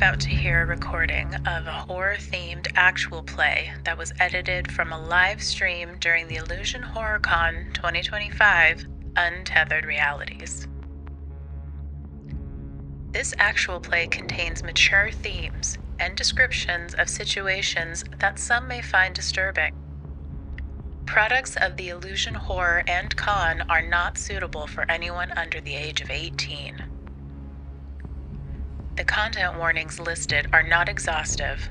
about to hear a recording of a horror-themed actual play that was edited from a live stream during the Illusion HorrorCon 2025 Untethered Realities. This actual play contains mature themes and descriptions of situations that some may find disturbing. Products of the Illusion Horror and Con are not suitable for anyone under the age of 18. The content warnings listed are not exhaustive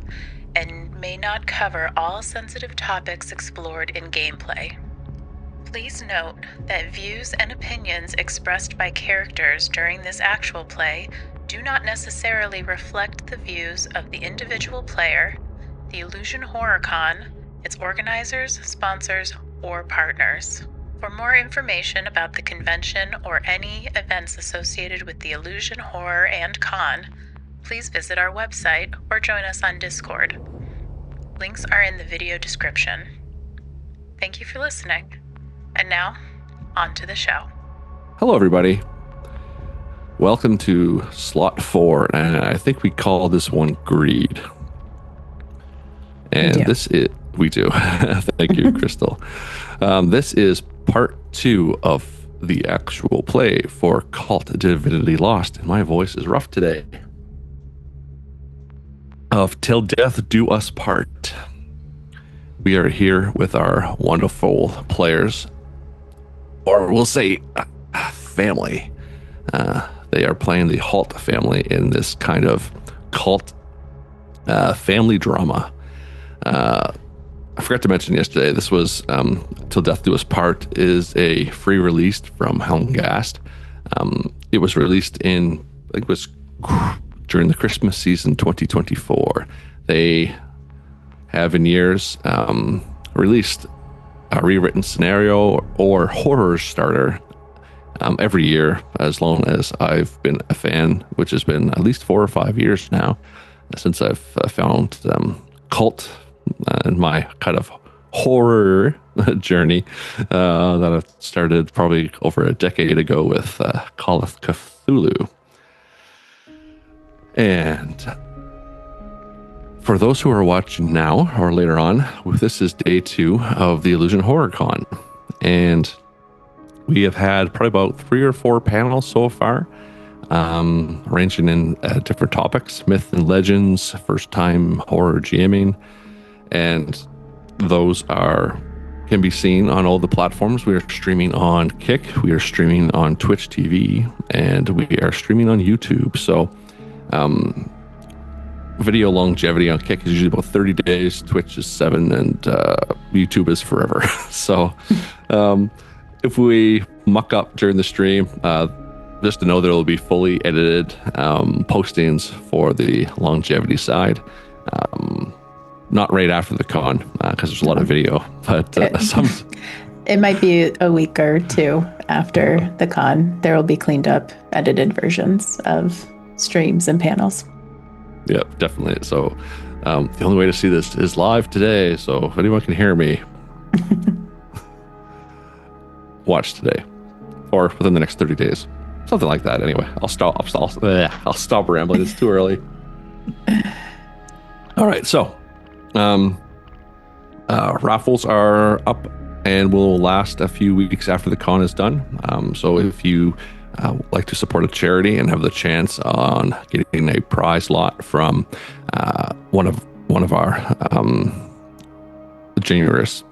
and may not cover all sensitive topics explored in gameplay. Please note that views and opinions expressed by characters during this actual play do not necessarily reflect the views of the individual player, the Illusion HorrorCon, its organizers, sponsors, or partners. For more information about the convention or any events associated with the Illusion Horror and Con, please visit our website or join us on Discord. Links are in the video description. Thank you for listening. And now, on to the show. Hello, everybody. Welcome to Slot 4, and I think we call this one Greed. And we do. Thank you, Crystal. This is part 2 of the actual play for Kult, Divinity Lost, and my voice is rough today. Of Till Death Do Us Part. We are here with our wonderful players, or we'll say family. They are playing the Hult family in this kind of cult family drama. I forgot to mention yesterday, this was Till Death Do Us Part is a free release from Helmgast. It was released in, I think it was during the Christmas season 2024. They have in years released a rewritten scenario or horror starter every year, as long as I've been a fan, which has been at least 4 or 5 years now since I've found Kult and my kind of horror journey that I started probably over a decade ago with Call of Cthulhu. And for those who are watching now or later on, this is day 2 of the Illusion HorrorCon. And we have had probably about 3 or 4 panels so far, ranging in different topics, myth and legends, first time horror GMing. And those can be seen on all the platforms. We are streaming on Kick, we are streaming on Twitch TV, and we are streaming on YouTube. So video longevity on Kick is usually about 30 days, Twitch is 7, and YouTube is forever. So if we muck up during the stream, just to know there will be fully edited postings for the longevity side. Not right after the con, because there's a lot of video, but it might be a week or 2 after the con. There will be cleaned up, edited versions of streams and panels. Yeah, definitely. So the only way to see this is live today. So if anyone can hear me, watch today or within the next 30 days, something like that. Anyway, I'll stop rambling. It's too early. All right, so raffles are up and will last a few weeks after the con is done. So if you like to support a charity and have the chance on getting a prize lot from one of our generous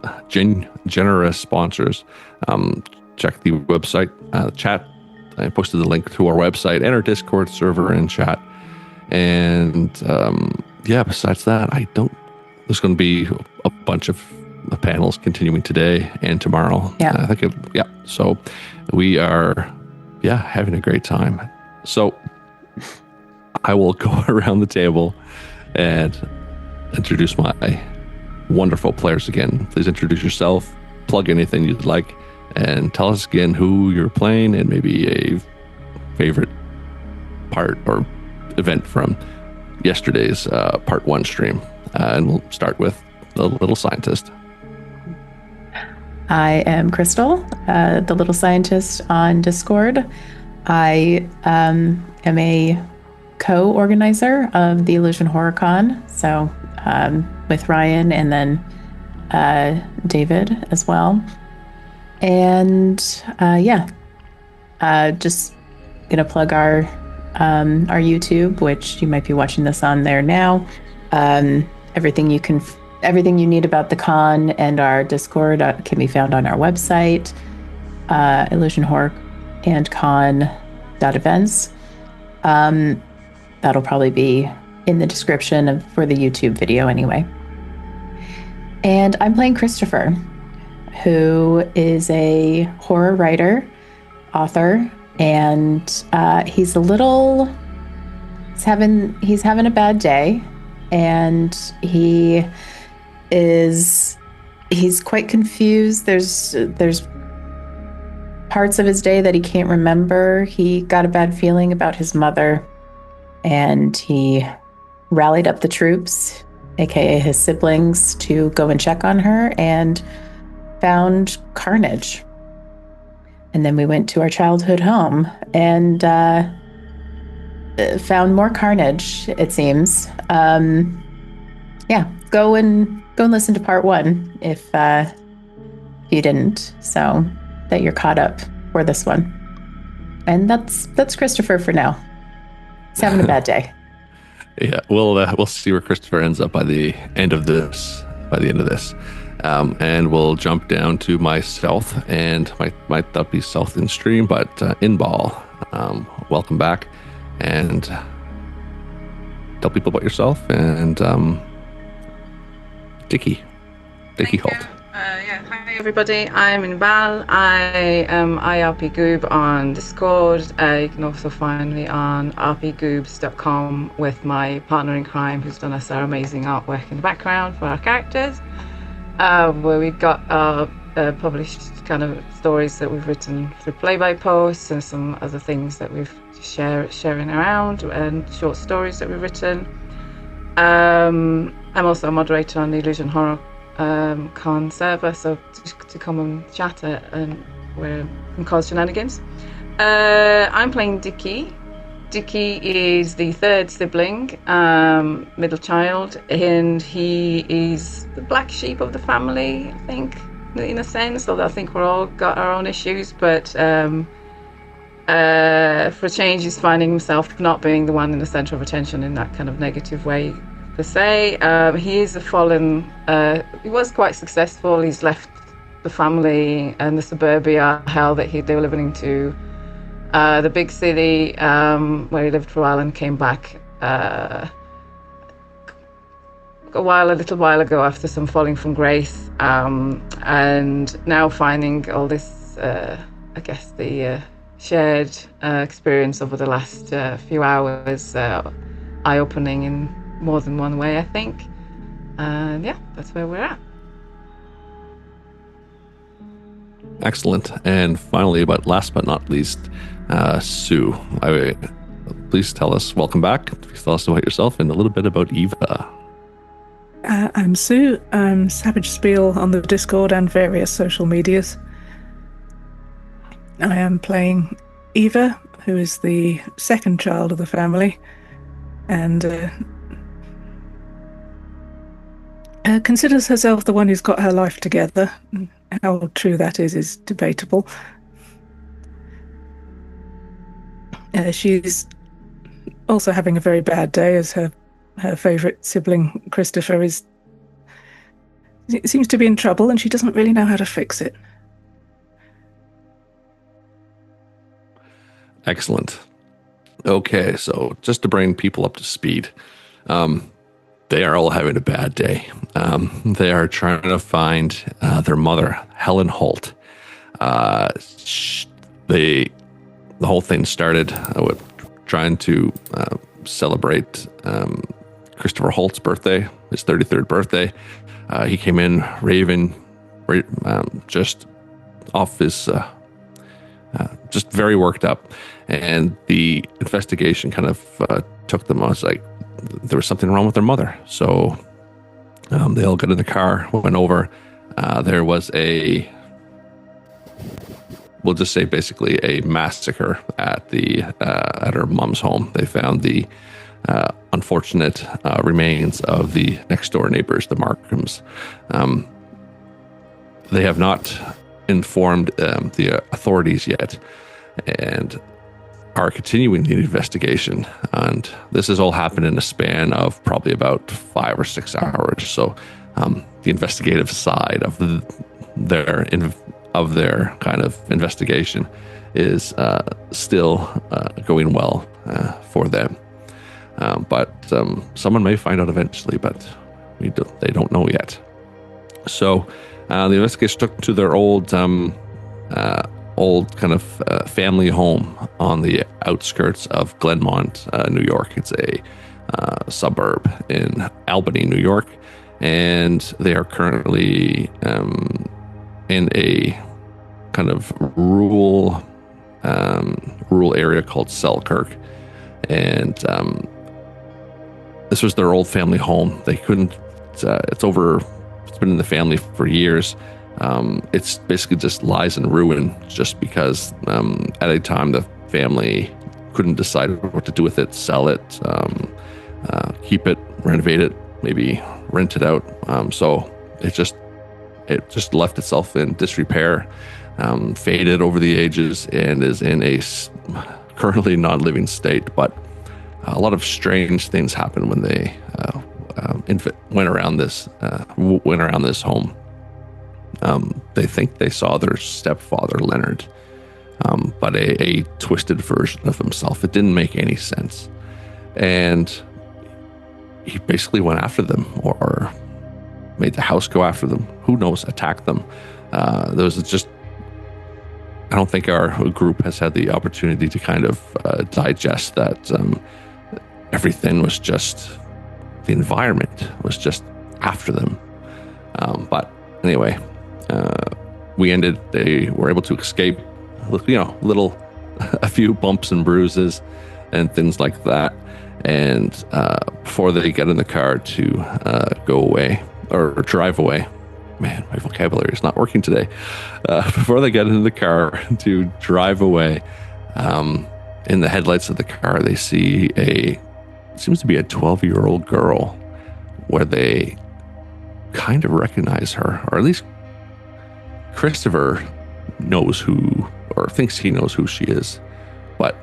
sponsors, check the website chat. I posted the link to our website and our Discord server and chat. And besides that, there's going to be a bunch of panels continuing today and tomorrow. So we are having a great time. So I will go around the table and introduce my wonderful players again. Please introduce yourself, plug anything you'd like, and tell us again who you're playing and maybe a favorite part or event from yesterday's part 1 stream. And we'll start with the little scientist. I am Crystal, the little scientist on Discord. I am a co-organizer of the Illusion Horror Con. So with Ryan and then David as well. And just gonna plug our YouTube, which you might be watching this on there now. Everything you need about the con and our Discord can be found on our website, Illusion Horror and Con.events. That'll probably be in the description for the YouTube video anyway. And I'm playing Christopher, who is a horror writer, author, and he's having a bad day, and he's quite confused. There's parts of his day that he can't remember. He got a bad feeling about his mother, and he rallied up the troops, aka his siblings, to go and check on her, and found carnage. And then we went to our childhood home and found more carnage, it seems. Go and listen to part 1 if you didn't, so that you're caught up for this one. And that's Christopher for now. He's having a bad day. Yeah, we'll see where Christopher ends up by the end of this. And we'll jump down to myself, and might not be south in stream, but in ball. Welcome back, and tell people about yourself and Dickie Hult. Hi everybody, I'm Inbal. I am IRP Goob on Discord. You can also find me on rpgoobs.com with my partner in crime, who's done us our amazing artwork in the background for our characters, where we've got our published kind of stories that we've written through play-by posts and some other things that we've sharing around, and short stories that we've written. I'm also a moderator on the Illusion Horror Con server, so to come and chat and cause shenanigans. I'm playing Dickie. Dickie is the third sibling, middle child, and he is the black sheep of the family, I think, in a sense, although I think we're all got our own issues, but for a change he's finding himself not being the one in the center of attention in that kind of negative way per se. He is a fallen, he was quite successful. He's left the family and the suburbia hell that they were living into the big city, where he lived for a while and came back a little while ago after some falling from grace, and now finding all this, I guess the shared experience over the last few hours eye-opening in more than one way, I think. And that's where we're at. Excellent. And finally, but last but not least, Sue. Please tell us, welcome back. Please tell us about yourself and a little bit about Eva. I'm Sue. I'm Savage Spiel on the Discord and various social medias. I am playing Eva, who is the second child of the family, and considers herself the one who's got her life together. How true that is debatable. She's also having a very bad day, as her favourite sibling, Christopher, seems to be in trouble, and she doesn't really know how to fix it. Excellent. Okay, so just to bring people up to speed, they are all having a bad day. They are trying to find their mother, Helen Hult. The whole thing started with trying to celebrate Christopher Hult's birthday, his 33rd birthday. He came in raving, just off his, just very worked up. And the investigation kind of took them. I was like, there was something wrong with their mother. So they all got in the car, went over. There was we'll just say basically a massacre at her mom's home. They found the unfortunate remains of the next door neighbors, the Markhams. They have not informed the authorities yet, and are continuing the investigation. And this has all happened in a span of probably about 5 or 6 hours. So the investigative side of their kind of investigation is still going well for them. But someone may find out eventually, but they don't know yet. So the investigators took to their old kind of family home on the outskirts of Glenmont, New York. It's a suburb in Albany, New York, and they are currently in a kind of rural area called Selkirk, and this was their old family home. They couldn't. It's been in the family for years. It's basically just lies in ruin, just because at a time the family couldn't decide what to do with it, sell it, keep it, renovate it, maybe rent it out. So it just left itself in disrepair, faded over the ages, and is in a currently non-living state. But a lot of strange things happened when they went around this home. They think they saw their stepfather, Leonard, but a twisted version of himself. It didn't make any sense. And he basically went after them, or made the house go after them. Who knows? Attacked them. I don't think our group has had the opportunity to kind of digest that everything was just, the environment was just after them. But anyway, they were able to escape, a few bumps and bruises and things like that. And before they get in the car to go away or drive away, man, my vocabulary is not working today. Before they get into the car to drive away, in the headlights of the car, they see seems to be a 12-year-old girl, where they kind of recognize her, or at least Christopher knows or thinks he knows who she is. But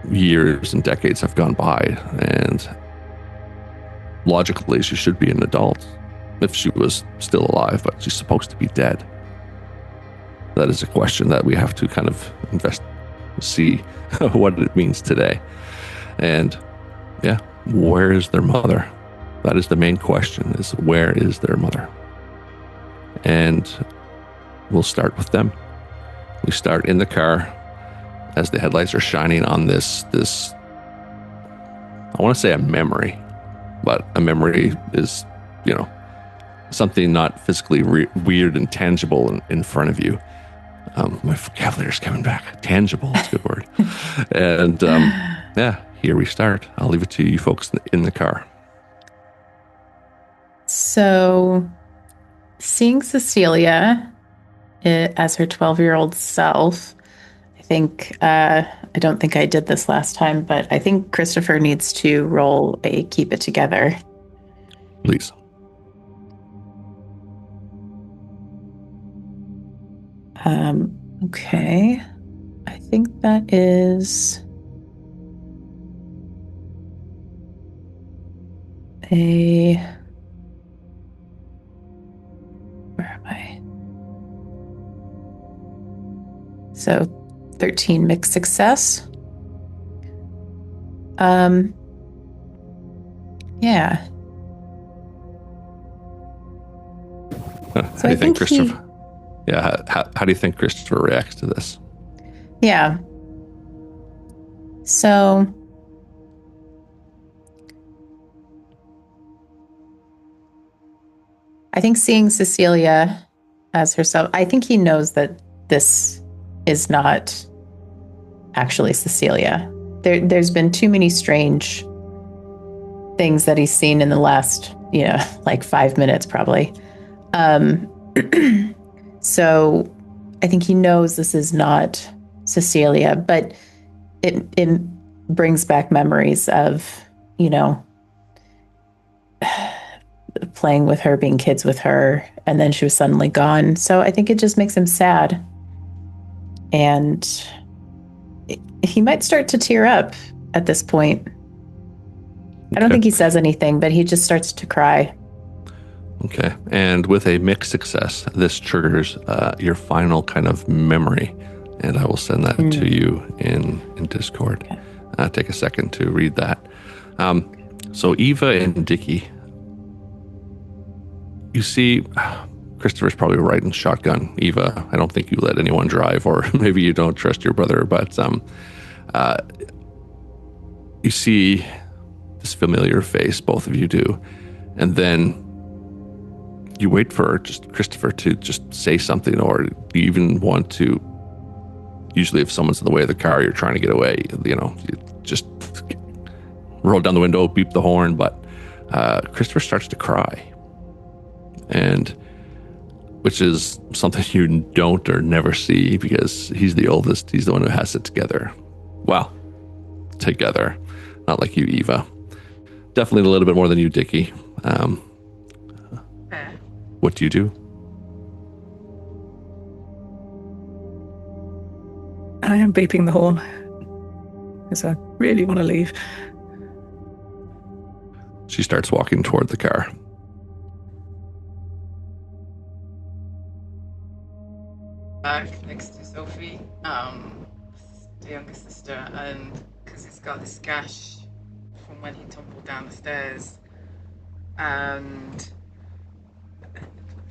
years and decades have gone by, and logically she should be an adult if she was still alive, but she's supposed to be dead. That is a question that we have to kind of see what it means today. And yeah, where is their mother? That is the main question, is where is their mother? And we'll start with them. We start in the car as the headlights are shining on this I want to say a memory, but a memory is, something not physically weird and tangible in front of you. My vocabulary is coming back. Tangible is a good word. And here we start. I'll leave it to you folks in the car. So, seeing Cecilia as her 12-year-old self, I don't think I did this last time, but I think Christopher needs to roll a keep it together. Please. Okay. I think that is where am I? So 13 mixed success. Yeah. How do you think Christopher? How do you think Christopher reacts to this? Yeah. So I think seeing Cecilia as herself, I think he knows that this is not actually Cecilia. There's been too many strange things that he's seen in the last, 5 minutes probably. So I think he knows this is not Cecilia, but it brings back memories of, playing with her, being kids with her, and then she was suddenly gone. So I think it just makes him sad. And he might start to tear up at this point. I don't think he says anything, but he just starts to cry. Okay. And with a mixed success, this triggers your final kind of memory. And I will send that to you in Discord. Okay. Take a second to read that. So Eva and Dickie, you see, Christopher's probably riding shotgun. Eva, I don't think you let anyone drive, or maybe you don't trust your brother, but you see this familiar face, both of you do. And then you wait for just Christopher to just say something, or you even want to, usually if someone's in the way of the car, you're trying to get away, you just roll down the window, beep the horn, but Christopher starts to cry. And which is something you don't or never see, because he's the oldest. He's the one who has it together. Well, together. Not like you, Eva. Definitely a little bit more than you, Dickie. What do you do? I am beeping the horn, because I really want to leave. She starts walking toward the car. Back next to Sophie, the younger sister, and because it's got this gash from when he tumbled down the stairs, and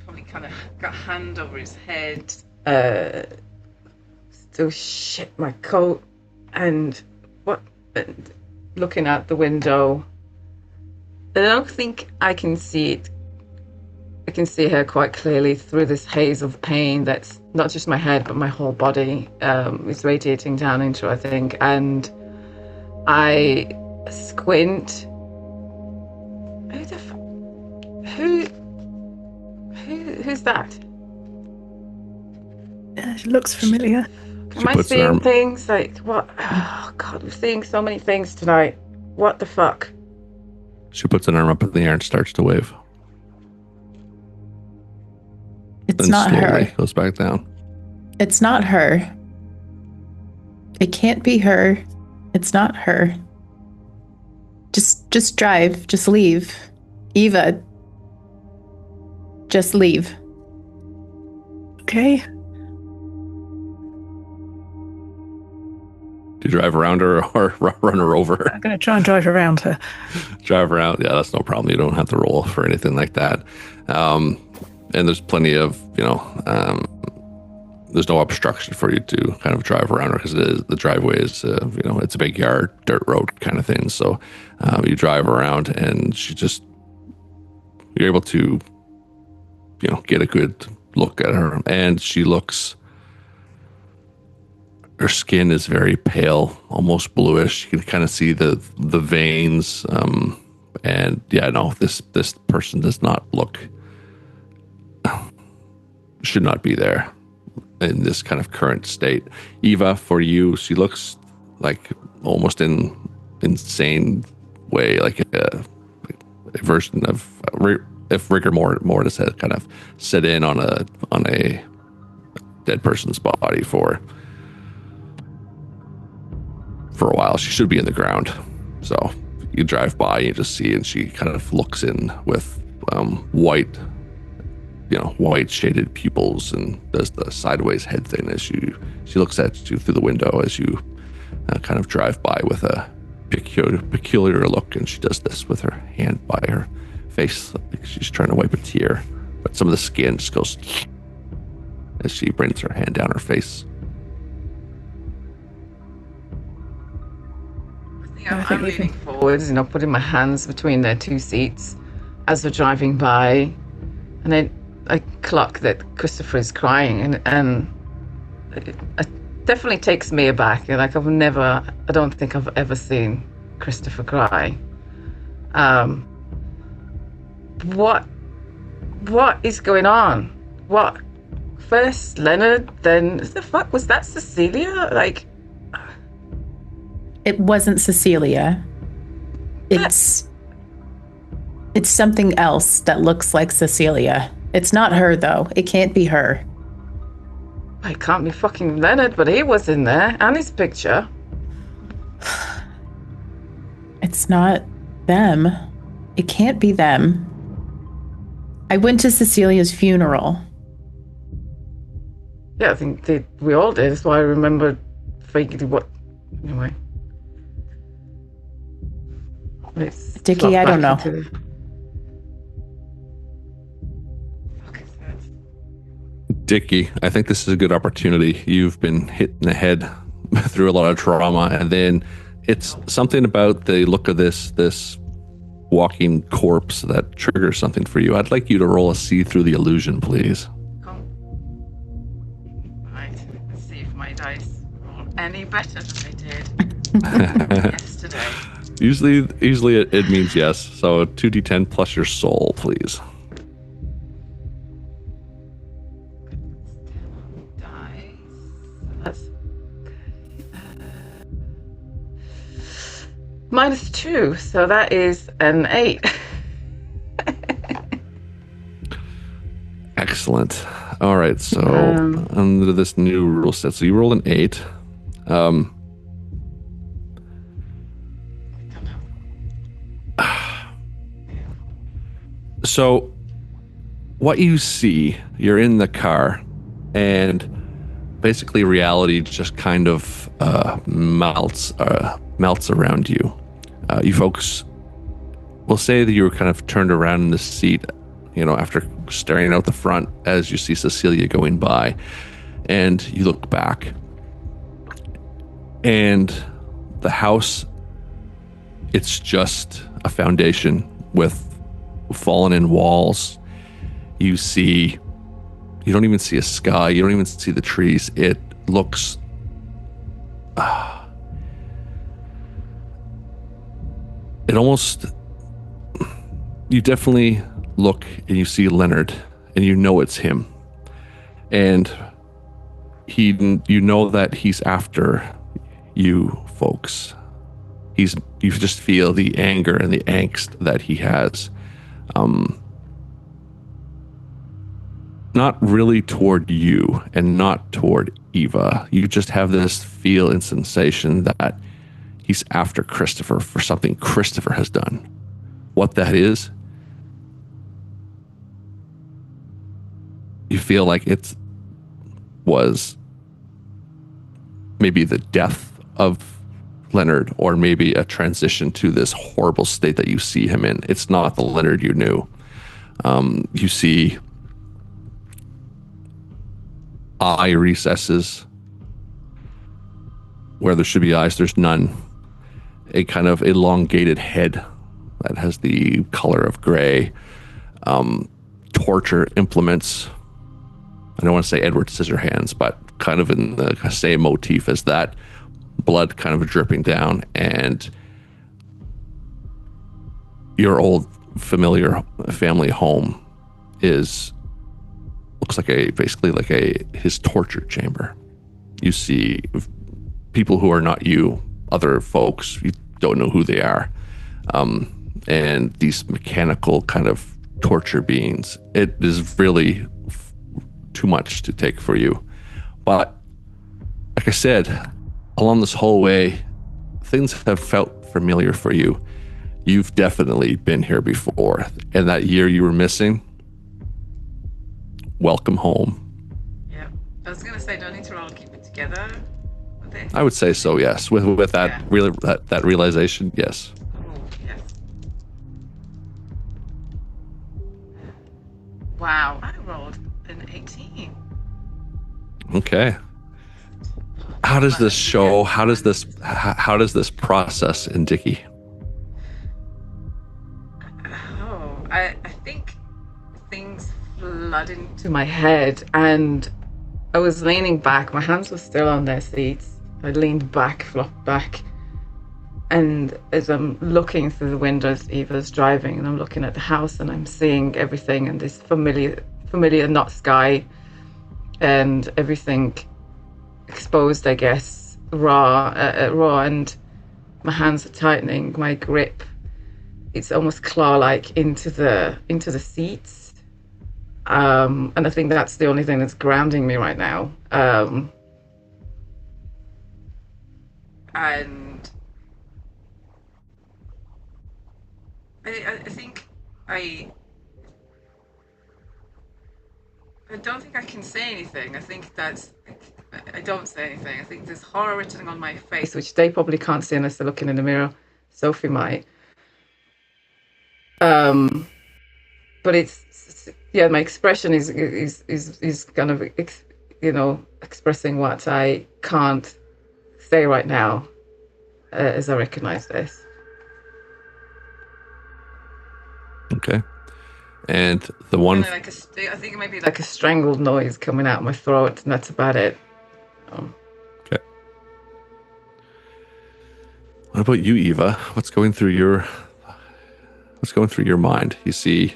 probably kind of got a hand over his head, still shit my coat, and looking out the window. I don't think I can see it. I can see her quite clearly through this haze of pain that's not just my head, but my whole body is radiating down into, I think. And I squint. Who's that? It looks familiar. Am I seeing things? Like, what? Oh, God, I'm seeing so many things tonight. What the fuck? She puts an arm up in the air and starts to wave. It's not her. Goes back down. It's not her. It can't be her. It's not her. Just drive. Just leave. Eva. Just leave. Okay. Do you drive around her or run her over? I'm going to try and drive around her. Drive around. Yeah, that's no problem. You don't have to roll for anything like that. And there's plenty of, there's no obstruction for you to kind of drive around her, because the driveway is, it's a big yard, dirt road kind of thing. So you drive around, and you're able to, get a good look at her. And she looks, her skin is very pale, almost bluish. You can kind of see the veins. And yeah, no, this person does not look, should not be there in this kind of current state. Eva, for you, she looks like almost in insane way, like a version of if rigor mortis had kind of set in on a dead person's body for a while. She should be in the ground. So you drive by and you just see, and she kind of looks in with white shaded pupils, and does the sideways head thing as she looks at you through the window as you kind of drive by with a peculiar look. And she does this with her hand by her face, like she's trying to wipe a tear, but some of the skin just goes as she brings her hand down her face. I'm leaning forwards, putting my hands between their two seats as they're driving by, and then I clock that Christopher is crying, and it definitely takes me aback. Like, I don't think I've ever seen Christopher cry. What is going on? What? First Leonard, then the fuck was that Cecilia? Like, It wasn't Cecilia. It's something else that looks like Cecilia. It's not her, though. It can't be her. It can't be fucking Leonard, but he was in there, and his picture. It's not them. It can't be them. I went to Cecilia's funeral. Yeah, I think we all did. That's why I remember vaguely what... Anyway. Dickie, I don't know. Dickie, I think this is a good opportunity. You've been hit in the head through a lot of trauma, and then it's something about the look of this walking corpse that triggers something for you. I'd like you to roll a see through the illusion, please. Right, let's see if my dice roll any better than they did yesterday. Usually it means yes. So 2d10 plus your soul, please. That's -2, so that is an 8. Excellent. All right, so under this new rule set, so you roll an 8. So what you see, you're in the car, and basically reality just kind of melts around you. You folks will say that you were kind of turned around in the seat, after staring out the front as you see Cecilia going by, and you look back, and the house, it's just a foundation with fallen in walls. You don't even see a sky. You don't even see the trees. It looks you definitely look and you see Leonard, and you know it's him, and you know that he's after you folks. You just feel the anger and the angst that he has. Not really toward you and not toward Eva. You just have this feel and sensation that he's after Christopher for something Christopher has done. What that is, you feel like it was maybe the death of Leonard, or maybe a transition to this horrible state that you see him in. It's not the Leonard you knew. You see eye recesses where there should be eyes, there's none. A kind of elongated head that has the color of gray. Torture implements. I don't want to say Edward Scissorhands, but kind of in the same motif as that. Blood kind of dripping down, and your old familiar family home looks like his torture chamber. You see people who are not you, other folks, you don't know who they are, and these mechanical kind of torture beings. It is really too much to take for you, but like I said, along this whole way, things have felt familiar for you. You've definitely been here before, and that year you were missing, welcome home. Yeah, I was gonna say, do I need to all keep it together with this? I would say so, yes. With that, Yeah. really that realization, yes. Oh, yes. Wow, I rolled an 18. Okay. How does this show? How does this process in Dickie? Oh, I think things flood into my head, and I was leaning back. My hands were still on their seats. I leaned back, flopped back, and as I'm looking through the windows, Eva's driving, and I'm looking at the house, and I'm seeing everything, and this familiar not sky, and everything exposed, I guess, raw, and my hands are tightening, my grip, it's almost claw-like into the seats. And I think that's the only thing that's grounding me right now. And I think I don't think I can say anything. I think I don't say anything. I think there's horror written on my face, which they probably can't see unless they're looking in the mirror. Sophie might. But it's my expression is kind of expressing what I can't say right now, as I recognize this. Okay. And the one... I think it might be like a strangled noise coming out of my throat, and that's about it. Okay. What about you, Eva? What's going through your mind? You see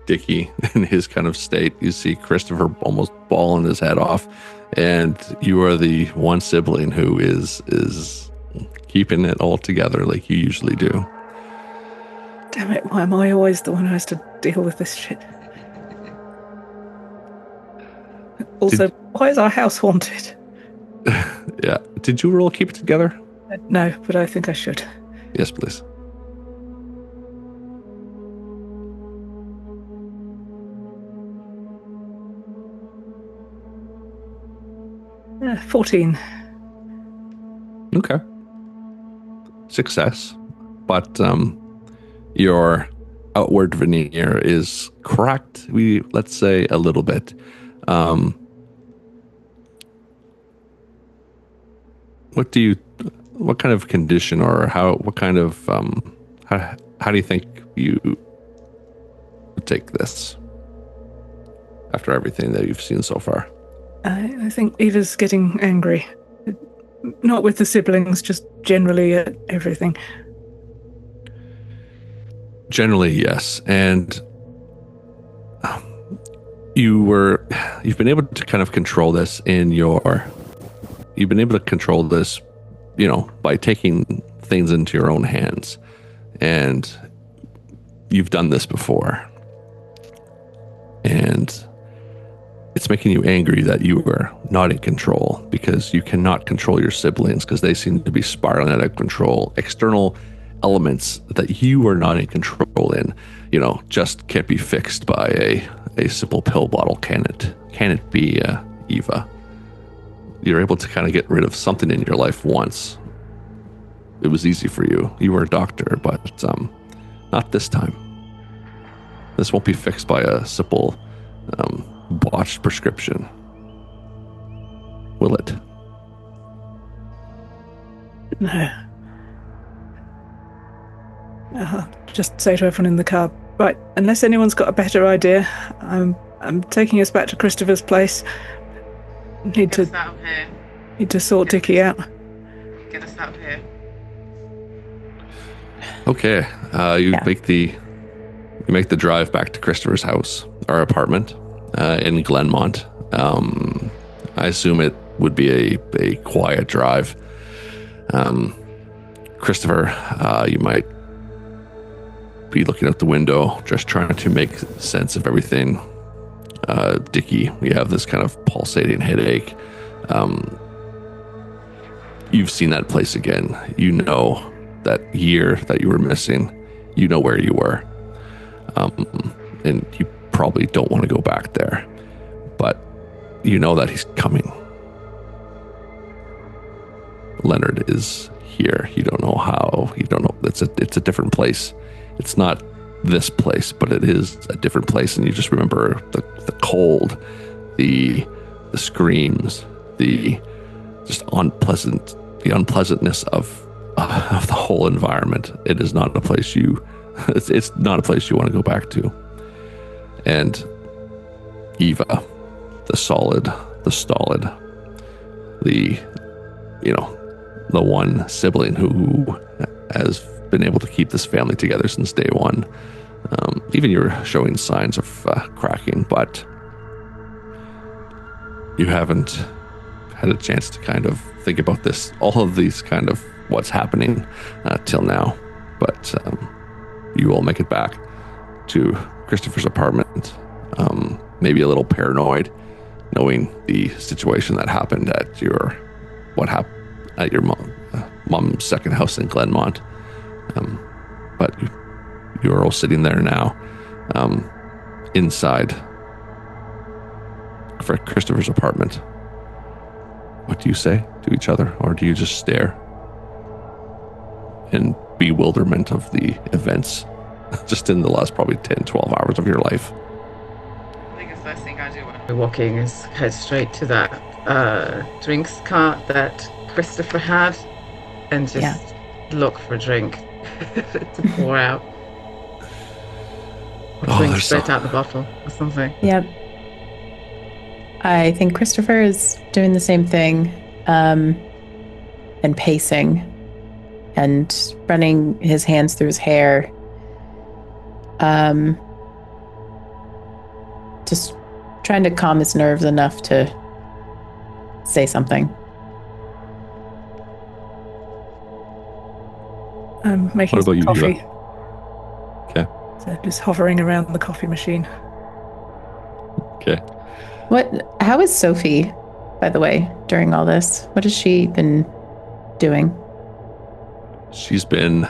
Dickie in his kind of state. You see Christopher almost bawling his head off, and you are the one sibling who is keeping it all together like you usually do. Damn it, why am I always the one who has to deal with this shit? Also, why is our house haunted? Yeah. Did you all keep it together? No, but I think I should. Yes, please. Uh, 14. Okay. Success. But your outward veneer is cracked, let's say a little bit. What kind of condition, or how do you think you would take this after everything that you've seen so far? I think Eva's getting angry. Not with the siblings, just generally at everything. Generally, yes. And you've been able to kind of control this you've been able to control this, by taking things into your own hands. And you've done this before. And it's making you angry that you are not in control, because you cannot control your siblings because they seem to be spiraling out of control. External elements that you are not in control in, just can't be fixed by a simple pill bottle, can it be, Eva? You're able to kind of get rid of something in your life once. It was easy for you. You were a doctor, but not this time. This won't be fixed by a simple botched prescription. Will it? No. Just say to everyone in the car, right, unless anyone's got a better idea, I'm taking us back to Christopher's place. Need to sort Dickie out. Get us out of here. Okay. You make the drive back to Christopher's house, our apartment, in Glenmont. I assume it would be a quiet drive. Christopher, you might be looking out the window, just trying to make sense of everything. Dickie, you have this kind of pulsating headache. You've seen that place again. You know that year that you were missing. You know where you were. And you probably don't want to go back there. But you know that he's coming. Leonard is here. You don't know how. You don't know. It's a different place. It's not this place, but it is a different place, and you just remember the cold, the screams, the unpleasantness of the whole environment. It is not a place it's not a place you want to go back to. And Eva, the stolid, the one sibling who has been able to keep this family together since day one. Even you're showing signs of cracking, but you haven't had a chance to kind of think about this, all of these kind of what's happening till now. But you all make it back to Christopher's apartment, maybe a little paranoid, knowing the situation that happened at your mom's second house in Glenmont. But you're all sitting there now, inside for Christopher's apartment. What do you say to each other, or do you just stare in bewilderment of the events just in the last probably 10, 12 hours of your life? I think the first thing I do when we're walking is head straight to that drinks cart that Christopher had and just look for a drink to pour out. Or drink straight out the bottle or something. Yep. I think Christopher is doing the same thing, and pacing and running his hands through his hair. Just trying to calm his nerves enough to say something. I'm making What about some you, coffee. Okay. So just hovering around the coffee machine. Okay. How is Sophie, by the way, during all this? What has she been doing? She's been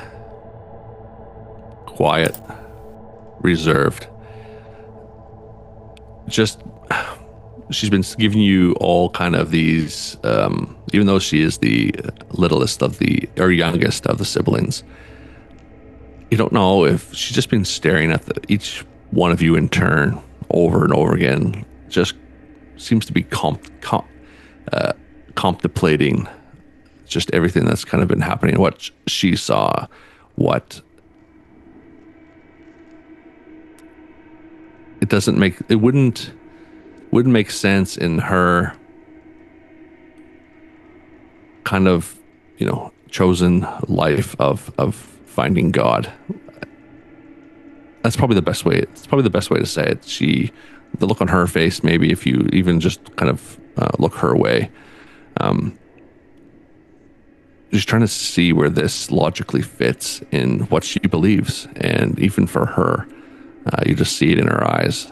quiet, reserved. She's been giving you all kind of these, even though she is the littlest or youngest of the siblings, you don't know if she's just been staring at each one of you in turn over and over again. Just seems to be contemplating just everything that's kind of been happening, what she saw, what it wouldn't make sense in her kind of, chosen life of finding God. That's probably the best way. It's probably the best way to say it. The look on her face, maybe if you even just kind of look her way, just trying to see where this logically fits in what she believes. And even for her, you just see it in her eyes.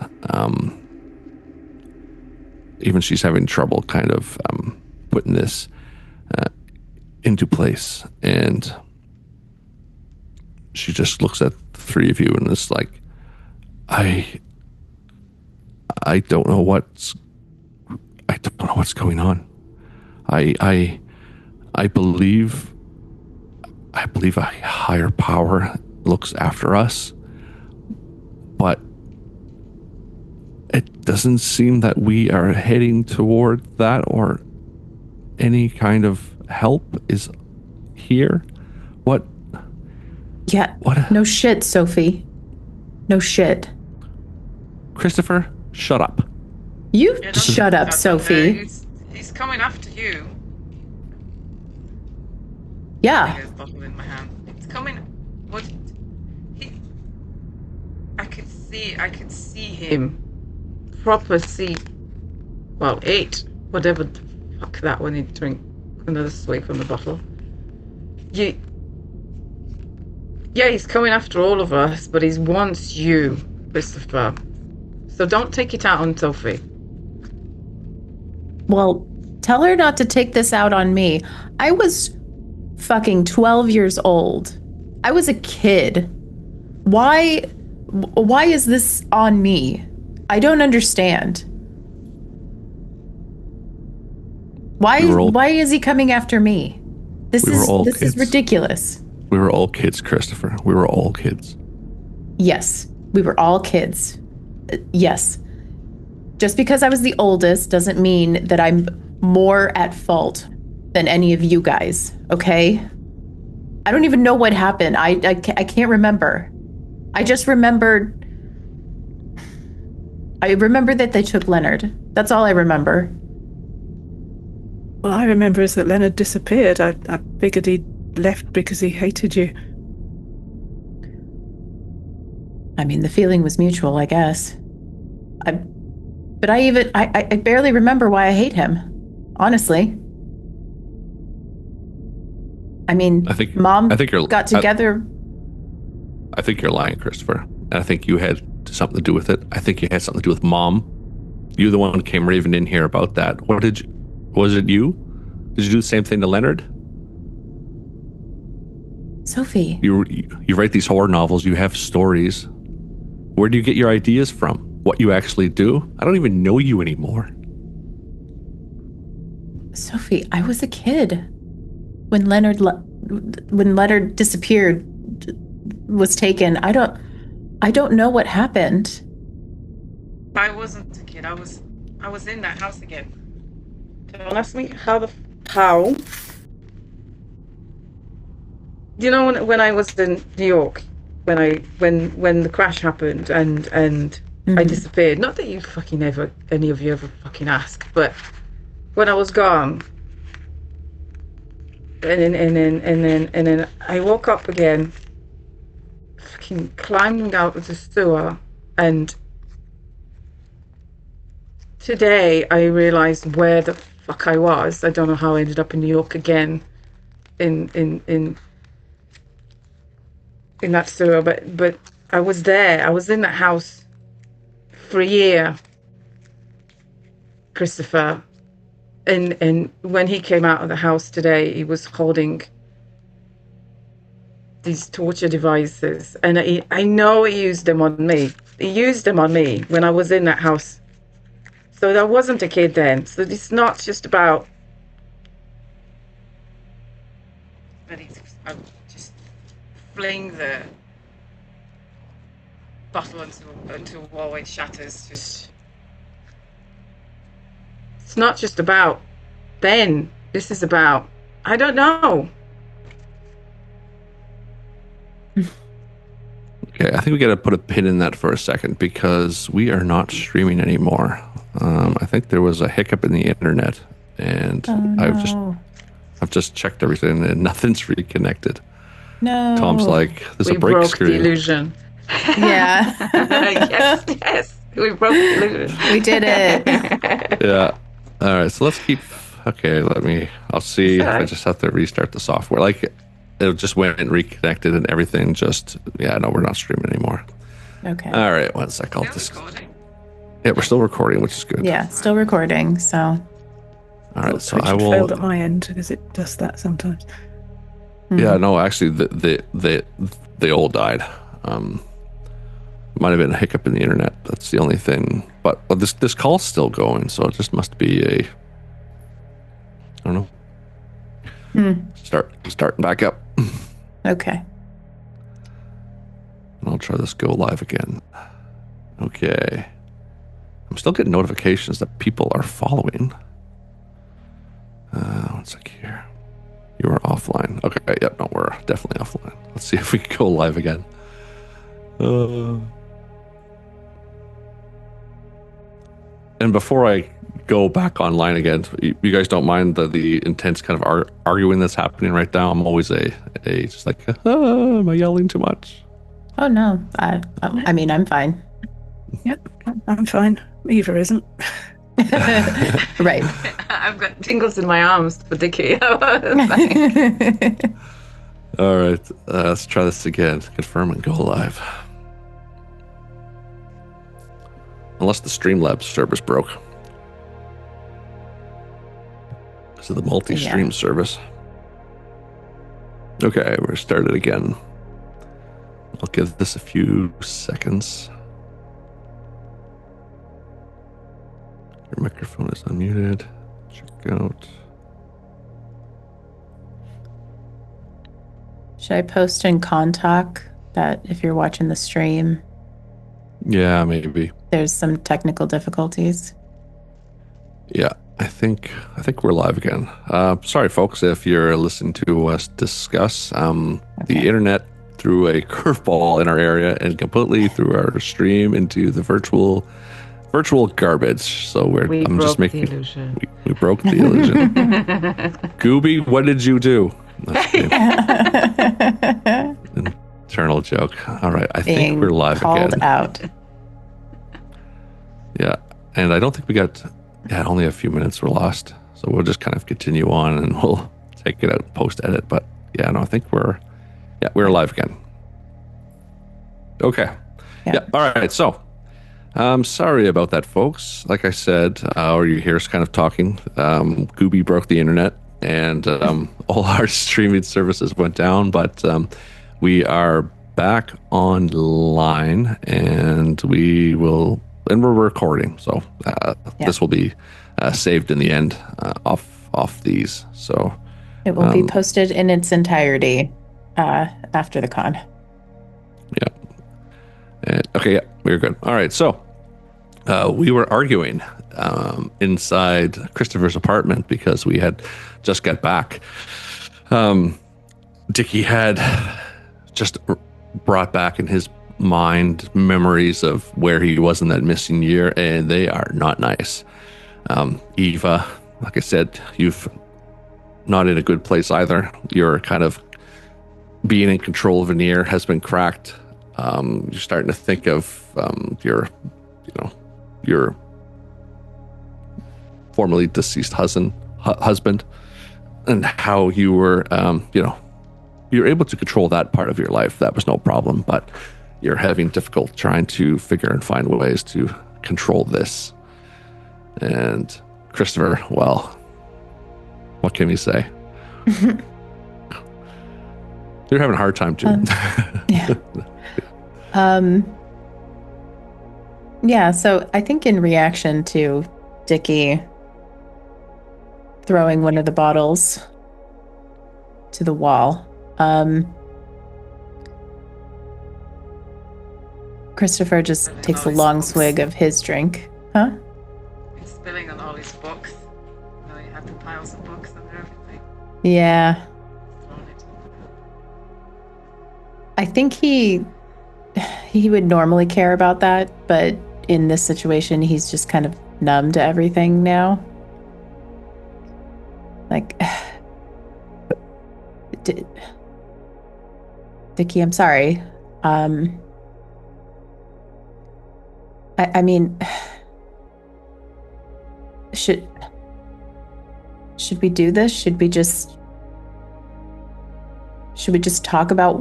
Even she's having trouble kind of putting this into place. And she just looks at the three of you and is like, I don't know what's going on. I believe a higher power looks after us, but it doesn't seem that we are heading toward that, or any kind of help is here. What? Yeah. What? No shit, Sophie. No shit. Christopher, shut up. You shut up, Sophie. He's coming after you. Yeah. His bottle in my hand. It's coming. What? I could see him. Proper see. Well, ate whatever the fuck that when he drink another swig from the bottle. Yeah, he's coming after all of us, but he wants you, Christopher. So don't take it out on Sophie. Well, tell her not to take this out on me. I was fucking 12 years old. I was a kid. Why is this on me? I don't understand. Why is he coming after me? This is ridiculous. We were all kids, Christopher. We were all kids. Yes, we were all kids. Yes. Just because I was the oldest doesn't mean that I'm more at fault than any of you guys, okay? I don't even know what happened. I can't remember. I just remembered... I remember that they took Leonard. That's all I remember. All I remember is that Leonard disappeared. I figured he left because he hated you. I mean, the feeling was mutual, I guess. But I barely remember why I hate him. Honestly. I mean, Mom I think you're got together. I think you're lying, Christopher. And I think you had something to do with it. I think you had something to do with Mom. You the one who came raving in here about that. Was it you? Did you do the same thing to Leonard? Sophie. You write these horror novels, you have stories. Where do you get your ideas from? What you actually do? I don't even know you anymore. Sophie, I was a kid when Leonard disappeared, was taken. I don't know what happened. I wasn't a kid. I was in that house again. Don't ask me how. You know when I was in New York, when the crash happened and I disappeared. Not that you fucking any of you ever fucking ask, but when I was gone, and then I woke up again, fucking climbing out of the sewer, and today I realized where the fuck I was. I don't know how I ended up in New York again, in that sewer, but I was there. I was in that house for a year, Christopher. And when he came out of the house today, he was holding these torture devices, and I know he used them on me. He used them on me when I was in that house. So I wasn't a kid then. So it's not just about. But I just fling the bottle into a wall when it shatters. Just. It's not just about Ben. This is about. I don't know. Okay, I think we got to put a pin in that for a second because we are not streaming anymore. I think there was a hiccup in the internet, and I've just checked everything, and nothing's reconnected. No. Tom's like, "There's we a break broke screen." the illusion. Yeah. yes, we broke the illusion. We did it. Yeah. All right, so let's keep. Okay, I'll see if I just have to restart the software. Like, it just went and reconnected, and everything just. Yeah, no, we're not streaming anymore. Okay. All right, one sec. I'll just. Yeah, we're still recording, which is good. Yeah, still recording. So. All right, so I will. Failed at my end because it does that sometimes. Yeah, no, actually, they all died. Might have been a hiccup in the internet. That's the only thing. But this call's still going, so it just must be a. I don't know. Starting back up. Okay. And I'll try this go live again. Okay. I'm still getting notifications that people are following. One sec here. You are offline. Okay, yep, no, we're definitely offline. Let's see if we can go live again. And before I go back online again, you guys don't mind the intense kind of arguing that's happening right now? I'm always just like, am I yelling too much? Oh no, I mean I'm fine. Yep, I'm fine. Eva isn't. Right. I've got tingles in my arms for Dickie. All right, let's try this again. Confirm and go live. Unless the Streamlabs server's broke. Because of the multi-stream service. Okay, we're started again. I'll give this a few seconds. Your microphone is unmuted. Check out. Should I post in Contact that if you're watching the stream? Yeah, maybe. There's some technical difficulties. Yeah, I think we're live again. Sorry, folks, if you're listening to us discuss. The internet threw a curveball in our area and completely threw our stream into the virtual garbage. So we broke the illusion. Gooby, what did you do? Internal joke. All right, I think we're live called again. Out. Yeah, and I don't think we got. Yeah, only a few minutes were lost, so we'll just kind of continue on and we'll take it out post edit. But Yeah, no, I think we're live again. Okay. Yeah. All right. So, sorry about that, folks. Like I said, or you hear us kind of talking. Gooby broke the internet, and all our streaming services went down. But we are back online, and we're recording. So this will be saved in the end off these. So it will be posted in its entirety after the con. Yeah. Okay, yeah, we're good. All right, so we were arguing inside Christopher's apartment because we had just got back. Dickie had just brought back in his mind memories of where he was in that missing year, and they are not nice. Eva, like I said, you've not in a good place either. You're kind of being in control of an ear has been cracked. You're starting to think of your formerly deceased husband, and how you were, you're able to control that part of your life. That was no problem, but you're having difficult trying to figure and find ways to control this. And Christopher, well, what can we say? You're having a hard time too. Yeah. Yeah, so I think in reaction to Dickie throwing one of the bottles to the wall, Christopher just takes a long swig of his drink. Huh? He's spilling on all his books. You know, you have the piles of books and everything. Yeah. I think he would normally care about that, but in this situation, he's just kind of numb to everything now. Like, Dickie, I'm sorry. I mean, should we do this? Should we just talk about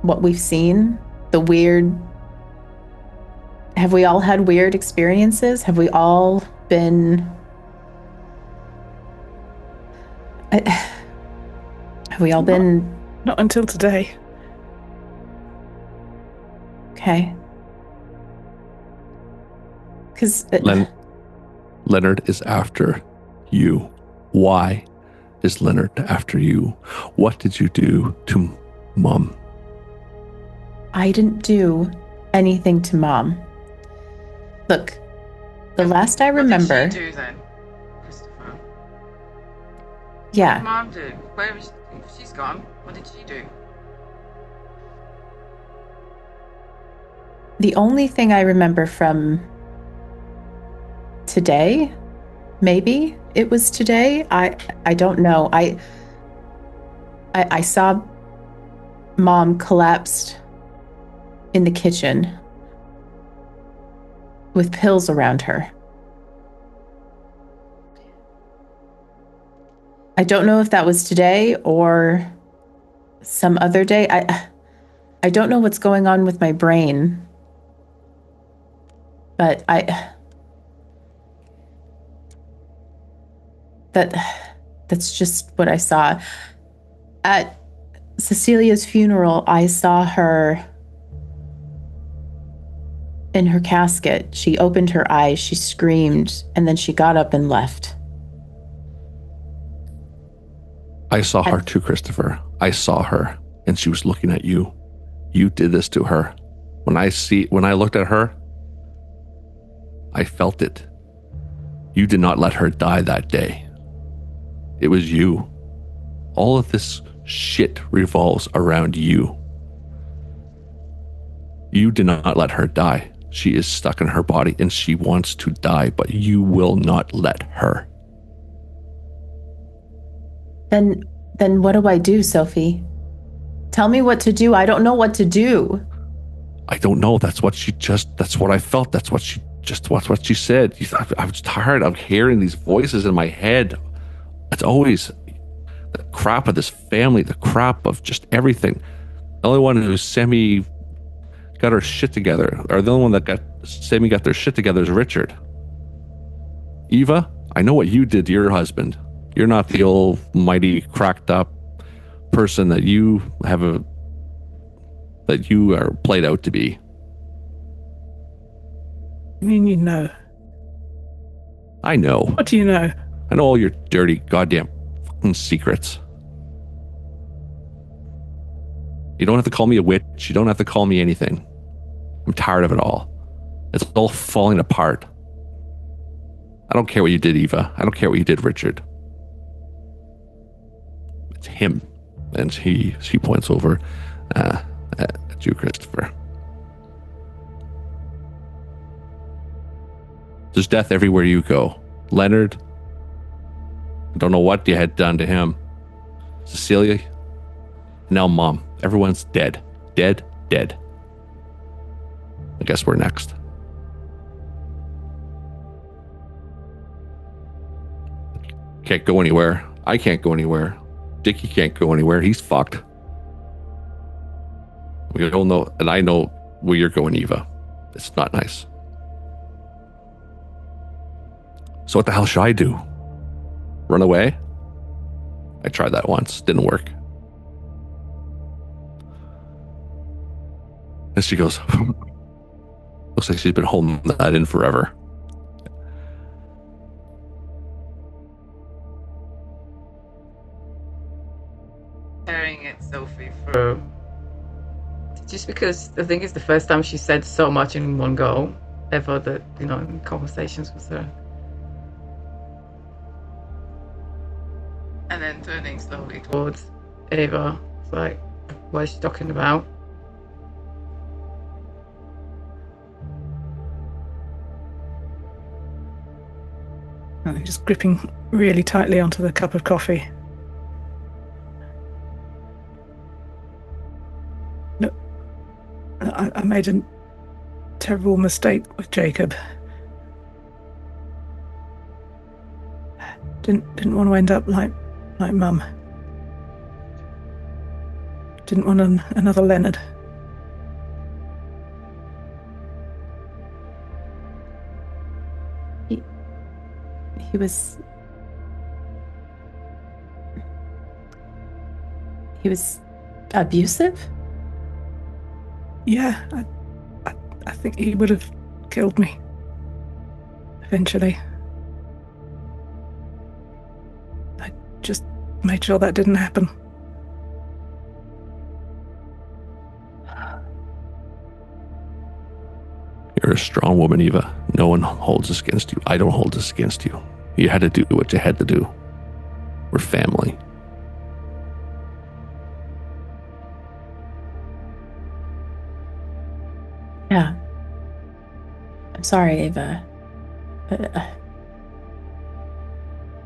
what we've seen? The weird... Have we all had weird experiences? Have we all been... Have we all been... Not until today. Okay. Because... Leonard is after you. Why is Leonard after you? What did you do to Mom? I didn't do anything to Mom. Look, the last I remember... What did she do then, Christopher? Yeah. What did Mom do? Where was she? She's gone. What did she do? The only thing I remember from today, maybe it was today. I don't know. I saw Mom collapsed in the kitchen with pills around her. I don't know if that was today or some other day. I don't know what's going on with my brain, but that's just what I saw. At Cecilia's funeral, I saw her in her casket. She opened her eyes, she screamed, and then she got up and left. I saw her too, Christopher. I saw her, and she was looking at you. You did this to her. When I looked at her, I felt it. You did not let her die that day. It was you. All of this shit revolves around you. You did not let her die. She is stuck in her body and she wants to die, but you will not let her. Then what do I do, Sophie? Tell me what to do. I don't know what to do. I don't know. That's what I felt. That's what she said. I was tired. I'm hearing these voices in my head. It's always crap of this family, the crap of just everything. The only one who's semi got her shit together, or the only one that got semi got their shit together is Richard. Eva, I know what you did to your husband. You're not the old mighty cracked up person that you are played out to be. I mean, you know. I know. What do you know? I know all your dirty goddamn fucking secrets. You don't have to call me a witch. You don't have to call me anything. I'm tired of it all. It's all falling apart. I don't care what you did, Eva. I don't care what you did, Richard. It's him. And she points over at you, Christopher. There's death everywhere you go. Leonard, I don't know what you had done to him. Cecilia, now Mom. Everyone's dead. Dead. I guess we're next. Can't go anywhere. I can't go anywhere. Dickie can't go anywhere. He's fucked. We don't know, and I know where you're going, Eva. It's not nice. So what the hell should I do? Run away? I tried that once. Didn't work. And she goes, looks like she's been holding that in forever. Staring at Sophie for just because I think it's the first time she said so much in one go ever that, in conversations with her. And then turning slowly towards Ava. It's like, what is she talking about? I'm just gripping really tightly onto the cup of coffee. No, I made a terrible mistake with Jacob. Didn't want to end up like Mum. Didn't want another Leonard. He was abusive? Yeah, I think he would have killed me. Eventually. I just made sure that didn't happen. You're a strong woman, Eva. No one holds this against you. I don't hold this against you. You had to do what you had to do. We're family. Yeah. I'm sorry, Ava.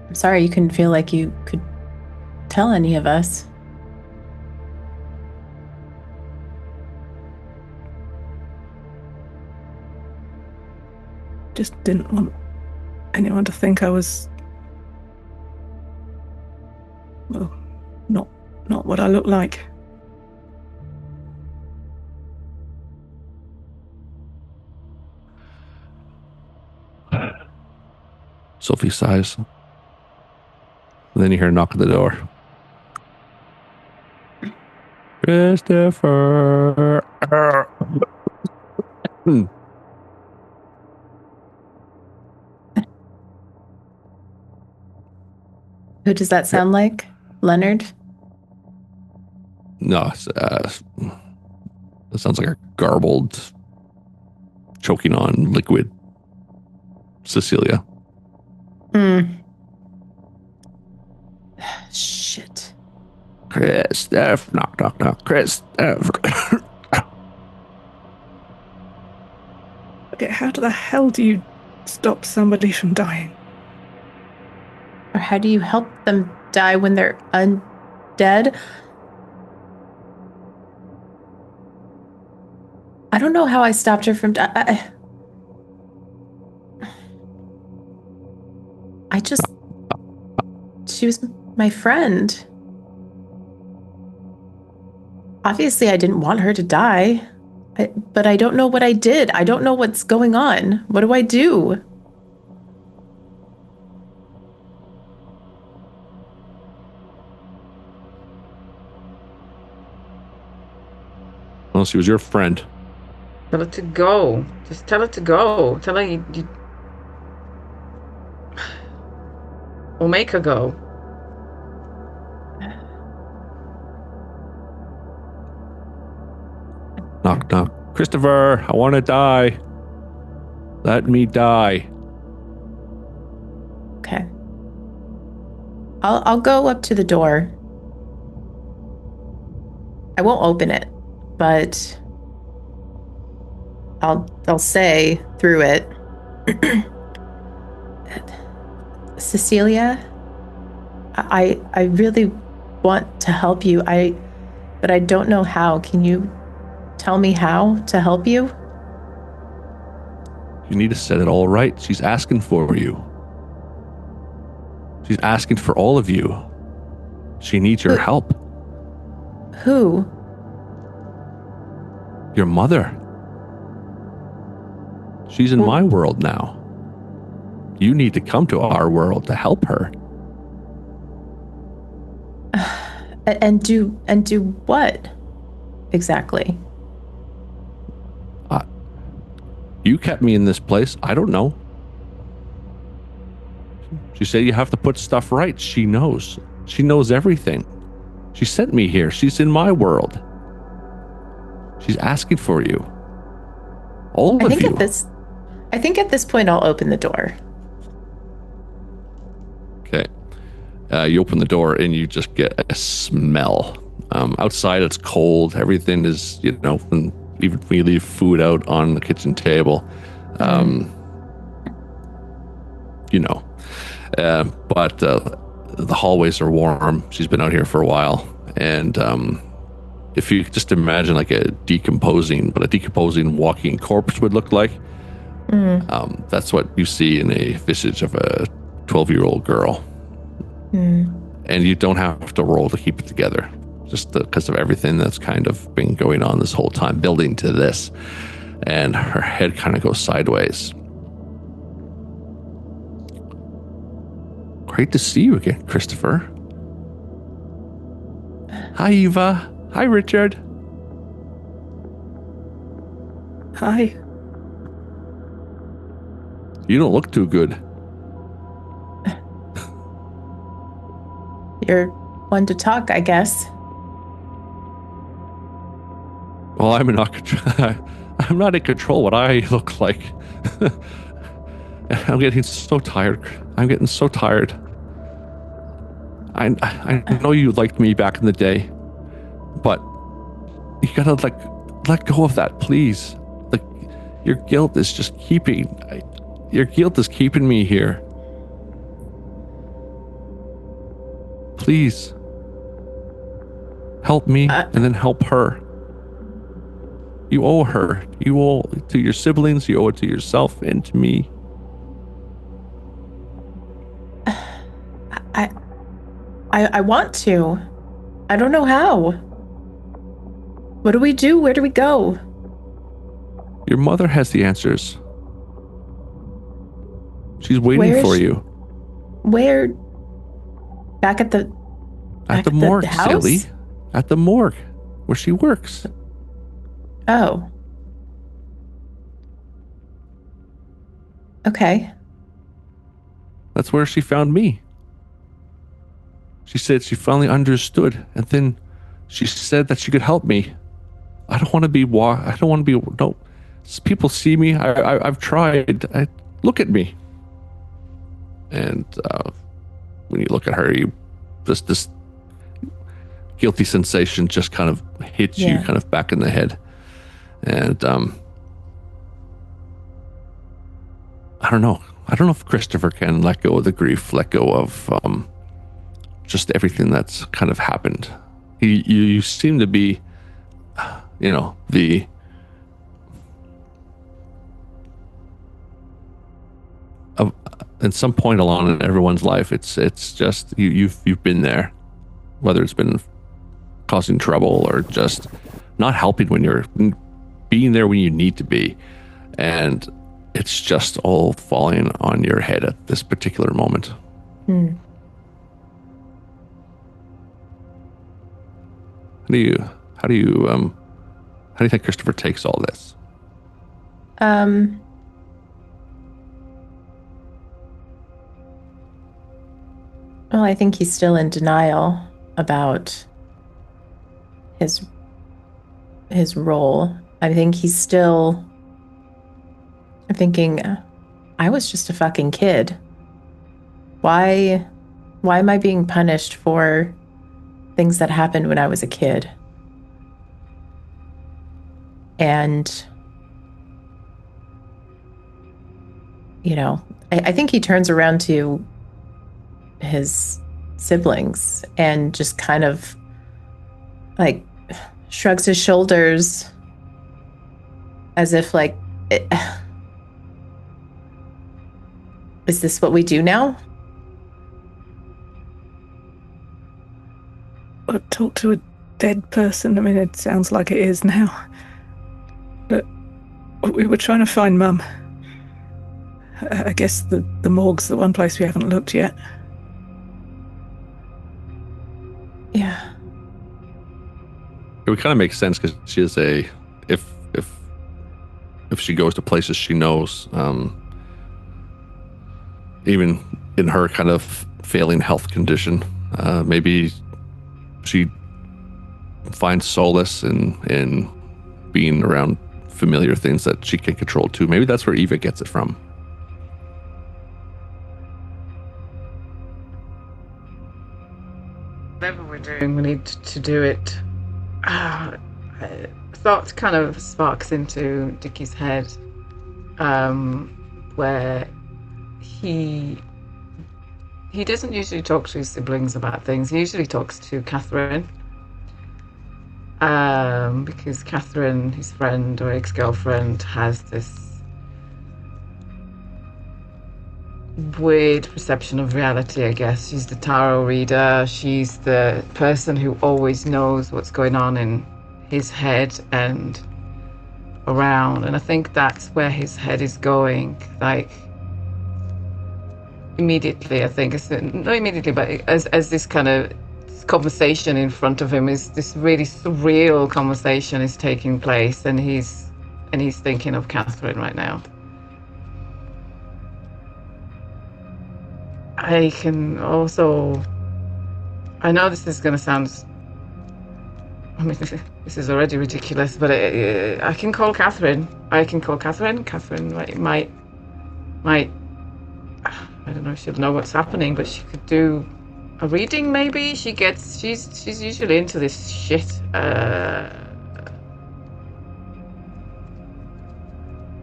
I'm sorry you couldn't feel like you could tell any of us. Just didn't want anyone to think I was, well, not what I look like. Sophie sighs. And then you hear a knock at the door. Christopher. Who does that sound like? Leonard? No, it sounds like a garbled, choking on liquid Cecilia. Shit. Christopher, knock, Christopher. Okay, how the hell do you stop somebody from dying? Or how do you help them die when they're undead? I don't know how I stopped her from dying. She was my friend. Obviously, I didn't want her to die, but I don't know what I did. I don't know what's going on. What do I do? Well, she was your friend. Tell her to go. Just tell her to go. Tell her you or make her go. Knock, knock. Christopher, I want to die. Let me die. Okay. I'll go up to the door. I won't open it, but I'll say through it, Cecilia, I really want to help you. But I don't know how. Can you tell me how to help you? You need to set it all right. She's asking for you. She's asking for all of you. She needs your help. Who? Your mother. She's in my world now. You need to come to our world to help her. And do what exactly? You kept me in this place. I don't know. She said you have to put stuff right. She knows. She knows everything. She sent me here. She's in my world. She's asking for you. All of you. I think at this point I'll open the door. Okay. You open the door and you just get a smell. Outside it's cold. Everything is, even when you leave food out on the kitchen table, but the hallways are warm. She's been out here for a while. And if you just imagine like a decomposing walking corpse would look like, that's what you see in a visage of a 12-year-old girl. And you don't have to roll to keep it together, just because of everything that's kind of been going on this whole time, building to this. And her head kind of goes sideways. Great to see you again, Christopher. Hi, Eva. Hi, Richard. Hi. You don't look too good. You're one to talk, I guess. Well, I'm not in control what I look like. I'm getting so tired. I know you liked me back in the day, but you gotta let go of that, please. Like, your guilt is just keeping me here. Please help me and then help her. You owe her. You owe it to your siblings. You owe it to yourself and to me. I want to. I don't know how. What do we do? Where do we go? Your mother has the answers. She's waiting for you. Where? Back at the morgue, house? silly. At the morgue, where she works. Oh. Okay. That's where she found me. She said she finally understood, and then she said that she could help me. I don't want to be. No. People see me. I've tried. Look at me. And when you look at her, this guilty sensation just kind of hits you, kind of back in the head. And I don't know. I don't know if Christopher can let go of the grief, let go of just everything that's kind of happened. You seem to be, the at some point along in everyone's life, it's just you've been there, whether it's been a causing trouble or just not helping when you're being there when you need to be. And it's just all falling on your head at this particular moment. Hmm. How do you think Christopher takes all this? Well, I think he's still in denial about his role. I think he's still thinking, I was just a fucking kid. Why am I being punished for things that happened when I was a kid? And, you know, I think he turns around to his siblings and just kind of like shrugs his shoulders as if like, is this what we do now? Or talk to a dead person. I mean, it sounds like it is now. But we were trying to find Mum. I guess the morgue's the one place we haven't looked yet. Yeah. It would kind of make sense because she is if she goes to places she knows, even in her kind of failing health condition, maybe she finds solace in being around familiar things that she can control too. Maybe that's where Eva gets it from. Whatever we're doing, we need to do it. Thought kind of sparks into Dickie's head, where he doesn't usually talk to his siblings about things. He usually talks to Catherine, because Catherine, his friend or ex-girlfriend, has this weird perception of reality, I guess. She's the tarot reader. She's the person who always knows what's going on in his head and around. And I think that's where his head is going. Like, immediately, I think, not immediately, but as this kind of conversation in front of him is this really surreal conversation is taking place, and he's thinking of Catherine right now. I can also, I know this is going to sound, I mean, this is already ridiculous, but I can call Catherine. Catherine might, I don't know if she'll know what's happening, but she could do a reading maybe. She's usually into this shit. I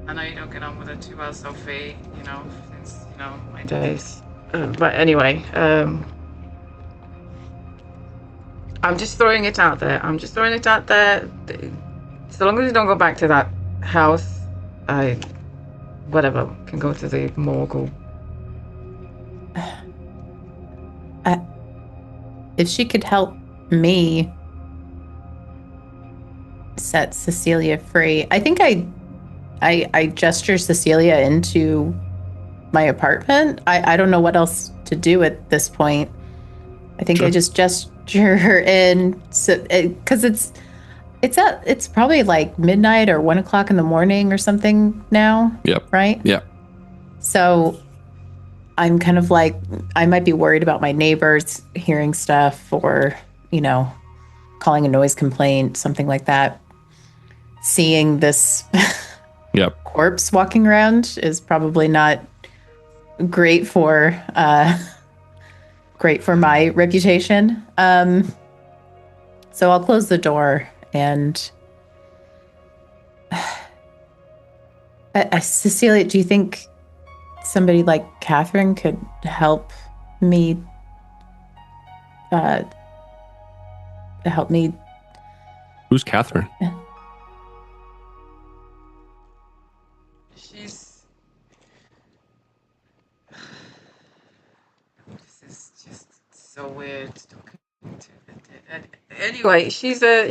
know you don't get on with her too well, Sophie, since, my days. But anyway, I'm just throwing it out there. So long as you don't go back to that house, I can go to the morgue. If she could help me set Cecilia free, I think I gesture Cecilia into my apartment. I don't know what else to do at this point. I think I just gesture her in, because it's probably like midnight or 1 o'clock in the morning or something now. Yep. Right? Yep. So I'm kind of like, I might be worried about my neighbors hearing stuff or, calling a noise complaint, something like that. Seeing this Yep. corpse walking around is probably not great for my reputation. So I'll close the door and Cecilia, do you think somebody like Catherine could help me Who's Catherine? This is just so weird talking to the dead. Anyway, she's a.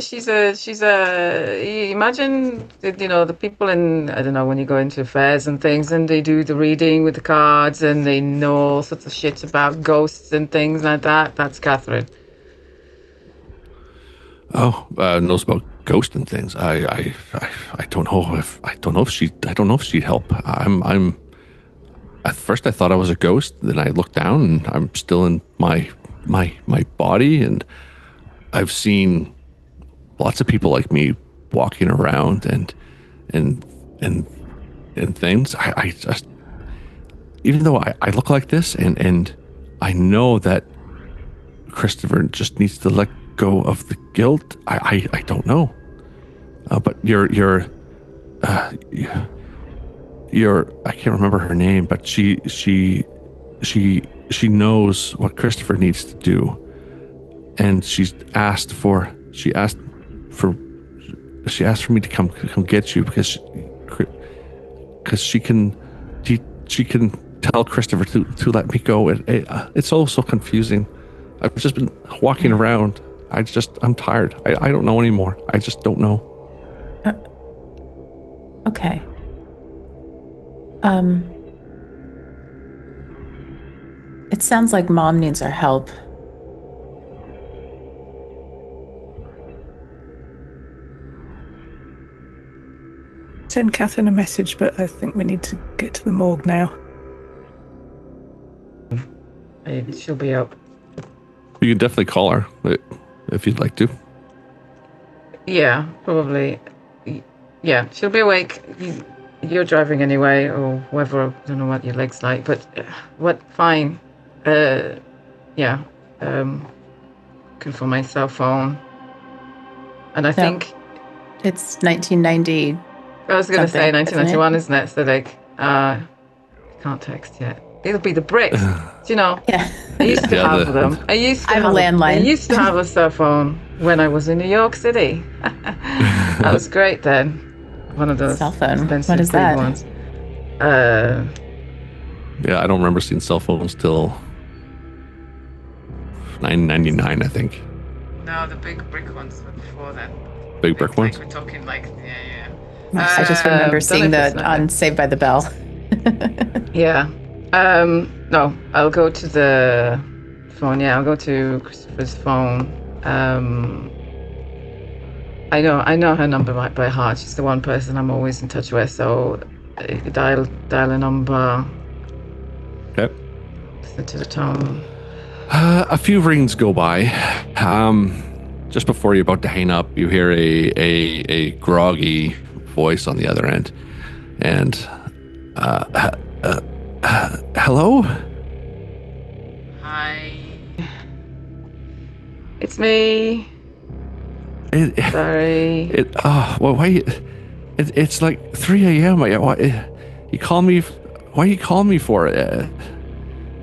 Imagine, the people in, I don't know, when you go into fairs and things, and they do the reading with the cards, and they know all sorts of shit about ghosts and things like that. That's Catherine. Oh, knows about ghosts and things. I don't know if she'd help. I'm. At first, I thought I was a ghost. Then I looked down, and I'm still in my body, and I've seen lots of people like me walking around and things. I just, even though I look like this, and I know that Christopher just needs to let go of the guilt. I don't know, but you're I can't remember her name, but she knows what Christopher needs to do, and she asked for me to come get you because she can tell Christopher to let me go. It's all so confusing. I've just been walking around. I'm tired. I don't know anymore. I just don't know. Okay. It sounds like Mom needs our help. Send Catherine a message, but I think we need to get to the morgue now. She'll be up. You can definitely call her if you'd like to. Yeah, probably. Yeah, she'll be awake. You're driving anyway, or whoever. I don't know what your leg's like, but fine. Yeah. Looking for my cell phone. And I think it's 1990. I was going to say 1991, isn't it? So can't text yet. It'll be the bricks. Do you know? Yeah. I used to have them. I have a landline. I used to have a cell phone when I was in New York City. That was great then. One of those cell phone. Expensive what is that? Ones. Yeah, I don't remember seeing cell phones till 1999, I think. No, the big brick ones were before then. Big brick ones? We're talking like, yeah. I just remember seeing that on Saved by the Bell. Yeah. No, I'll go to the phone. Yeah, I'll go to Christopher's phone. I know her number by heart. She's the one person I'm always in touch with. So dial a number. Okay. Listen to the tone. A few rings go by. Just before you're about to hang up, you hear a groggy voice on the other end, and hello? Hi. It's me. Sorry. Why? It's like 3 a.m. You call me? Why you calling me for?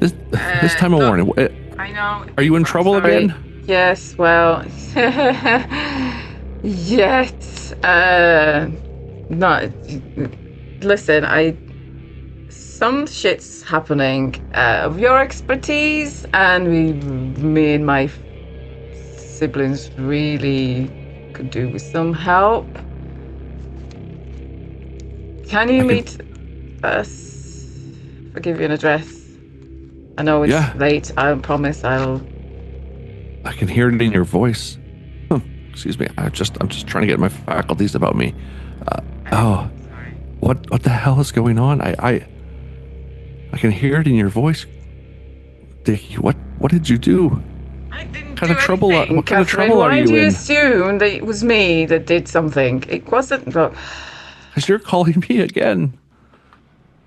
This time of morning. I know. Are you in trouble again? Yes. Well. Yes. No. Listen. Some shit's happening of your expertise, and me and my siblings really could do with some help. Can you meet us? I'll give you an address. I know it's late. I promise I can hear it in your voice. Excuse me. I'm just trying to get my faculties about me. Sorry. What the hell is going on? I can hear it in your voice. Dickie, what did you do? I didn't What kind of trouble are you in? Why do you assume that it was me that did something? It wasn't. Look. Because you're calling me again.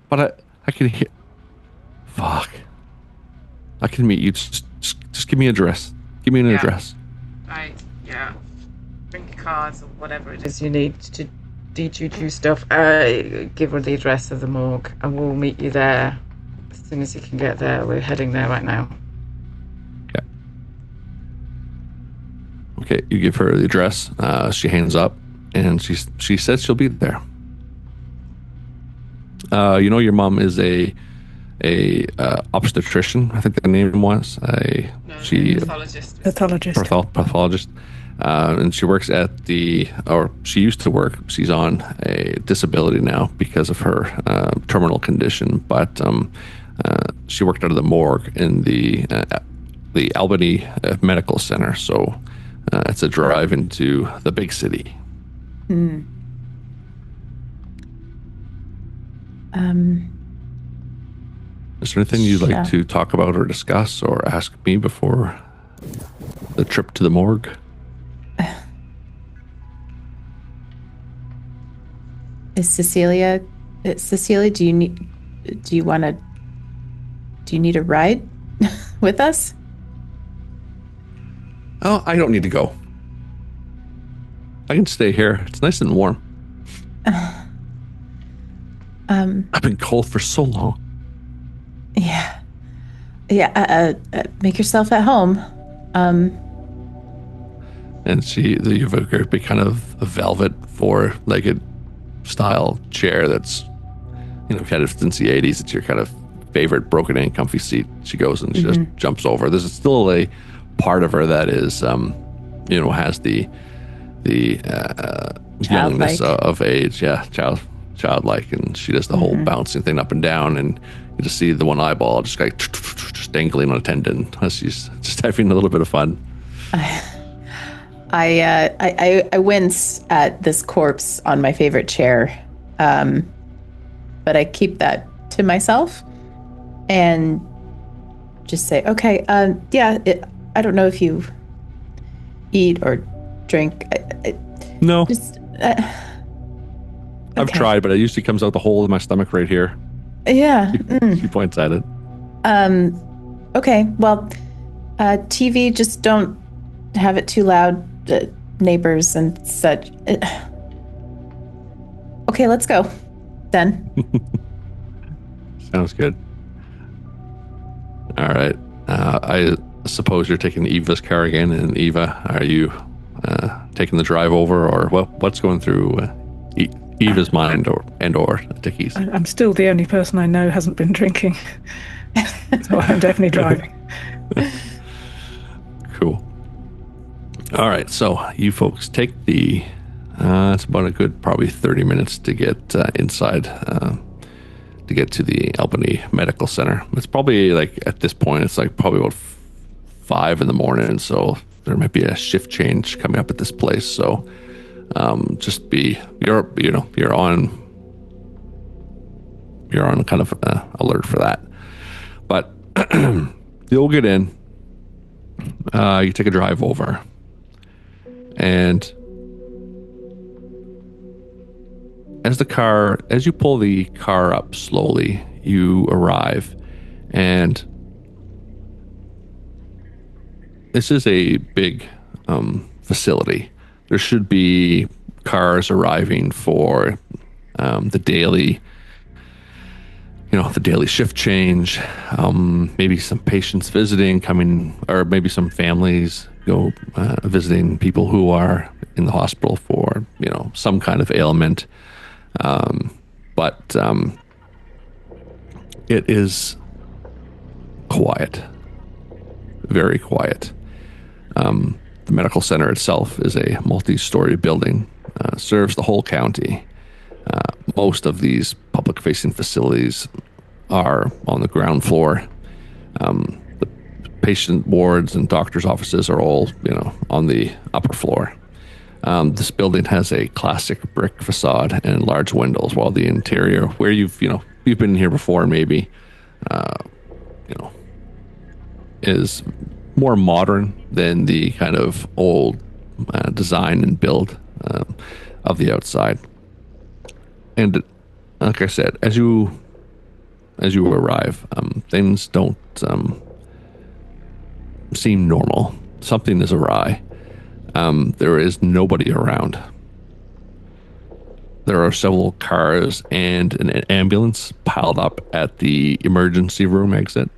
But I can hear. Fuck. I can meet you. Just give me an address. Give me an address. Right. Yeah. Bring your cards or whatever it is you need to do stuff. Give her the address of the morgue, and we'll meet you there as soon as you can get there. We're heading there right now. Yeah. Okay. You give her the address. She hangs up, and she says she'll be there. Your mom is a obstetrician, I think the name was. Pathologist. Pathologist. And she works at she used to work, she's on a disability now because of her terminal condition, but she worked out of the morgue in the Albany Medical Center, so it's a drive into the big city. Is there anything you'd like to talk about or discuss or ask me before the trip to the morgue? Cecilia, do you need a ride with us? Oh, I don't need to go. I can stay here. It's nice and warm. I've been cold for so long. Yeah. Make yourself at home. And you have a very big kind of a velvet four-legged style chair that's, kind of since the 80s. It's your kind of favorite broken-in comfy seat. She goes and she just jumps over. There's still a part of her that is, has the youngness of age. Yeah, childlike, and she does the whole bouncing thing up and down, and you just see the one eyeball just like just dangling on a tendon as she's just having a little bit of fun. I wince at this corpse on my favorite chair, but I keep that to myself and just say, okay, I don't know if you eat or drink. No. Just, I've tried, but it usually comes out the hole in my stomach right here. Yeah. She points at it. Okay. Well, TV, just don't have it too loud. Neighbors and such. Okay, let's go then. Sounds good. All right. I suppose you're taking Eva's car again. And Eva, are you taking the drive over, or what's going through Eva's mind or Dickie's? I'm still the only person I know hasn't been drinking. So I'm definitely driving. Cool. All right, so you folks take the. It's about a good probably 30 minutes to get inside to get to the Albany Medical Center. It's probably like at this point, it's like probably about 5 a.m. So there might be a shift change coming up at this place. So just you're on kind of alert for that. But you'll get in. You take a drive over. And as you pull the car up slowly, you arrive, and this is a big facility. There should be cars arriving for the daily shift change, maybe some patients coming, or maybe some families go visiting people who are in the hospital for, some kind of ailment. But it is quiet, very quiet. The medical center itself is a multi-story building, serves the whole county. Most of these public-facing facilities are on the ground floor. The patient wards and doctors' offices are all, on the upper floor. This building has a classic brick facade and large windows, while the interior, where you've been here before, maybe, is more modern than the kind of old design and build of the outside. And like I said, as you arrive, things don't seem normal. Something is awry. There is nobody around. There are several cars and an ambulance piled up at the emergency room exit.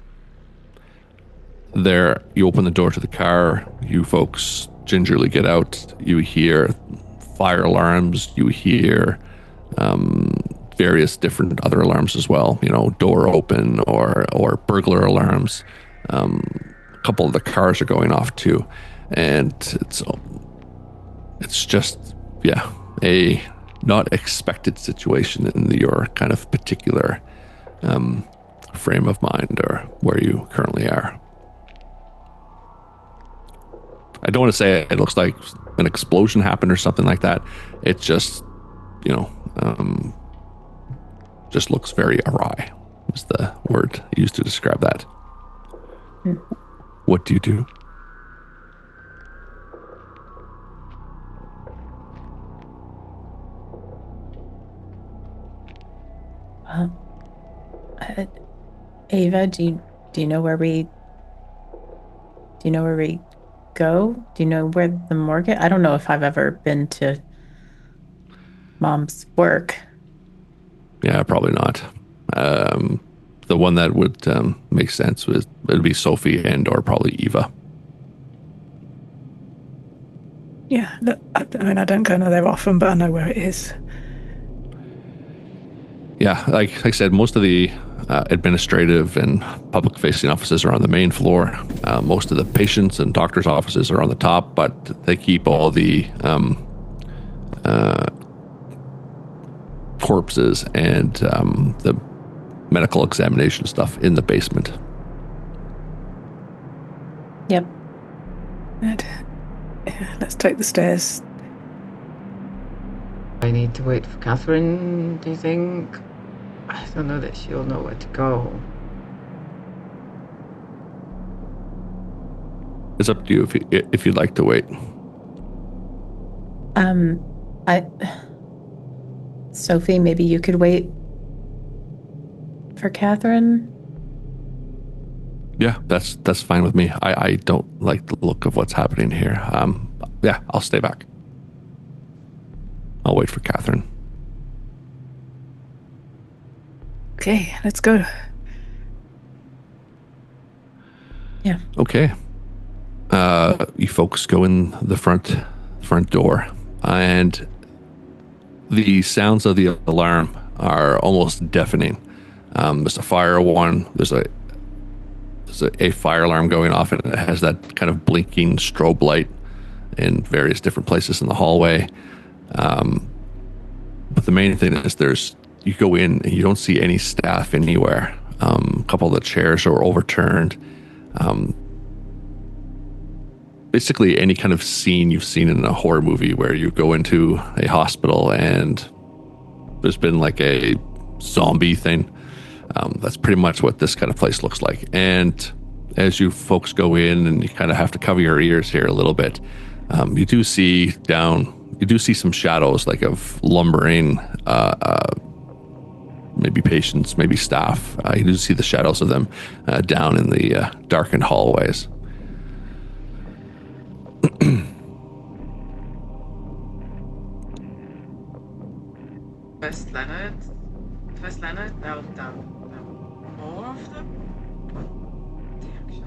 There, you open the door to the car. You folks gingerly get out. You hear fire alarms. You hear various different other alarms as well. Door open or burglar alarms. A couple of the cars are going off too, and it's just a not expected situation in your kind of particular frame of mind or where you currently are. I don't want to say it looks like an explosion happened or something like that. It just, just looks very awry, is the word used to describe that. What do you do? Ava, do you know where we go? Do you know where the morgue is? I don't know if I've ever been to Mom's work. Yeah, probably not. The one that would make sense would be Sophie and or probably Eva. Yeah, I mean, I don't go there often, but I know where it is. Yeah, like I said, most of the administrative and public-facing offices are on the main floor. Most of the patients' and doctors' offices are on the top, but they keep all the corpses and the medical examination stuff in the basement. Yep. Good. Yeah, let's take the stairs. I need to wait for Catherine, do you think? I don't know that she'll know where to go. It's up to you if you'd like to wait. Sophie, maybe you could wait for Catherine? Yeah, that's fine with me. I don't like the look of what's happening here. Yeah, I'll stay back. I'll wait for Catherine. Okay, let's go. Yeah. Okay. You folks go in the front door, and the sounds of the alarm are almost deafening. There's a fire one. There's a fire alarm going off, and it has that kind of blinking strobe light in various different places in the hallway. But the main thing is you go in and you don't see any staff anywhere. A couple of the chairs are overturned. Basically any kind of scene you've seen in a horror movie where you go into a hospital and there's been like a zombie thing. That's pretty much what this kind of place looks like. And as you folks go in, and you kind of have to cover your ears here a little bit, you do see some shadows, like of lumbering, maybe patients, maybe staff. You do see the shadows of them down in the darkened hallways. First Leonard, now more of them? What the actual?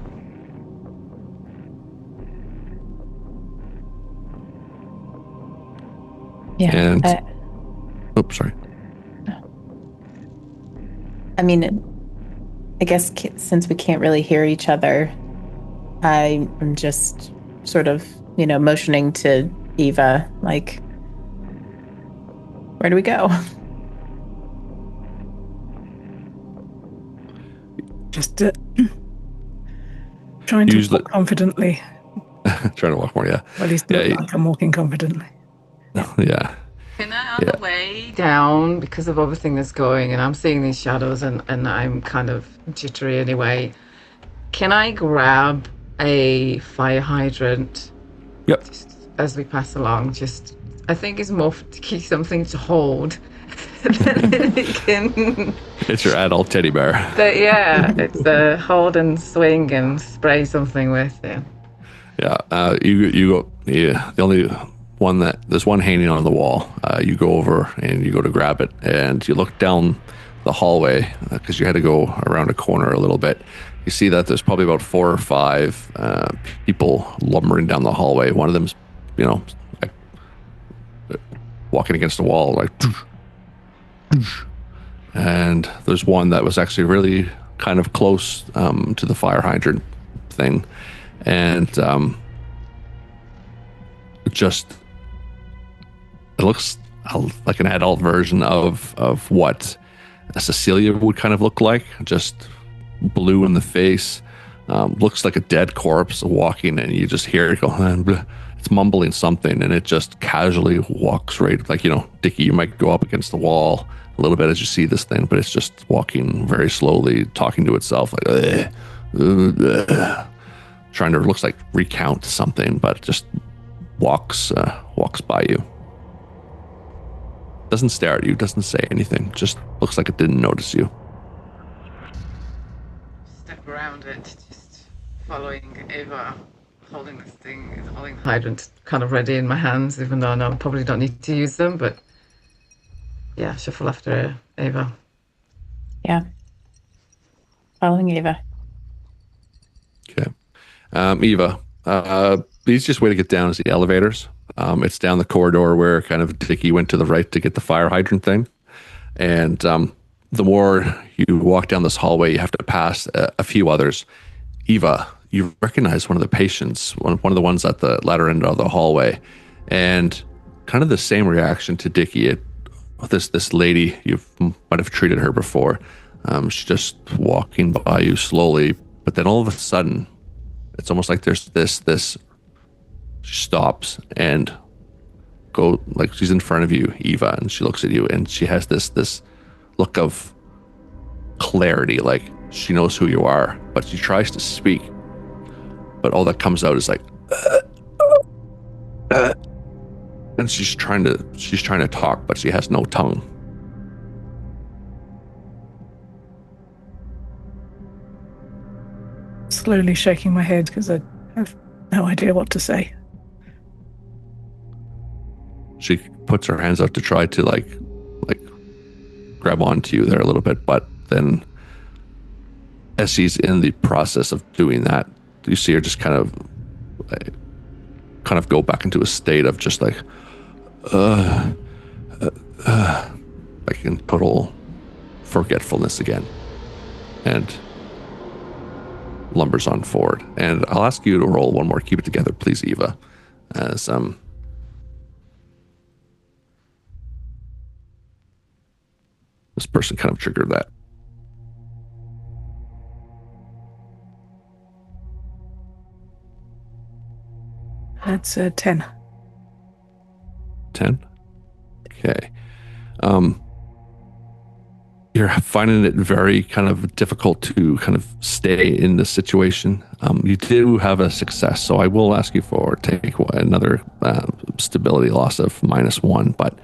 Yeah. And sorry. I mean, I guess since we can't really hear each other, I am just sort of, motioning to Eva, like, where do we go? Just trying to walk confidently. Trying to walk more, yeah. Well, at least like I'm walking confidently. Yeah. Can I, on the way down, because of everything that's going, and I'm seeing these shadows, and I'm kind of jittery anyway, can I grab a fire hydrant? Yep. Just as we pass along, I think it's more to keep something to hold. Then it can... It's your adult teddy bear. It's a hold and swing and spray something with it. Yeah. You go. Yeah. The only one there's one hanging on the wall. You go over and you go to grab it, and you look down the hallway because you had to go around a corner a little bit. You see that there's probably about 4 or 5 people lumbering down the hallway. One of them's, like, walking against the wall, like, and there's one that was actually really kind of close to the fire hydrant thing, and it looks like an adult version of what a Cecilia would kind of look like, just blue in the face. Looks like a dead corpse walking, and you just hear it go, it's mumbling something, and it just casually walks right, like, Dickie, you might go up against the wall a little bit as you see this thing, but it's just walking very slowly, talking to itself, like, trying to, looks like recount something, but just walks by you. Doesn't stare at you, doesn't say anything, just looks like it didn't notice you. Step around it, just following Ava, holding this thing, holding the hydrant kind of ready in my hands, even though I know I probably don't need to use them, but yeah, shuffle after Ava. Yeah. Following Ava. Okay. Eva, the easiest way to get down is the elevators. It's down the corridor where kind of Dickie went to the right to get the fire hydrant thing. And the more you walk down this hallway, you have to pass a few others. Eva, you recognize one of the patients, one of the ones at the latter end of the hallway. And kind of the same reaction to Dickie. This lady, you might have treated her before. She's just walking by you slowly. But then all of a sudden, it's almost like there's this she stops and go, like she's in front of you, Eva, and she looks at you and she has this look of clarity, like she knows who you are, but she tries to speak, but all that comes out is like and she's trying to talk, but she has no tongue. Slowly shaking my head because I have no idea what to say. She puts her hands out to try to like grab onto you there a little bit, but then as she's in the process of doing that, you see her just kind of go back into a state of just like in total forgetfulness again, and lumbers on forward. And I'll ask you to roll one more keep it together, please, Eva, as this person kind of triggered that. That's 10. 10? Okay. You're finding it very kind of difficult to kind of stay in this situation. You do have a success, so I will ask you for take another stability loss of -1, but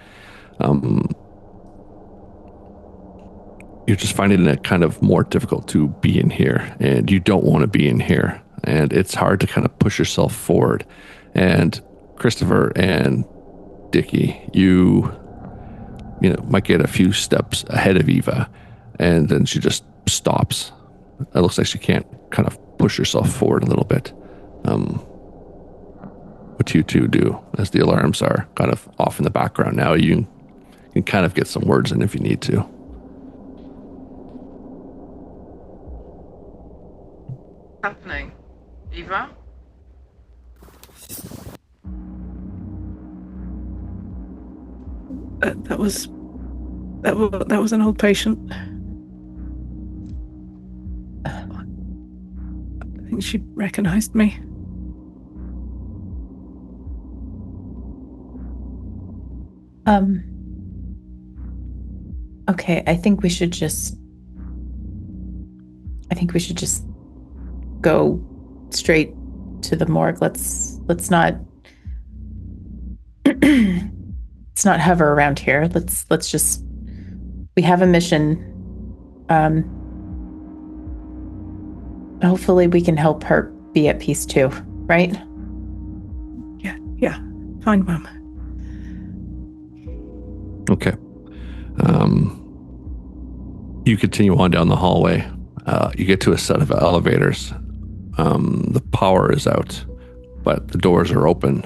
you're just finding it kind of more difficult to be in here, and you don't want to be in here, and it's hard to kind of push yourself forward. And Christopher and Dickie, you might get a few steps ahead of Eva, and then she just stops. It looks like she can't kind of push herself forward a little bit. What do you two do as the alarms are kind of off in the background now? You can kind of get some words in if you need to. What's happening? Eva? That was an old patient. I think she recognized me. Okay, I think we should just go straight to the morgue. Let's not let's not hover around here. Let's just, we have a mission. Hopefully we can help her be at peace too, right? Yeah. Fine, Mum. Okay. You continue on down the hallway. You get to a set of elevators. The power is out, but the doors are open.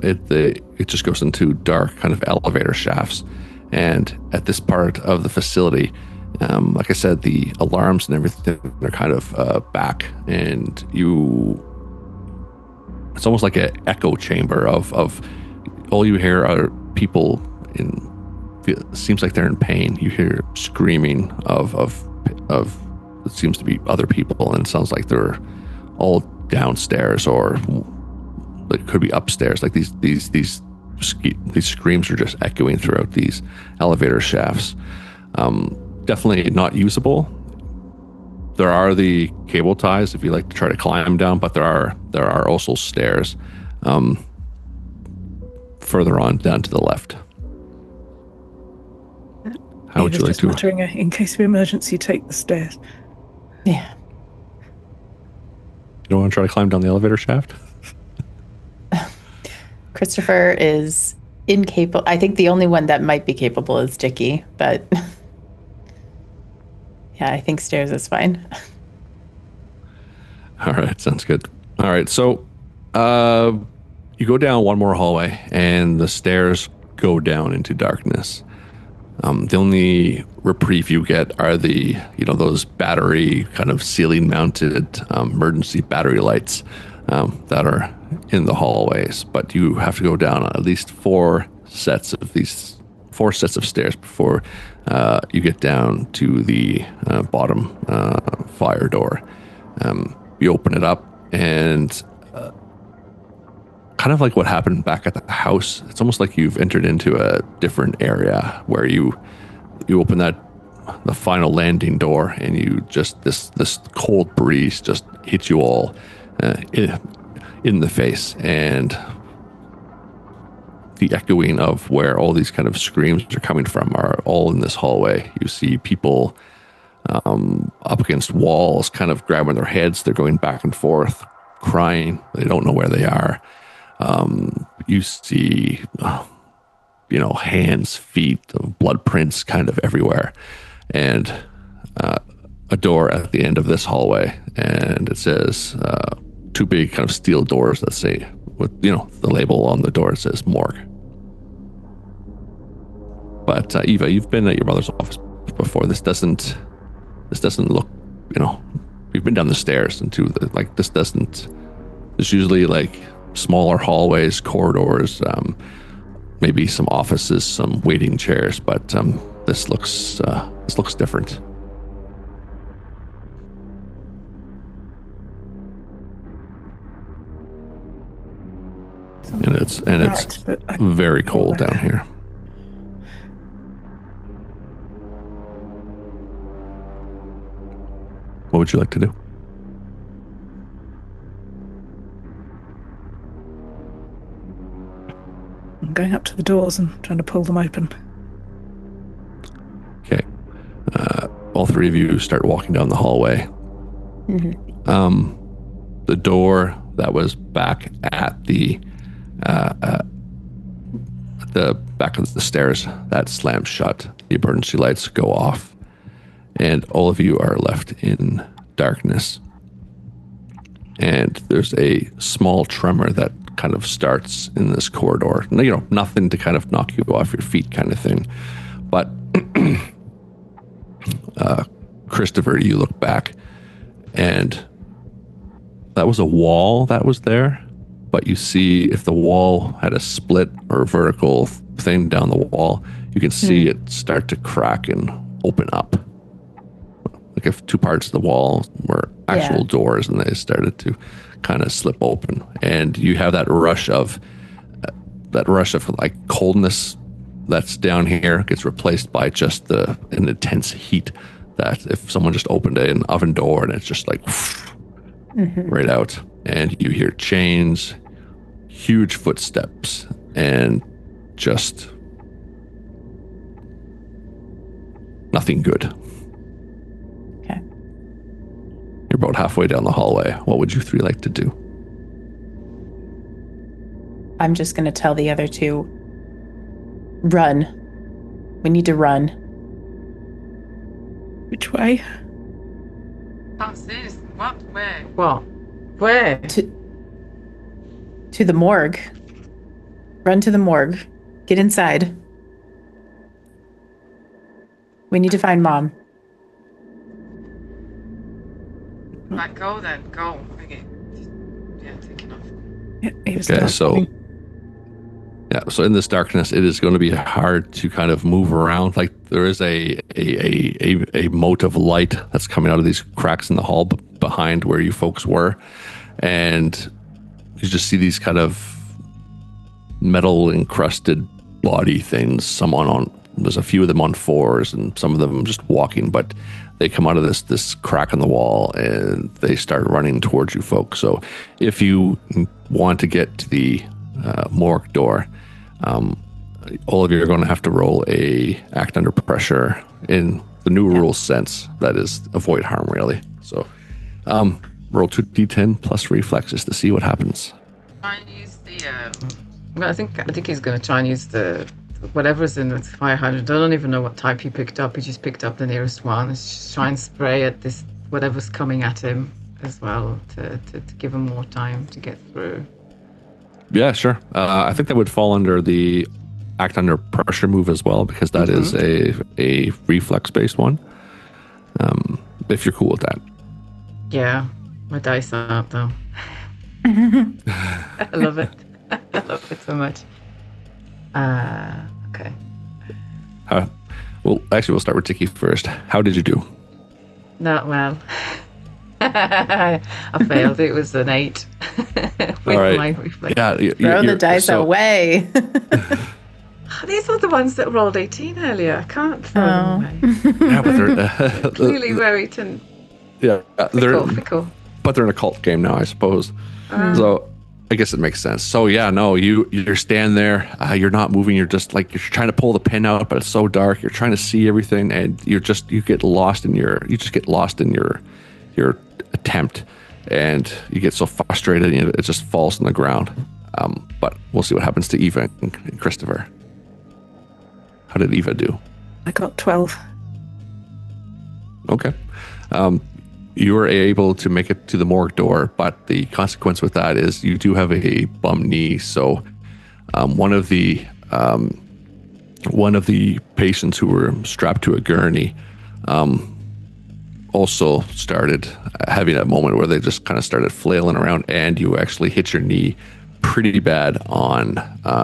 It just goes into dark kind of elevator shafts, And at this part of the facility, like I said, the alarms and everything are kind of back, and it's almost like an echo chamber of all you hear are people it seems like they're in pain. You hear screaming of it seems to be other people, and it sounds like they're all downstairs, or it could be upstairs. Like these screams are just echoing throughout these elevator shafts. Definitely not usable. There are the cable ties if you like to try to climb down, but there are also stairs further on down to the left. How would you like to? Muttering, in case of emergency, take the stairs. Yeah. You don't want to try to climb down the elevator shaft? Christopher is incapable. I think the only one that might be capable is Dickie, but yeah, I think stairs is fine. All right, sounds good. All right, so you go down one more hallway, and the stairs go down into darkness. The only reprieve you get are those battery kind of ceiling mounted emergency battery lights that are in the hallways. But you have to go down at least four sets of stairs before you get down to the bottom fire door. You open it up, and kind of like what happened back at the house, it's almost like you've entered into a different area where you open the final landing door, and you just this cold breeze just hits you all in the face, and the echoing of where all these kind of screams are coming from are all in this hallway. You see people up against walls, kind of grabbing their heads. They're going back and forth, crying. They don't know where they are. You see, hands, feet, blood prints kind of everywhere, and a door at the end of this hallway, and it says two big kind of steel doors that say, with the label on the door, it says morgue. But Eva, you've been at your mother's office before. This doesn't look, you've been down the stairs into there's usually like smaller hallways, corridors, maybe some offices, some waiting chairs, but this looks different. And it's very cold down here. What would you like to do? I'm going up to the doors and trying to pull them open. Okay. All three of you start walking down the hallway. Mm-hmm. The door that was back at the back of the stairs, that slams shut. The emergency lights go off, and all of you are left in darkness. And there's a small tremor that kind of starts in this corridor. Nothing to kind of knock you off your feet kind of thing. But Christopher, you look back, and that was a wall that was there. But you see, if the wall had a split or vertical thing down the wall, you can see it start to crack and open up. Like if two parts of the wall were actual doors, and they started to kind of slip open, and you have that rush of like coldness that's down here gets replaced by just an intense heat that if someone just opened an oven door, and it's just like right out, and you hear chains, huge footsteps, and just nothing good. Okay. You're about halfway down the hallway. What would you three like to do? I'm just going to tell the other two, run. We need to run. Which way? Downstairs. What? Where? What? Where? To the morgue. Run to the morgue. Get inside. We need to find Mom. Right, go then. Go. Okay. Yeah, taking off. Okay, so so in this darkness, it is going to be hard to kind of move around. Like there is a mote of light that's coming out of these cracks in the hull behind where you folks were, and you just see these kind of metal encrusted body things. There's a few of them on fours, and some of them just walking, but they come out of this crack in the wall and they start running towards you folks. So if you want to get to the morgue door, all of you are going to have to roll a act under pressure in the new rules sense. That is avoid harm, really. So roll 2d10 plus reflexes to see what happens. Try and use I think he's going to try and use the whatever's in the fire hydrant. I don't even know what type he picked up. He just picked up the nearest one. Let's just try and spray at this whatever's coming at him as well to give him more time to get through. Yeah, sure. I think that would fall under the act under pressure move as well, because that is a reflex based one. If you're cool with that. Yeah, my dice aren't though. I love it. I love it so much. Okay. Well, actually, we'll start with Tiki first. How did you do? Not well. I failed. It was an 8. All right. Yeah, throw the dice away. These are the ones that rolled 18 earlier. I can't throw them away. Yeah, but they're clearly very fickle. But they're in a cult game now, I suppose. So I guess it makes sense. So yeah, no, you're standing there. You're not moving. You're just like you're trying to pull the pin out, but it's so dark. You're trying to see everything, and you get lost in your attempt, and you get so frustrated, and it just falls on the ground. But we'll see what happens to Eva and Christopher. How did Eva do? I got 12. Okay. You were able to make it to the morgue door, but the consequence with that is you do have a bum knee. So one of the patients who were strapped to a gurney also started having a moment where they just kind of started flailing around, and you actually hit your knee pretty bad on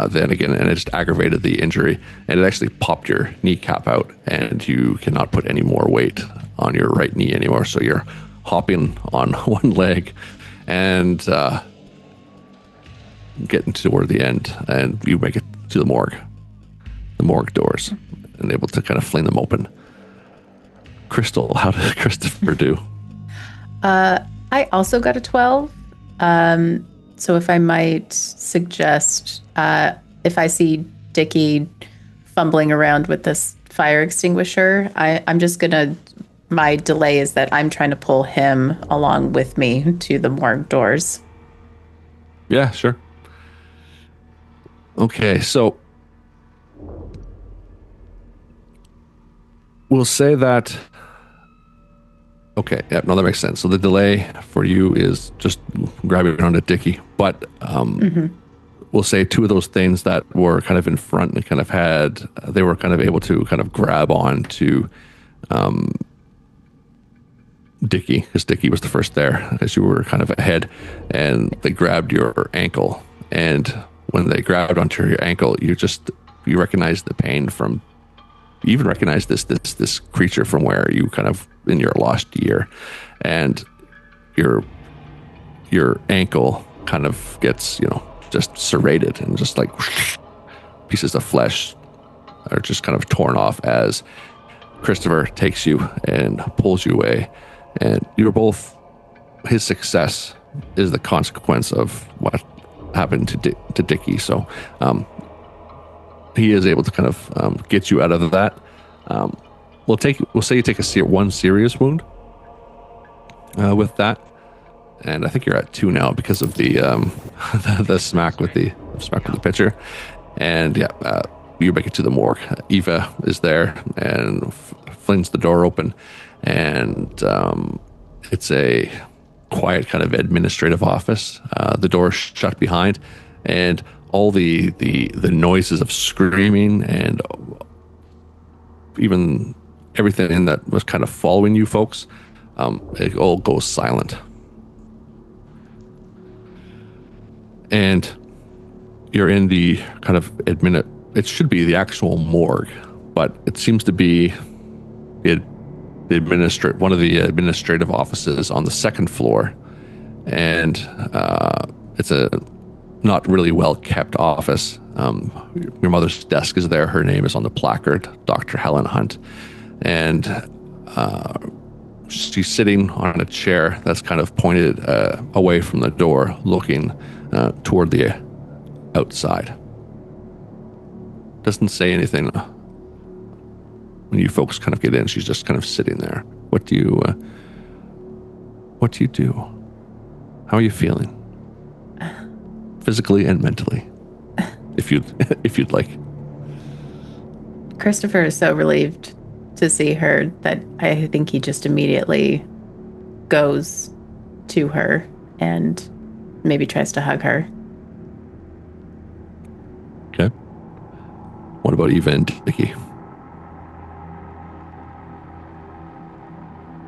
then again, and it just aggravated the injury, and it actually popped your kneecap out, and you cannot put any more weight on your right knee anymore. So you're hopping on one leg and getting toward the end, and you make it to the morgue doors, and able to kind of fling them open. Crystal, how did Christopher do? I also got a 12. So if I might suggest, if I see Dickie fumbling around with this fire extinguisher, I'm just going to, my delay is that I'm trying to pull him along with me to the morgue doors. Yeah, sure. Okay, so we'll say that. Okay, yeah, no, that makes sense. So the delay for you is just grabbing onto Dickie, but we'll say two of those things that were kind of in front and kind of they were kind of able to kind of grab on to Dickie, because Dickie was the first there as you were kind of ahead, and they grabbed your ankle, and when they grabbed onto your ankle, you recognize the pain from. You even recognize this creature from where you kind of in your lost year, and your ankle kind of gets just serrated, and just like pieces of flesh are just kind of torn off as Christopher takes you and pulls you away, and you're both. His success is the consequence of what happened to Dickie. So. He is able to kind of get you out of that. We'll say you take one serious wound with that, and I think you're at 2 now because of the the smack with the pitcher. And yeah, you make it to the morgue. Eva is there and flings the door open, and it's a quiet kind of administrative office. The door shut behind, and all the noises of screaming and even everything that was kind of following you folks, it all goes silent. And you're in the kind of it should be the actual morgue, but it seems to be one of the administrative offices on the second floor. And it's a not really well kept office. Your mother's desk is there. Her name is on the placard, Dr. Helen Hunt. And she's sitting on a chair that's kind of pointed away from the door, looking toward the outside. Doesn't say anything. When you folks kind of get in, she's just kind of sitting there. What do you do? How are you feeling? Physically and mentally, if you'd like. Christopher is so relieved to see her that I think he just immediately goes to her and maybe tries to hug her. Okay. What about Eva and Dickie?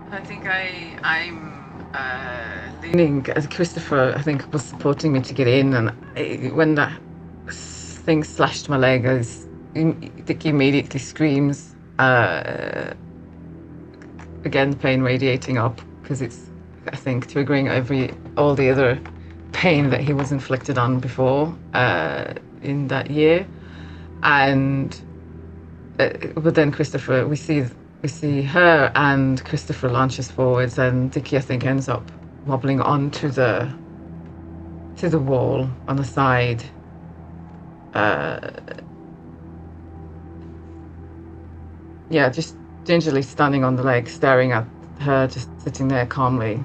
I think I'm leaning, as Christopher, I think, was supporting me to get in, and when that thing slashed my leg, Dickie immediately screams, again, pain radiating up, because it's, I think, triggering all the other pain that he was inflicted on before in that year. And but then Christopher, we see her, and Christopher launches forwards, and Dickie, I think, ends up wobbling onto the wall on the side. Just gingerly standing on the leg, staring at her, just sitting there calmly.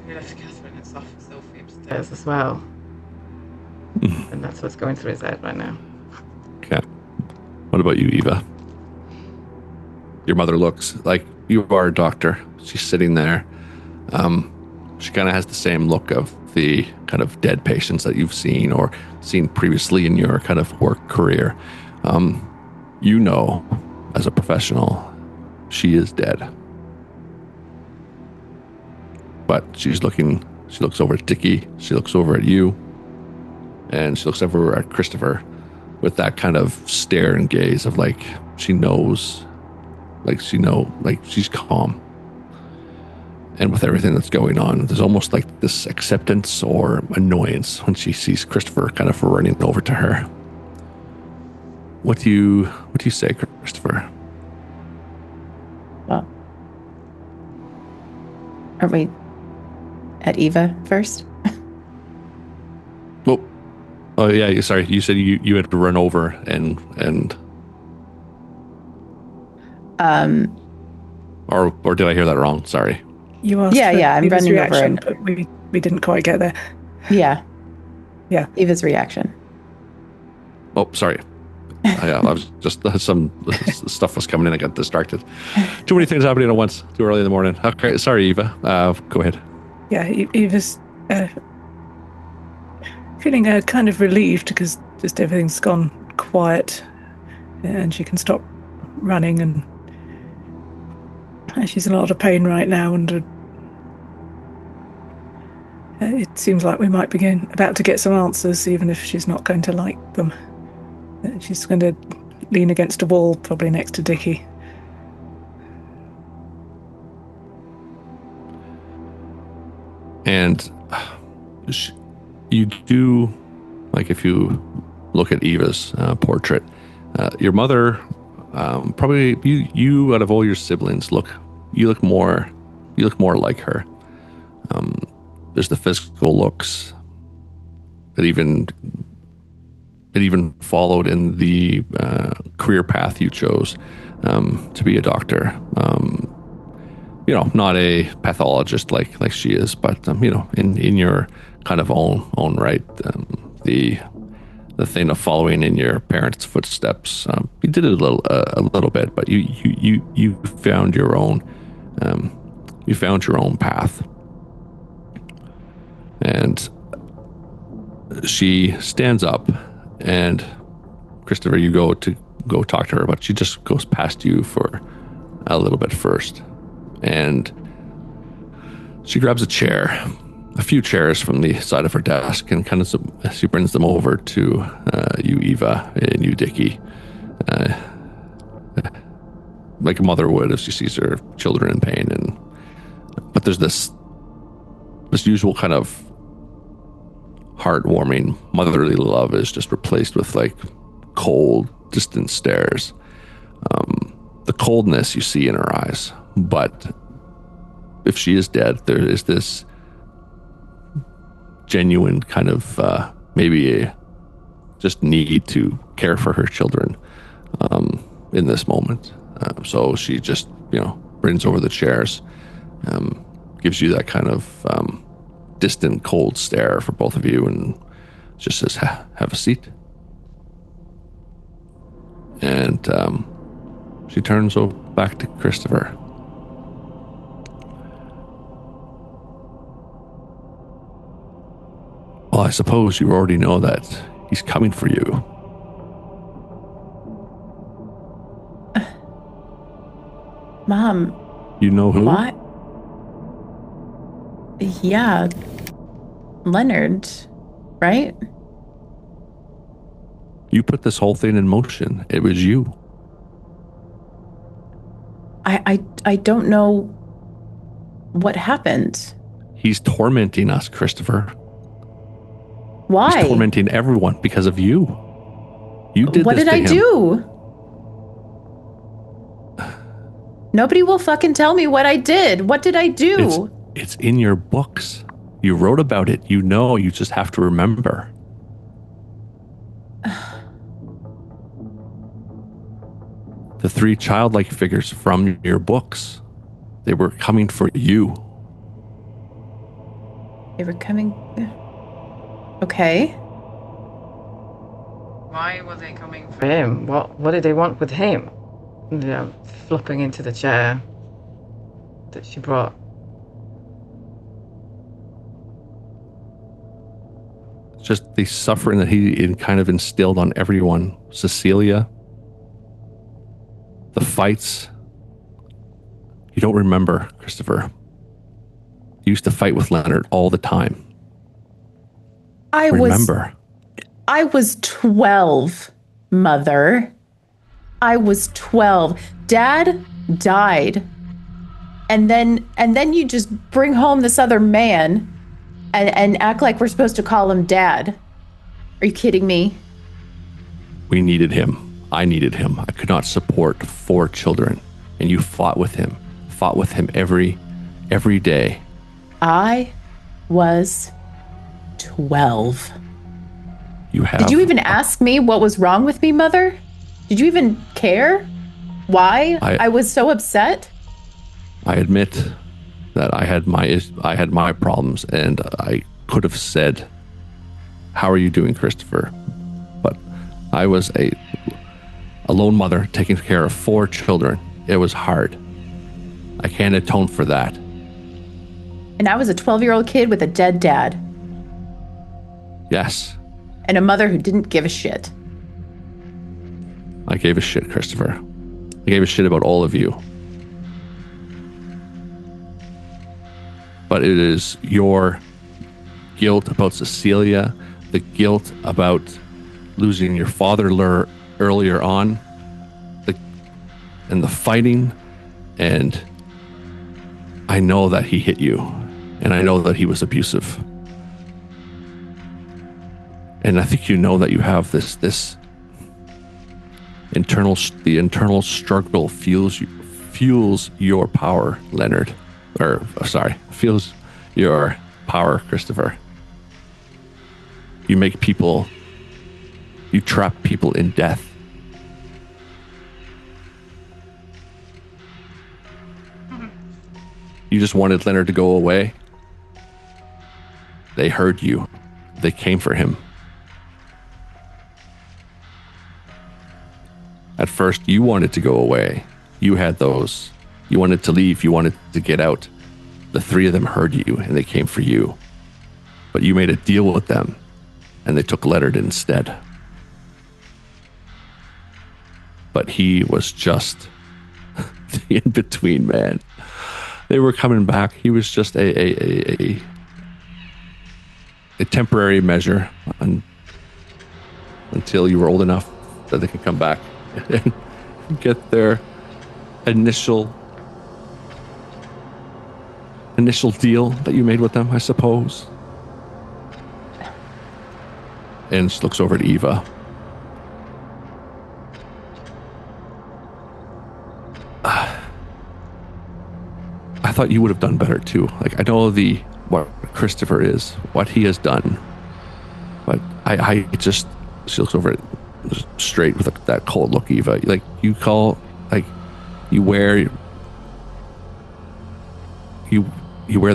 We left Catherine and Sophie upstairs as well. And that's what's going through his head right now. Okay. What about you, Eva? Your mother looks like you are a doctor. She's sitting there. She kind of has the same look of the kind of dead patients that you've seen or seen previously in your kind of work career. You know, as a professional, she is dead. But she looks over at Dickie, she looks over at you, and she looks over at Christopher with that kind of stare and gaze of like she knows, like she's calm. And with everything that's going on, there's almost like this acceptance or annoyance when she sees Christopher kind of running over to her. What do you say, Christopher? Well, are we at Eva first? Oh yeah, sorry. You said you had to run over and or did I hear that wrong? Sorry. You asked I'm Eva's running reaction, over, but we didn't quite get there. Yeah. Eva's reaction. Oh, sorry. I was just some stuff was coming in. I got distracted. Too many things happening at once. Too early in the morning. Okay, sorry, Eva. Go ahead. Yeah, Eva's feeling kind of relieved because just everything's gone quiet, and she can stop running, and she's in a lot of pain right now, and it seems like we might be about to get some answers, even if she's not going to like them. She's going to lean against a wall, probably next to Dickie. And you do, like, if you look at Eva's portrait, your mother, probably you out of all your siblings, you look more like her. There's the physical looks that even followed in the career path you chose to be a doctor. Not a pathologist like she is, but in your kind of own right, the thing of following in your parents' footsteps. You did it a little bit, but you found your own path. And she stands up, and Christopher, you go to go talk to her, but she just goes past you for a little bit first. And she grabs a chair, a few chairs from the side of her desk, and kind of she brings them over to you, Eva, and you, Dickie. Like a mother would if she sees her children in pain. But there's this usual kind of heartwarming motherly love is just replaced with like cold, distant stares. The coldness you see in her eyes, but if she is dead, there is this genuine kind of maybe a just need to care for her children in this moment. So she just, brings over the chairs, gives you that kind of distant, cold stare for both of you, and just says, have a seat. And she turns back to Christopher. Well, I suppose you already know that he's coming for you. Mom. You know who? What? Yeah. Leonard, right? You put this whole thing in motion. It was you. I don't know what happened. He's tormenting us, Christopher. Why? He's tormenting everyone because of you. You did what this did to I him. do? Nobody will fucking tell me what I did. What did I do? It's in your books. You wrote about it. You know, you just have to remember. The 3 childlike figures from your books, they were coming for you. They were coming. Okay. Why were they coming for him? What did they want with him? Flopping into the chair that she brought. Just the suffering that he kind of instilled on everyone. Cecilia, the fights. You don't remember, Christopher. You used to fight with Leonard all the time. I was 12, Mother. I was 12. Dad died. And then you just bring home this other man and act like we're supposed to call him Dad. Are you kidding me? We needed him. I needed him. I could not support 4 children. And you fought with him every day. I was 12. You have. Did you even ask me what was wrong with me, Mother? Did you even care why I was so upset? I admit that I had my problems, and I could have said, "How are you doing, Christopher?" But I was a lone mother taking care of 4 children. It was hard. I can't atone for that. And I was a 12-year-old kid with a dead dad. Yes. And a mother who didn't give a shit. I gave a shit, Christopher. I gave a shit about all of you. But it is your guilt about Cecilia, the guilt about losing your father earlier on, and the fighting, and I know that he hit you, and I know that he was abusive. And I think you know that you have this internal struggle fuels your power, Leonard. Fuels your power, Christopher. You trap people in death. You just wanted Leonard to go away. They heard you. They came for him. At first, you wanted to go away. You had those. You wanted to leave. You wanted to get out. The 3 of them heard you, and they came for you. But you made a deal with them, and they took Leonard instead. but he was just the in-between man. They were coming back. He was just a temporary measure until you were old enough that they could come back and get their initial deal that you made with them, I suppose. And she looks over at Eva. I thought you would have done better too. Like, I know what Christopher is, what he has done, but I just, she looks over it straight with that cold look, Eva. Like, you wear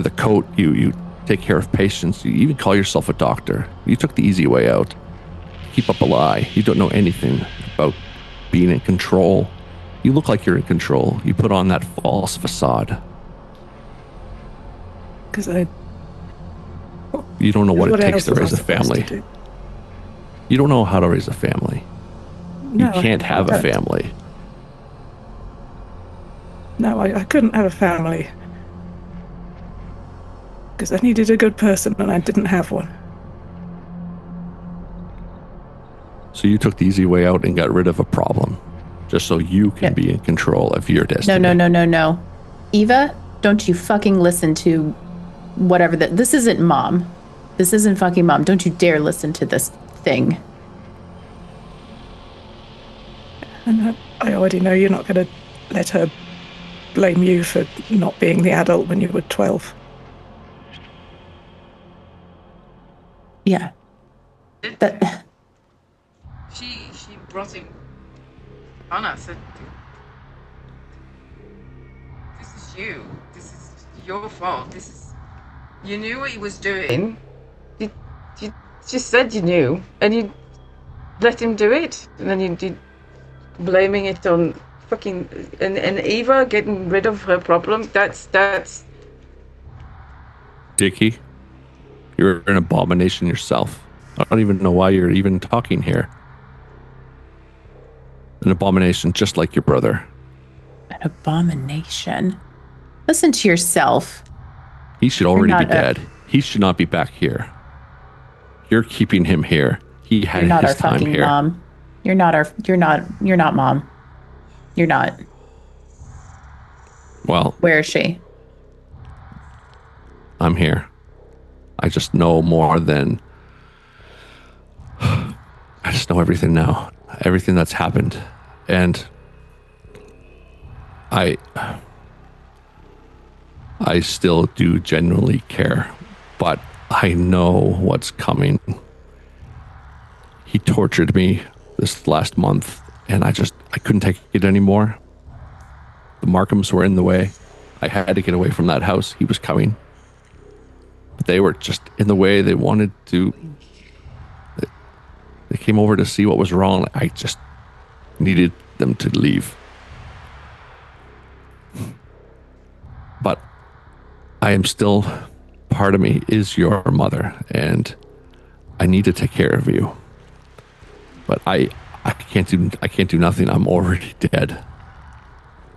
the coat, you take care of patients, you even call yourself a doctor. You took the easy way out. Keep up a lie. You don't know anything about being in control. You look like you're in control. You put on that false facade. Because you don't know what it takes to raise a family. You don't know how to raise a family. No, you can't have a family. No, I couldn't have a family. Because I needed a good person and I didn't have one. So you took the easy way out and got rid of a problem just so you can be in control of your destiny. No. Eva, don't you fucking listen to whatever this isn't mom. This isn't fucking mom. Don't you dare listen to this thing. And I already know you're not going to let her blame you for not being the adult when you were 12. Yeah. She brought him on us. Said, this is you. This is your fault. This is. You knew what he was doing. You just said you knew, and you let him do it, and then you blaming it on fucking and Eva getting rid of her problem. That's. Dickie, you're an abomination yourself. I don't even know why you're even talking here. An abomination, just like your brother. An abomination. Listen to yourself. He should already be dead. He should not be back here. You're keeping him here. He had his time here. You're not our fucking mom. You're not mom. You're not. Well, where is she? I'm here. I just know more than I just know everything now. Everything that's happened. And I still do genuinely care, but I know what's coming. He tortured me this last month, and I couldn't take it anymore. The Markhams were in the way. I had to get away from that house. He was coming. But they were just in the way. They wanted to... They came over to see what was wrong. I just needed them to leave. But I am still... Part of me is your mother, and I need to take care of you. But I can't do nothing. I'm already dead.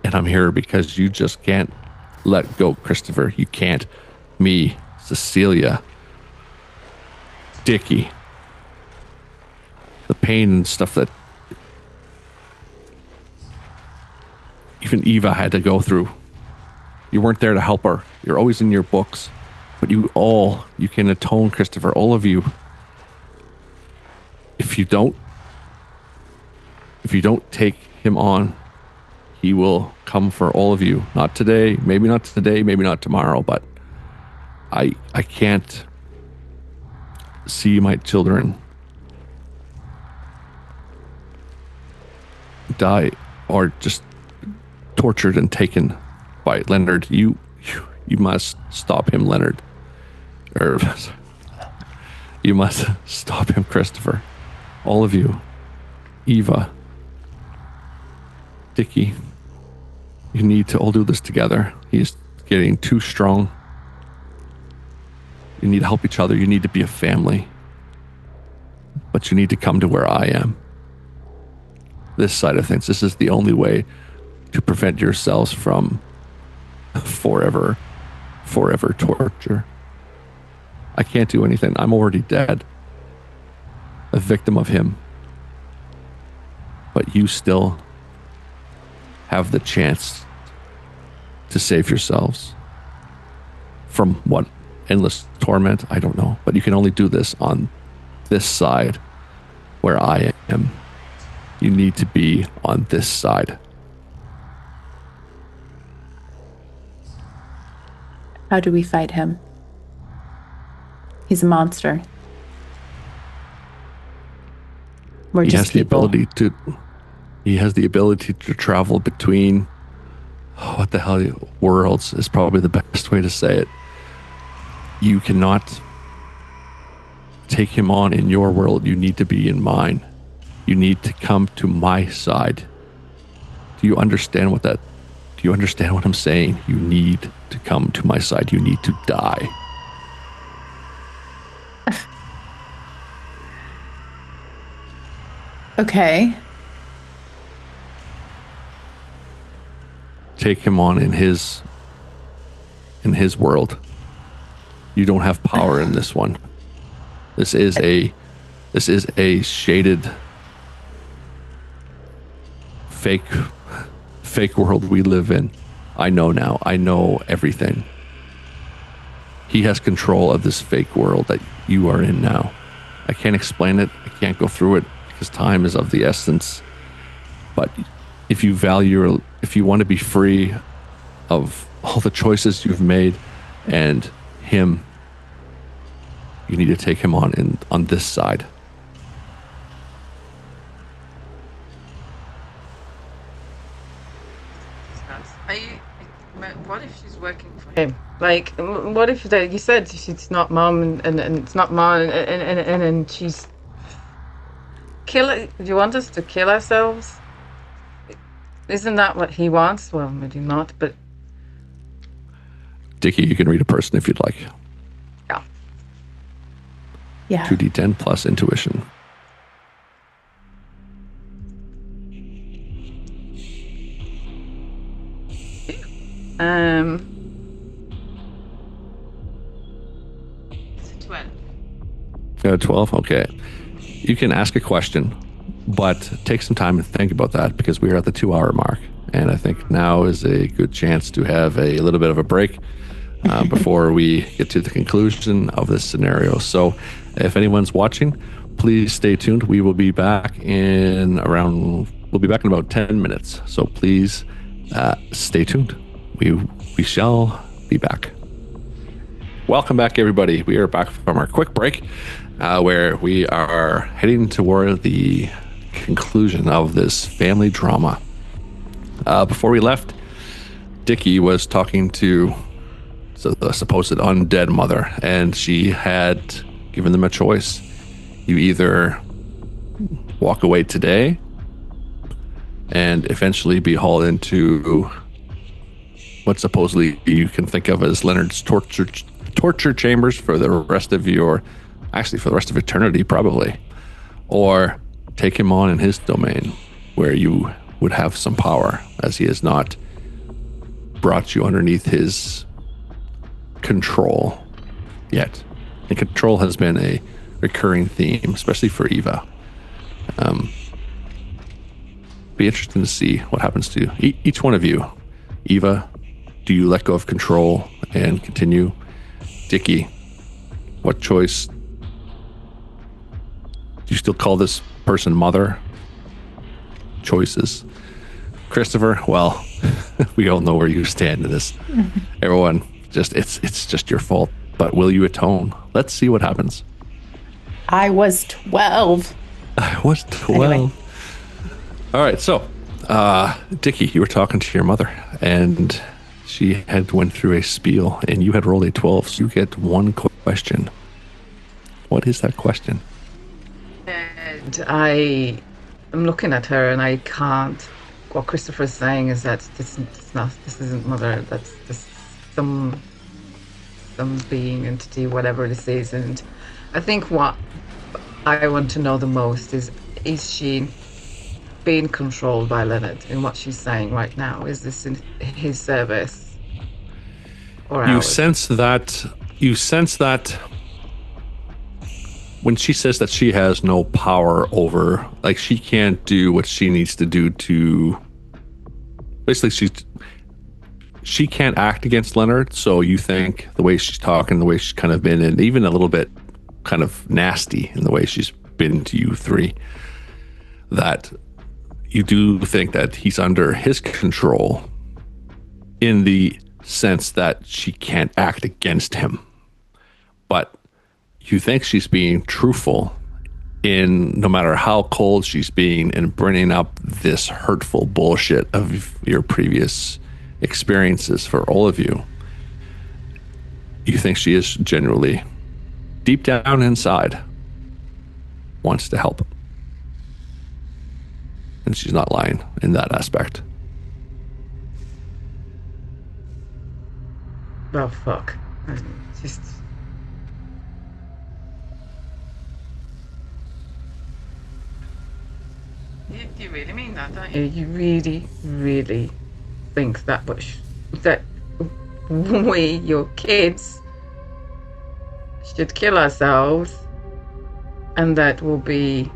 And I'm here because you just can't let go, Christopher. You can't. Me, Cecilia, Dickie. The pain and stuff that even Eva had to go through. You weren't there to help her. You're always in your books. But you can atone, Christopher, all of you. If you don't take him on, he will come for all of you. Not today, maybe not tomorrow, but I can't see my children die or just tortured and taken by Leonard. You must stop him, Leonard. Or you must stop him, Christopher. All of you. Eva. Dickie. You need to all do this together. He's getting too strong. You need to help each other. You need to be a family. But you need to come to where I am. this side of things. This is the only way to prevent yourselves from forever torture. I can't do anything. I'm already dead. A victim of him. But you still have the chance to save yourselves from what? Endless torment? I don't know. But you can only do this on this side where I am. You need to be on this side. How do we fight him? He's a monster. We're just people. He has the ability to travel between what the hell worlds is probably the best way to say it. You cannot take him on in your world. You need to be in mine. You need to come to my side. Do you understand what I'm saying? You need to come to my side. You need to die. Okay. Take him on in his world. You don't have power in this one. This is a shaded fake world we live in. I know now. I know everything. He has control of this fake world that you are in now. I can't explain it. I can't go through it because time is of the essence. But if you want to be free of all the choices you've made and him, you need to take him on this side. What if she's working for him? Like, what if you said she's not mom and it's not mom and she's do you want us to kill ourselves? Isn't that what he wants? Well, maybe not, but Dickie, you can read a person if you'd like. Yeah. 2d10 plus intuition. It's a 12. 12, okay. You can ask a question, but take some time to think about that because we are at the 2-hour mark. And I think now is a good chance to have a little bit of a break before we get to the conclusion of this scenario. So if anyone's watching, please stay tuned. We will be back in about 10 minutes. So please stay tuned. We shall be back. Welcome back, everybody. We are back from our quick break where we are heading toward the conclusion of this family drama. Before we left, Dickie was talking to the supposed undead mother, and she had given them a choice. You either walk away today and eventually be hauled into what supposedly you can think of as Leonard's torture chambers for the rest of eternity, probably, or take him on in his domain where you would have some power, as he has not brought you underneath his control yet. And control has been a recurring theme, especially for Eva. Be interesting to see what happens to each one of you. Eva, do you let go of control and continue? Dickie, what choice? Do you still call this person mother? Choices. Christopher, well, we all know where you stand in this. Everyone, it's just your fault. But will you atone? Let's see what happens. I was 12. Anyway. All right, so Dickie, you were talking to your mother, and she had went through a spiel, and you had rolled a 12, so you get one question. What is that question? And I am looking at her, and I can't. What Christopher's saying is that this isn't mother. That's just some being, entity, whatever this is. And I think what I want to know the most is she being controlled by Leonard in what she's saying right now? Is this in his service or You ours? sense that when she says that she has no power over, like, she can't do what she needs to do to, basically she can't act against Leonard. So you think the way she's talking, the way she's kind of been, and even a little bit kind of nasty in the way she's been to you three, that you do think that he's under his control in the sense that she can't act against him. But you think she's being truthful in no matter how cold she's being and bringing up this hurtful bullshit of your previous experiences for all of you. You think she is genuinely, deep down inside, wants to help. And she's not lying in that aspect. Oh, fuck. Just... You really mean that, don't you? You really, really think that that we, your kids, should kill ourselves and that we'll be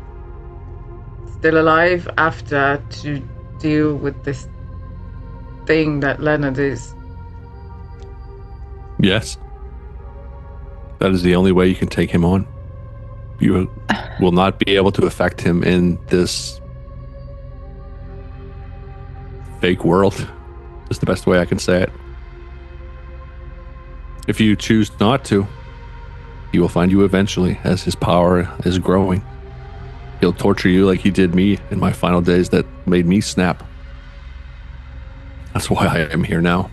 still alive after to deal with this thing that Leonard is? Yes. That is the only way you can take him on. You will not be able to affect him in this fake world, is the best way I can say it. If you choose not to, he will find you eventually as his power is growing. He'll torture you like he did me in my final days that made me snap. That's why I am here now.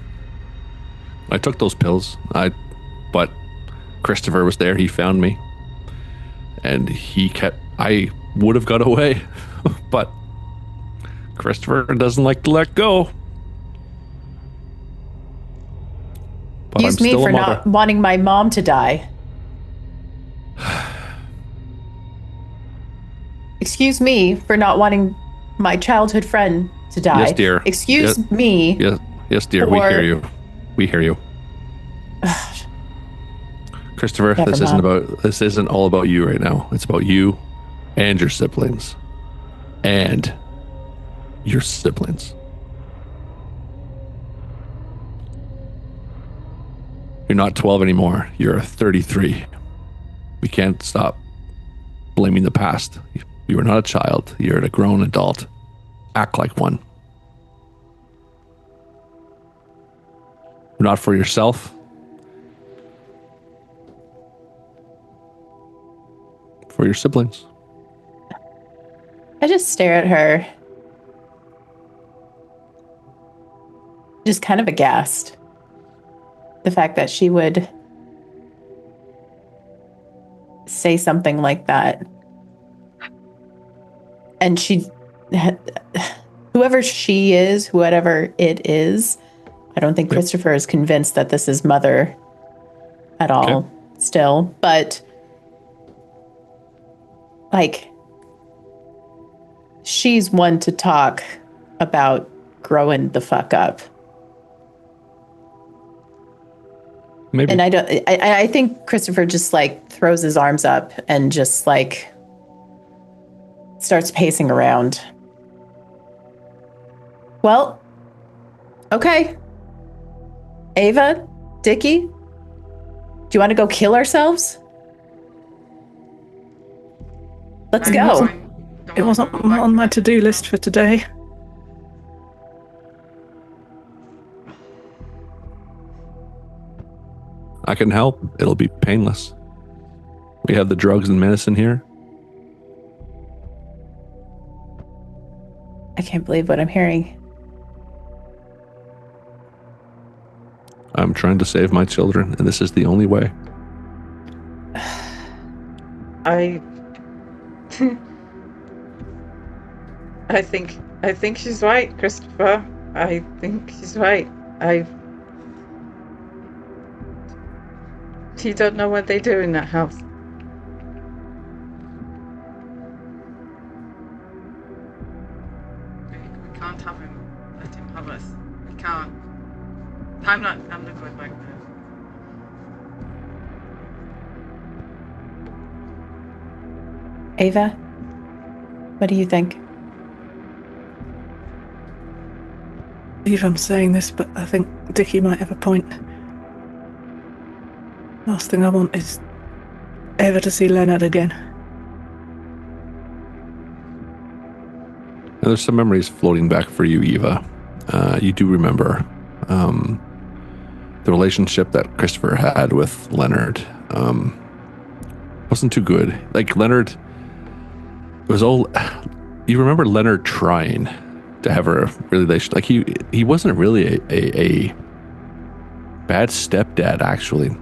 I took those pills, but Christopher was there, he found me. And I would have got away, but Christopher doesn't like to let go. But Excuse I'm me still for a mother. not wanting my mom to die. Excuse me for not wanting my childhood friend to die. Yes, dear. Excuse me. Yes, dear. We hear you. We hear you. Christopher, this isn't all about you right now. It's about you and your siblings. And your siblings. You're not 12 anymore. You're 33. We can't stop blaming the past. You are not a child. You're a grown adult. Act like one. Not for yourself. For your siblings. I just stare at her. Just kind of aghast. The fact that she would say something like that. And whoever she is, whatever it is, I don't think Christopher is convinced that this is Mother at all still. But, like, she's one to talk about growing the fuck up. Maybe. And I think Christopher just, like, throws his arms up and just, like, starts pacing around. Well, okay. Ava, Dickie, do you want to go kill ourselves? Let's go. It wasn't on my to-do list for today. I can help. It'll be painless. We have the drugs and medicine here. I can't believe what I'm hearing. I'm trying to save my children, and this is the only way. I think she's right, Christopher. I think she's right. You don't know what they do in that house. can't have him. Let him have us. We can't. I'm not going back there. Ava, what do you think? Eve, I'm saying this, but I think Dickie might have a point. Last thing I want is ever to see Leonard again. Now, there's some memories floating back for you, Eva. You do remember the relationship that Christopher had with Leonard. Wasn't too good. Like, Leonard was all. You remember Leonard trying to have a relation. Like, he wasn't really a bad stepdad, actually.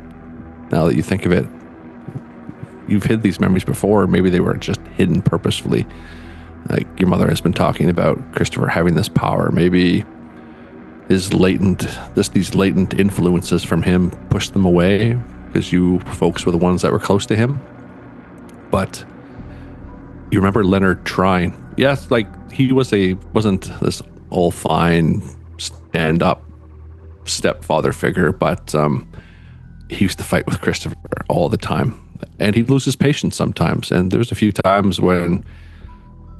Now that you think of it, you've hid these memories before. Maybe they were just hidden purposefully. Like, your mother has been talking about Christopher having this power. Maybe these latent influences from him pushed them away because you folks were the ones that were close to him. But you remember Leonard trying. Yes, like, he wasn't this all fine stand up stepfather figure, but he used to fight with Christopher all the time, and he'd lose his patience sometimes. And there was a few times when,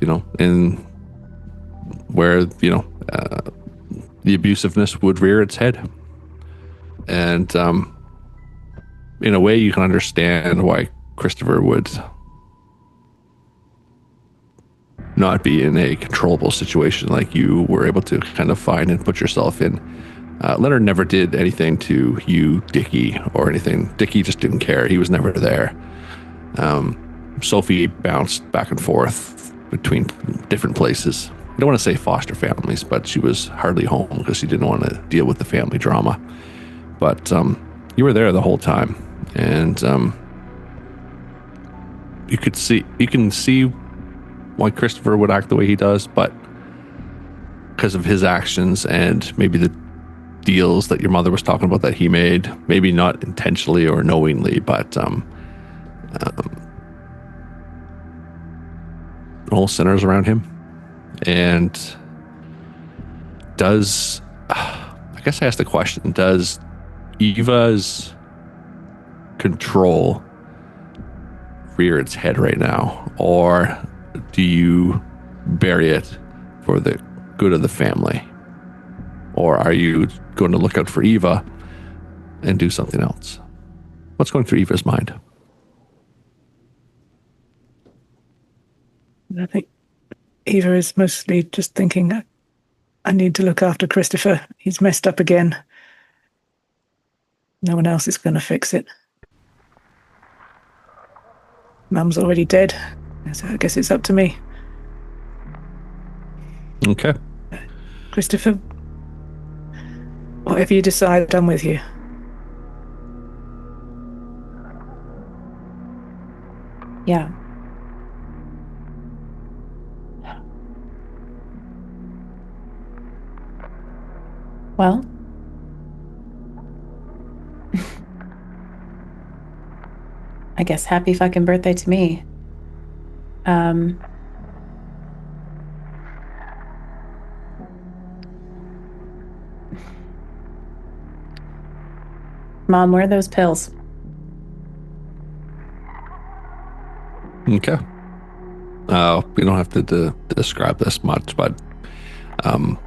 the abusiveness would rear its head. And in a way, you can understand why Christopher would not be in a controllable situation like you were able to kind of find and put yourself in. Leonard never did anything to you, Dickie, or anything. Dickie just didn't care. He was never there. Sophie bounced back and forth between different places. I don't want to say foster families, but she was hardly home because she didn't want to deal with the family drama. But you were there the whole time, and you can see why Christopher would act the way he does, but because of his actions and maybe the deals that your mother was talking about that he made, maybe not intentionally or knowingly, but all centers around him. And I guess I asked the question, does Eva's control rear its head right now, or do you bury it for the good of the family? Or are you going to look out for Eva and do something else? What's going through Eva's mind? I think Eva is mostly just thinking, I need to look after Christopher. He's messed up again. No one else is going to fix it. Mum's already dead, so I guess it's up to me. Okay. Christopher, whatever you decide, I'm with you. Yeah. Well, I guess happy fucking birthday to me. Mom, where are those pills? Okay. We don't have to describe this much, but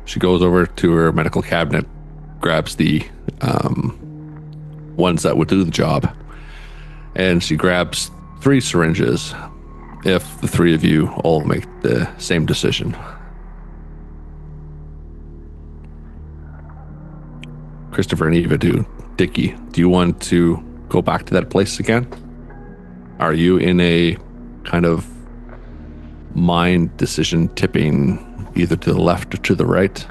she goes over to her medical cabinet, grabs the ones that would do the job, and she grabs 3 syringes if the 3 of you all make the same decision. Christopher and Eva do. Dickie, do you want to go back to that place again? Are you in a kind of mind decision tipping either to the left or to the right?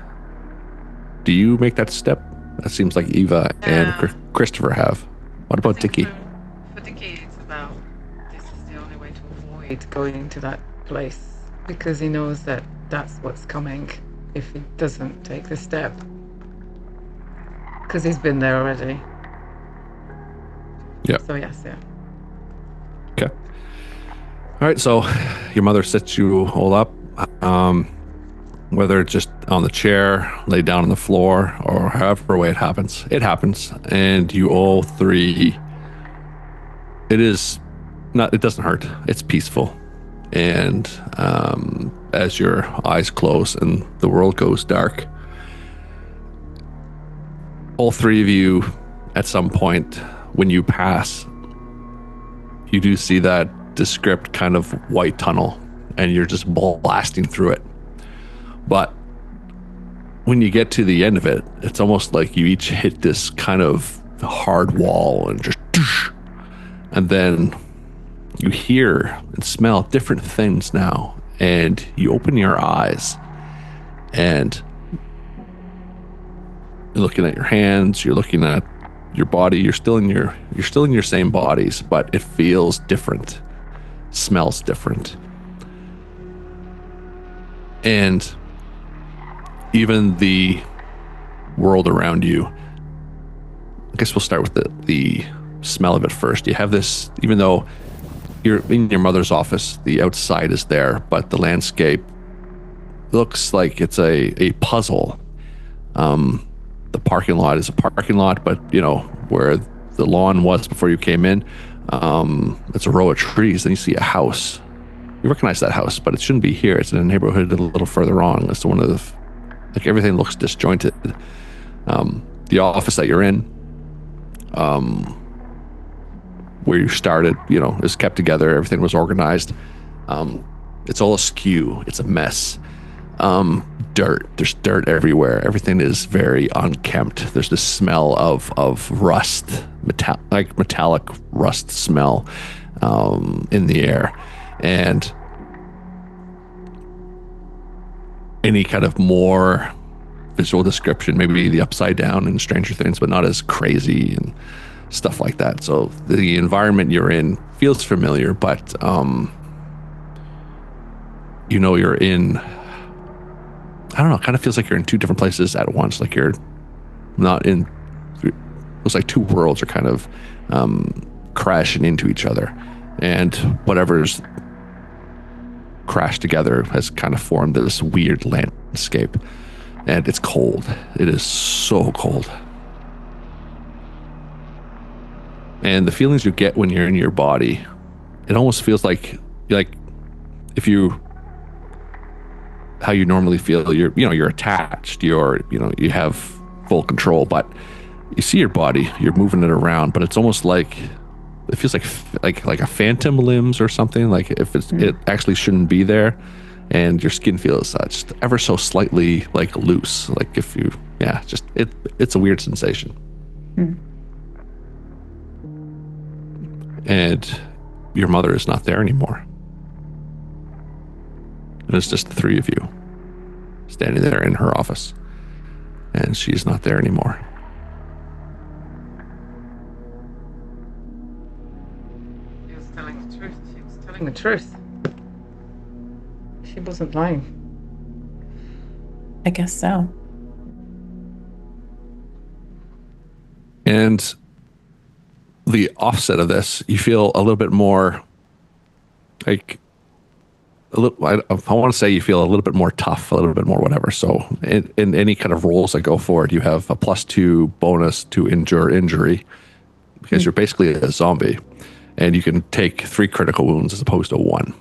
Do you make that step? That seems like Eva and Christopher have. What about Dickie? For Dickie, it's about this is the only way to avoid going to that place, because he knows that that's what's coming if he doesn't take the step. Because he's been there already. Yeah. So yes, yeah. Okay. All right, so your mother sets you all up. whether it's just on the chair, laid down on the floor, or however way it happens, and you all three, it doesn't hurt. It's peaceful. And as your eyes close and the world goes dark, all three of you, at some point when you pass, you do see that descript kind of white tunnel, and you're just blasting through it. But when you get to the end of it, it's almost like you each hit this kind of hard wall and just, and then you hear and smell different things now, and you open your eyes and you're looking at your hands, you're looking at your body, you're still in your same bodies, but it feels different, smells different. And even the world around you, I guess we'll start with the smell of it first. You have this, even though you're in your mother's office, the outside is there, but the landscape looks like it's a puzzle. The parking lot is a parking lot, but where the lawn was before you came in, it's a row of trees. Then you see a house. You recognize that house, but it shouldn't be here. It's in a neighborhood a little further on. It's one of the, everything looks disjointed. The office that you're in, where you started, is kept together. Everything was organized. It's all askew. It's a mess. Dirt. There's dirt everywhere. Everything is very unkempt. There's this smell of rust, metallic rust smell in the air. And any kind of more visual description, maybe the Upside Down and Stranger Things, but not as crazy and stuff like that. So the environment you're in feels familiar, but you're in, I don't know, it kind of feels like you're in two different places at once. Like you're not in, it was like two worlds are kind of crashing into each other, and whatever's crashed together has kind of formed this weird landscape. And it's cold. It is so cold. And the feelings you get when you're in your body, it almost feels like if you, how you normally feel, you're attached, you have full control, but you see your body, you're moving it around, but it's almost like, it feels like a phantom limbs or something, like if it actually shouldn't be there, and your skin feels just ever so slightly like loose, like if you, it's a weird sensation. And your mother is not there anymore. And it's just the three of you standing there in her office, and she's not there anymore. She was telling the truth. She was telling the truth. She wasn't lying. I guess so. And the offset of this, you feel a little bit more like I want to say you feel a little bit more tough, a little bit more whatever. So in any kind of roles that go forward, you have a +2 bonus to endure injury, because you're basically a zombie, and you can take 3 critical wounds as opposed to 1.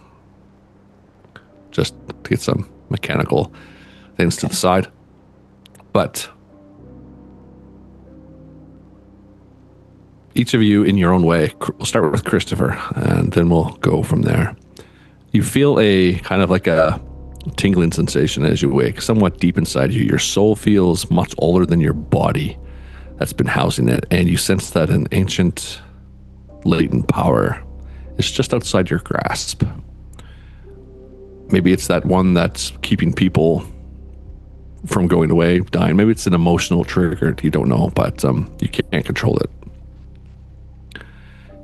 Just to get some mechanical things to the side. But each of you in your own way, we'll start with Christopher, and then we'll go from there. You feel a kind of like a tingling sensation as you wake, somewhat deep inside you. Your soul feels much older than your body that's been housing it, and you sense that an ancient, latent power is just outside your grasp. Maybe it's that one that's keeping people from going away, dying. Maybe it's an emotional trigger. You don't know, but you can't control it.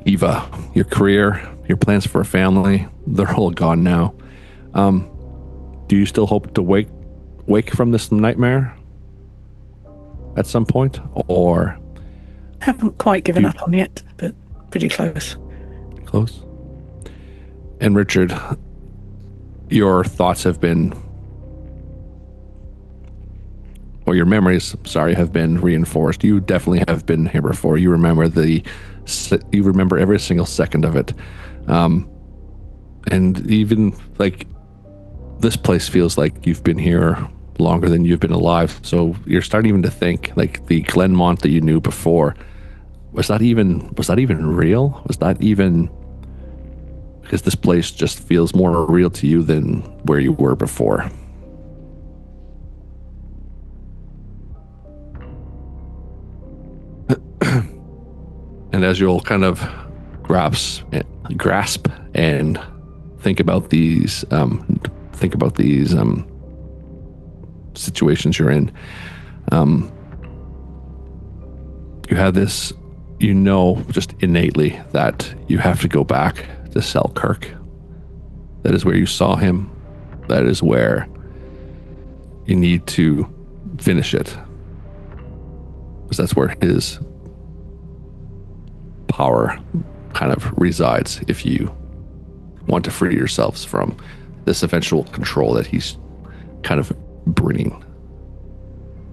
Eva, your career, your plans for a family, they're all gone now. Do you still hope to wake from this nightmare at some point, or? Haven't quite given up on yet, but pretty close. Close. And Richard, your thoughts have been or your memories, sorry, have been reinforced. You definitely have been here before. You remember every single second of it. And even like this place feels like you've been here longer than you've been alive. So you're starting even to think like the Glenmont that you knew before, was that even real? Was that even, because this place just feels more real to you than where you were before. And as you'll kind of grasp and think about these situations you're in, you have this, just innately that you have to go back to Selkirk. That is where you saw him. That is where you need to finish it, because that's where his power kind of resides, if you want to free yourselves from this eventual control that he's kind of bringing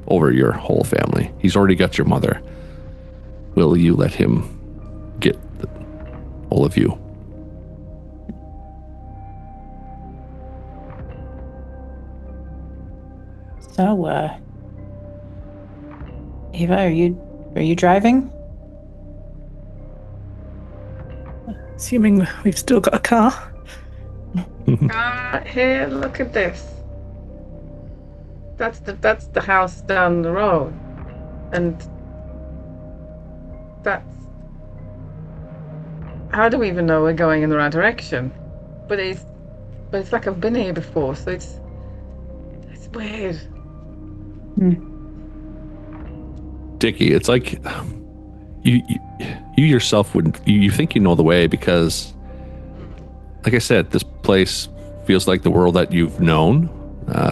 over your whole family. He's already got your mother. Will you let him get all of you? So, Ava, are you driving? Assuming we've still got a car. Here, look at this. That's the house down the road, and that's. How do we even know we're going in the right direction? But it's like I've been here before, so it's weird. Dickie, it's like you yourself wouldn't. You think you know the way because, like I said, this place feels like the world that you've known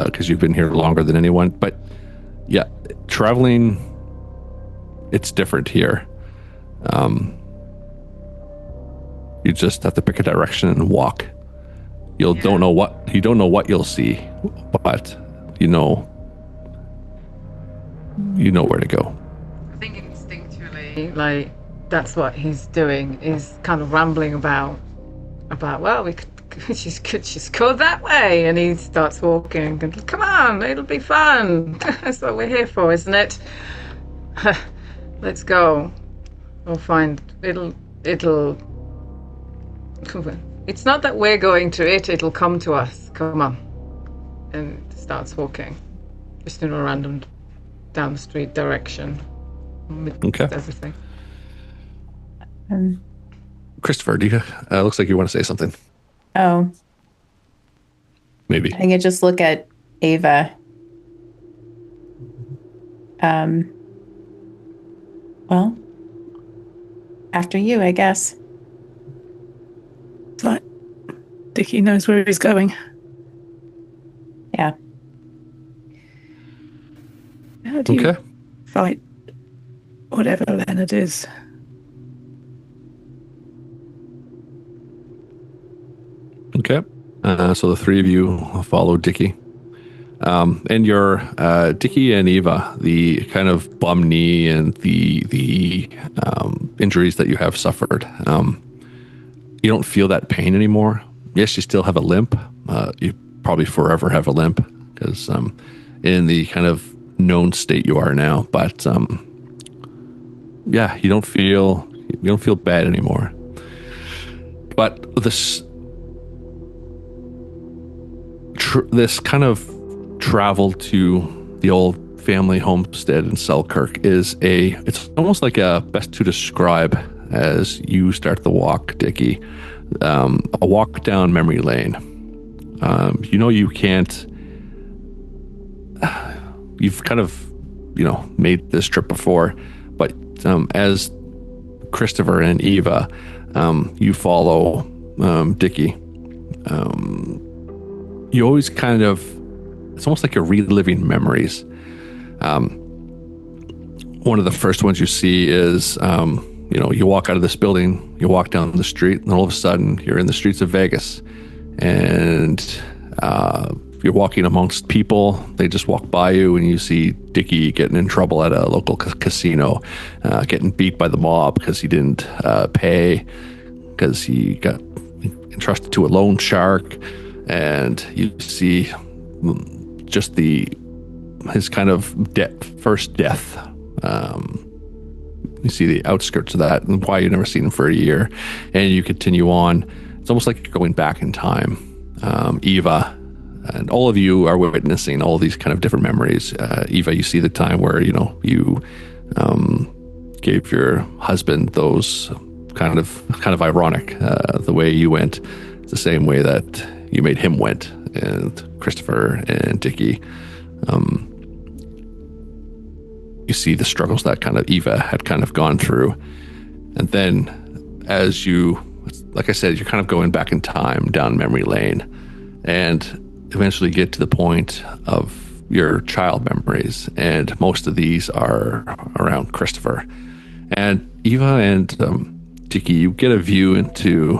because you've been here longer than anyone. But yeah, traveling, it's different here. You just have to pick a direction and walk. You don't know what you'll see, but you know where to go. I think instinctually, like, that's what he's doing, is kind of rambling about well, we could just go that way, and he starts walking and, come on, it'll be fun. That's what we're here for, isn't it? Let's go. We'll find it'll it's not that we're going to it'll come to us. Come on. And starts walking just in a random down the street direction. Okay. Everything. Christopher, do you looks like you want to say something? Oh, maybe. I think I just look at Ava. Well, after you, I guess. It's like Dickie knows where he's going. Yeah. How do you fight whatever Leonard is? Okay. So the three of you follow Dickie. And your Dickie and Eva, the kind of bum knee and the injuries that you have suffered, you don't feel that pain anymore. Yes, you still have a limp. You probably forever have a limp because in the kind of known state you are now. But yeah, you don't feel bad anymore. But this kind of travel to the old family homestead in Selkirk it's almost like best to describe as you start the walk, Dickie, a walk down memory lane. You can't, you've kind of, made this trip before, but as Christopher and Eva, you follow Dickie. You always kind of, it's almost like you're reliving memories. One of the first ones you see is, you walk out of this building, you walk down the street, and all of a sudden you're in the streets of Vegas. And you're walking amongst people, they just walk by you and you see Dickie getting in trouble at a local casino, getting beat by the mob because he didn't pay, because he got entrusted to a loan shark. And you see just his kind of first death. You see the outskirts of that and why you've never seen him for a year. And you continue on. It's almost like you're going back in time. Eva, and all of you are witnessing all these kind of different memories. Eva, you see the time where, you gave your husband those kind of ironic, the way you went. It's the same way that you made him went, and Christopher and Dickie. You see the struggles that kind of Eva had kind of gone through. And then as you, like I said, you're kind of going back in time down memory lane and eventually get to the point of your child memories. And most of these are around Christopher. And Eva and Dickie, you get a view into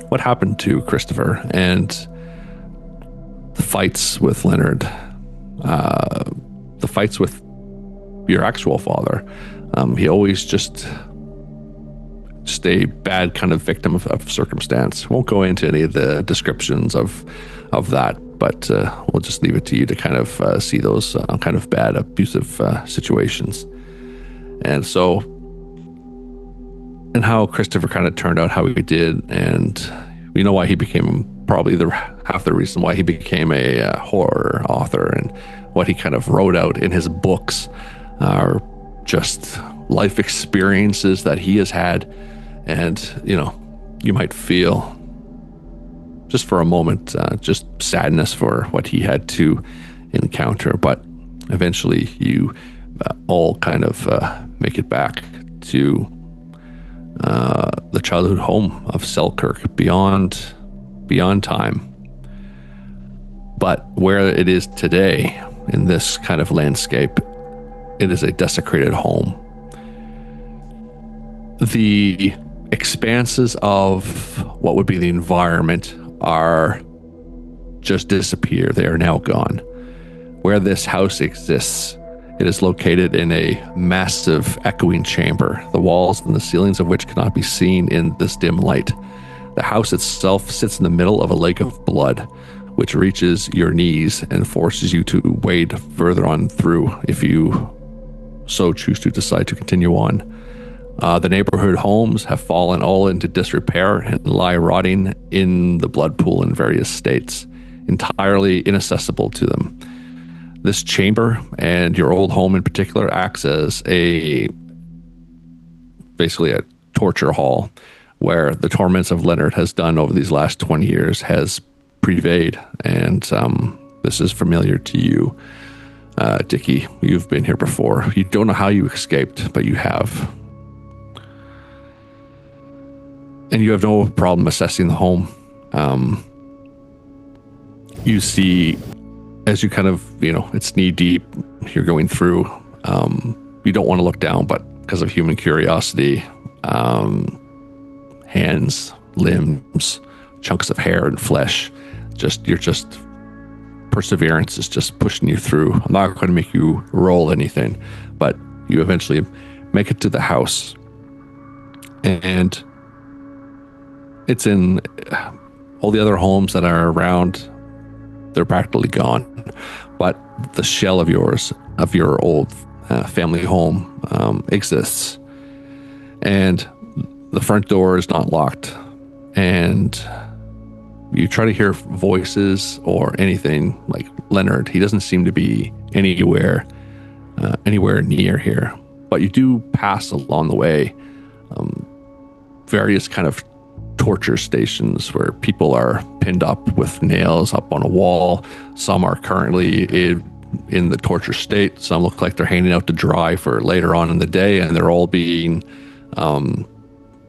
what happened to Christopher and the fights with Leonard, the fights with your actual father. He always just a bad kind of victim of circumstance. Won't go into any of the descriptions of that, but we'll just leave it to you to kind of see those kind of bad abusive situations. And so, and how Christopher kind of turned out how he did, and we know why he became probably half the reason why he became a horror author, and what he kind of wrote out in his books are just life experiences that he has had. And, you might feel just for a moment, just sadness for what he had to encounter. But eventually you all kind of make it back to the childhood home of Selkirk beyond time. But where it is today, in this kind of landscape, it is a desecrated home. The expanses of what would be the environment are just disappear. They are now gone. Where this house exists, it is located in a massive echoing chamber, the walls and the ceilings of which cannot be seen in this dim light. The house itself sits in the middle of a lake of blood, which reaches your knees and forces you to wade further on through if you so choose to decide to continue on. The neighborhood homes have fallen all into disrepair and lie rotting in the blood pool in various states, entirely inaccessible to them. This chamber, and your old home in particular, acts as basically a torture hall, where the torments of Leonard has done over these last 20 years has prevailed, and this is familiar to you, Dickie. You've been here before. You don't know how you escaped, but you have. And you have no problem assessing the home. You see, as you kind of, it's knee deep, you're going through, you don't want to look down, but because of human curiosity, hands, limbs, chunks of hair and flesh, perseverance is just pushing you through. I'm not going to make you roll anything, but you eventually make it to the house. And it's in all the other homes that are around, they're practically gone. But the shell of your old family home exists. And the front door is not locked. And you try to hear voices or anything like Leonard. He doesn't seem to be anywhere near here. But you do pass along the way various kind of torture stations where people are pinned up with nails up on a wall. Some are currently in the torture state. Some look like they're hanging out to dry for later on in the day, and they're all being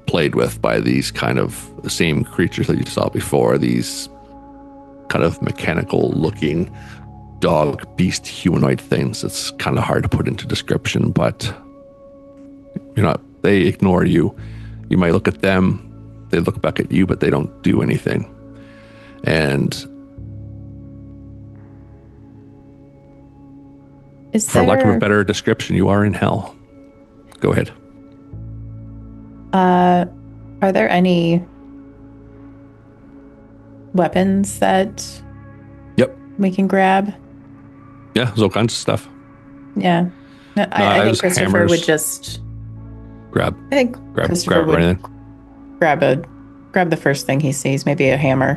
played with by these kind of the same creatures that you saw before, these kind of mechanical looking dog beast humanoid things. It's kind of hard to put into description, but they ignore you. You might look at them, they look back at you, but they don't do anything. And For lack of a better description, you are in hell. Go ahead. Are there any weapons that we can grab? Yeah, there's all kinds of stuff. Yeah. I think Christopher hammers. would just grab. I think Christopher would anything. grab the first thing he sees, maybe a hammer.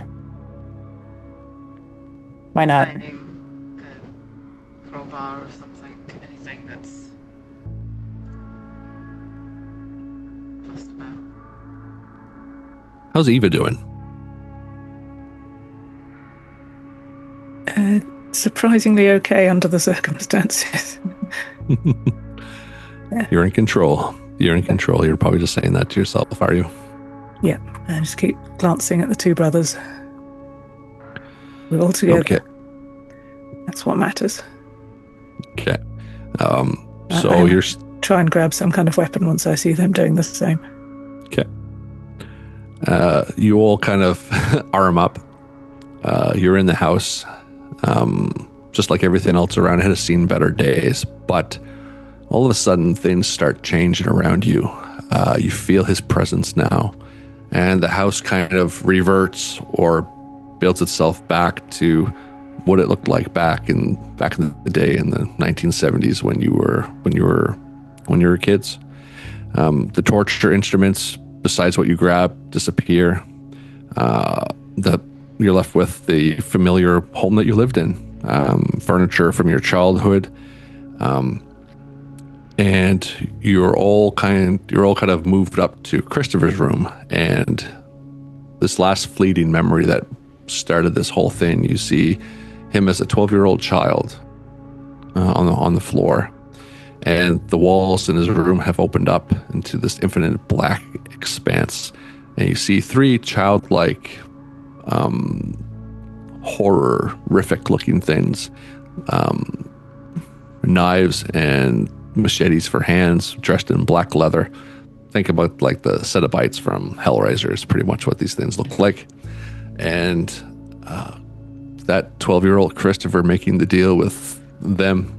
Why not? Finding a crowbar or something, anything that's just about. How's Eva doing? Surprisingly okay under the circumstances. You're in control. You're in control. You're probably just saying that to yourself, are you? Yeah, I just keep glancing at the two brothers. We're all together. Okay. That's what matters. Okay. So you're... Try and grab some kind of weapon once I see them doing the same. Okay. You all kind of arm up. You're in the house. Just like everything else around it has seen better days, but all of a sudden things start changing around you. You feel his presence now, and the house kind of reverts or builds itself back to what it looked like back in the day in the 1970s when you were kids. The torture instruments, besides what you grab, disappear. You're left with the familiar home that you lived in, furniture from your childhood, and you're all kind of moved up to Christopher's room. And this last fleeting memory that started this whole thing, you see him as a 12-year-old child on the floor, and the walls in his room have opened up into this infinite black expanse, and you see three childlike, horrific looking things, knives and machetes for hands, dressed in black leather. Think about like the Cenobites from Hellraiser is pretty much what these things look like. And that 12-year-old Christopher making the deal with them: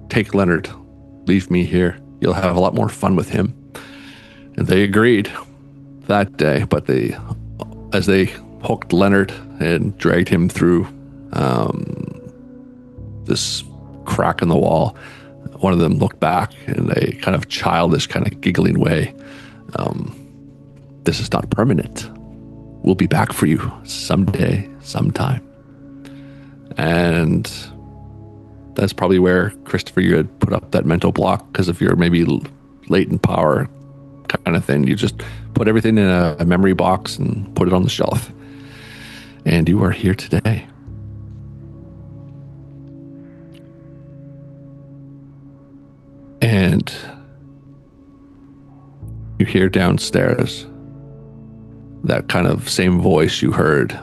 take Leonard, leave me here, you'll have a lot more fun with him. And they agreed that day, but as they hooked Leonard and dragged him through this crack in the wall, one of them looked back in a kind of childish, kind of giggling way. This is not permanent. We'll be back for you someday, sometime. And that's probably where, Christopher, you had put up that mental block because of your maybe latent power kind of thing. You just put everything in a memory box and put it on the shelf. And you are here today. And you hear downstairs that kind of same voice you heard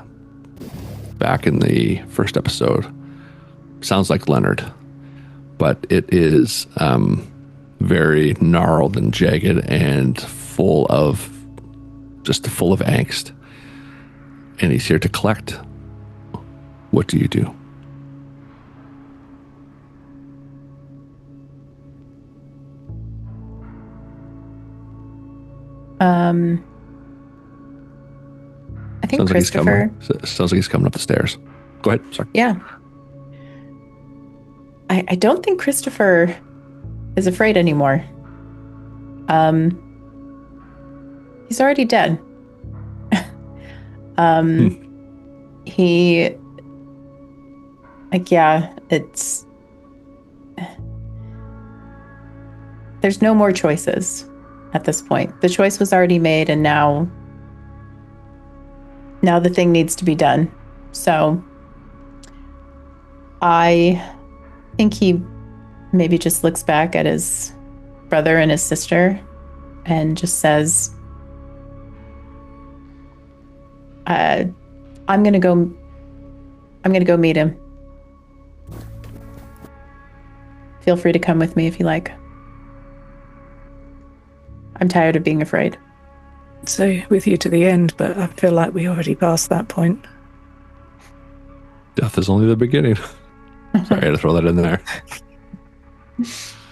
back in the first episode. Sounds like Leonard, but it is very gnarled and jagged and full of angst. And he's here to collect. What do you do? I think Christopher. Sounds like he's coming up the stairs. Go ahead. Sorry. Yeah. I don't think Christopher is afraid anymore. He's already dead. He, like, yeah, there's no more choices at this point. The choice was already made, and now the thing needs to be done. So I think he maybe just looks back at his brother and his sister and just says, I'm gonna go meet him. Feel free to come with me if you like. I'm tired of being afraid. So with you to the end, but I feel like we already passed that point. Death is only the beginning. Sorry, I had to throw that in there.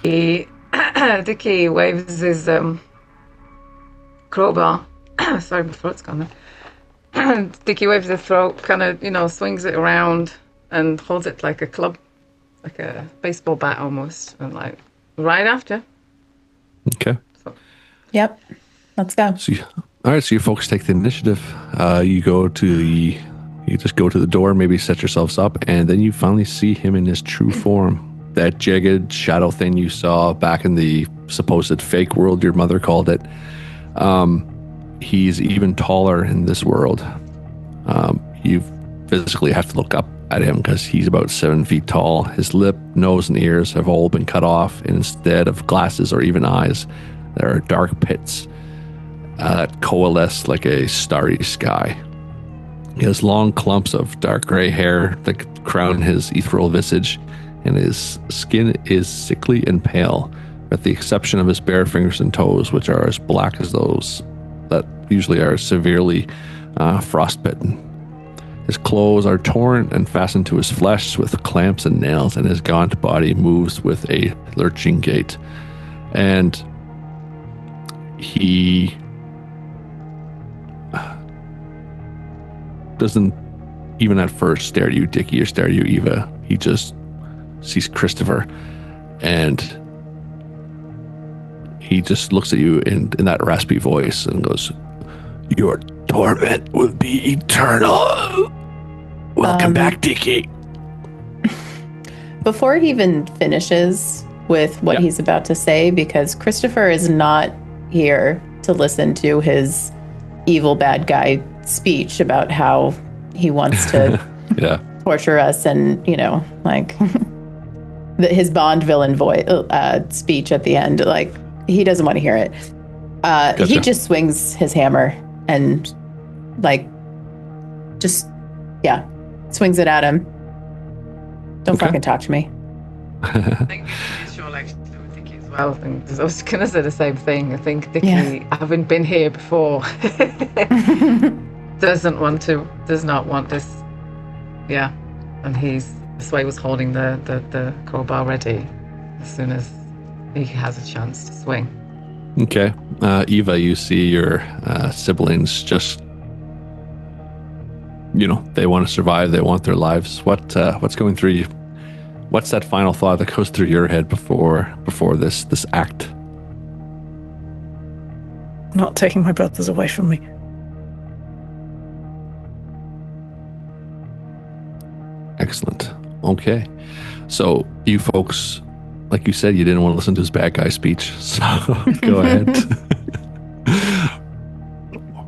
Dickie waves his crowbar. Sorry, my throat's gone there. Dickie waves his throat, kind of, swings it around and holds it like a club, like a baseball bat almost, and like, right after. Okay. So, Yep. Let's go. All right, so you folks take the initiative. You just go to the door, maybe set yourselves up, and then you finally see him in his true form. That jagged shadow thing you saw back in the supposed fake world your mother called it. He's even taller in this world. You physically have to look up at him because he's about 7 feet tall. His lip, nose, and ears have all been cut off, and instead of glasses or even eyes, there are dark pits that coalesce like a starry sky. He has long clumps of dark gray hair that crown his ethereal visage, and his skin is sickly and pale, with the exception of his bare fingers and toes, which are as black as those that usually are severely frostbitten. His clothes are torn and fastened to his flesh with clamps and nails, and his gaunt body moves with a lurching gait. And he doesn't even at first stare at you, Dickie, or stare at you, Eva. He just sees Christopher, and he just looks at you in that raspy voice and goes, "Your torment will be eternal. Welcome back, Dickie." Before he even finishes with what he's about to say, because Christopher is not here to listen to his evil bad guy speech about how he wants to torture us and, like his Bond villain voice speech at the end. Like, he doesn't want to hear it. Gotcha. He just swings his hammer and swings it at him. Don't fucking talk to me. I think he's sure, like, with Dickie as well. I was going to say the same thing. I think Dickie, having been here before, does not want this. Yeah. And that's why he was holding the crowbar ready as soon as he has a chance to swing. Okay. Eva, you see your siblings just, they want to survive. They want their lives. What's going through you? What's that final thought that goes through your head before this act? Not taking my brothers away from me. Excellent. Okay. So you folks, like you said, you didn't want to listen to his bad guy speech. So go ahead.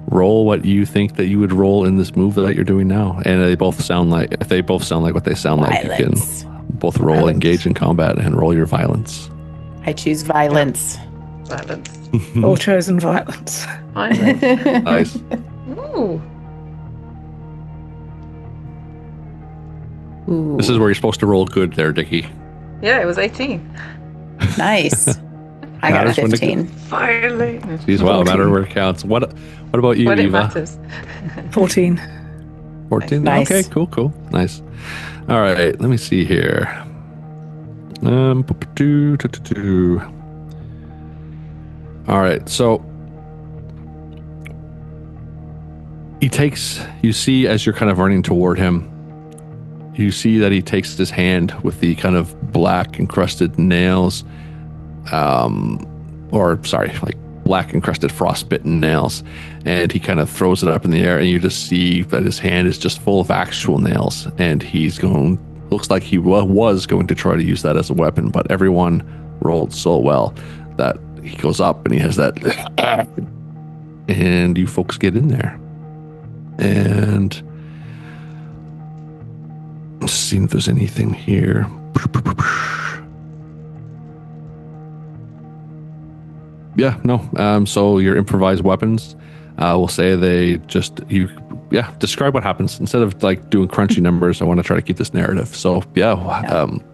Roll what you think that you would roll in this move that you're doing now. And if they both sound like what they sound like, you can both roll violence. Engage in combat and roll your violence. I choose violence. Violence. All chosen violence. Violence. Nice. Ooh. Ooh. This is where you're supposed to roll good there, Dickie. Yeah, it was 18. Nice. I got a 15. Finally. Jeez, wow, no matter where it counts. What about you, What it Eva? matters. 14. 14? Nice. Okay, cool. Nice. All right, let me see here. All right, so you see as you're kind of running toward him, you see that he takes his hand with the kind of black encrusted nails, black encrusted frostbitten nails, and he kind of throws it up in the air, and you just see that his hand is just full of actual nails, and looks like he was going to try to use that as a weapon, but everyone rolled so well that he goes up and he has that, and you folks get in there, and let's see if there's anything here. Yeah, no. So your improvised weapons, we'll say they just describe what happens instead of like doing crunchy numbers. I want to try to keep this narrative. So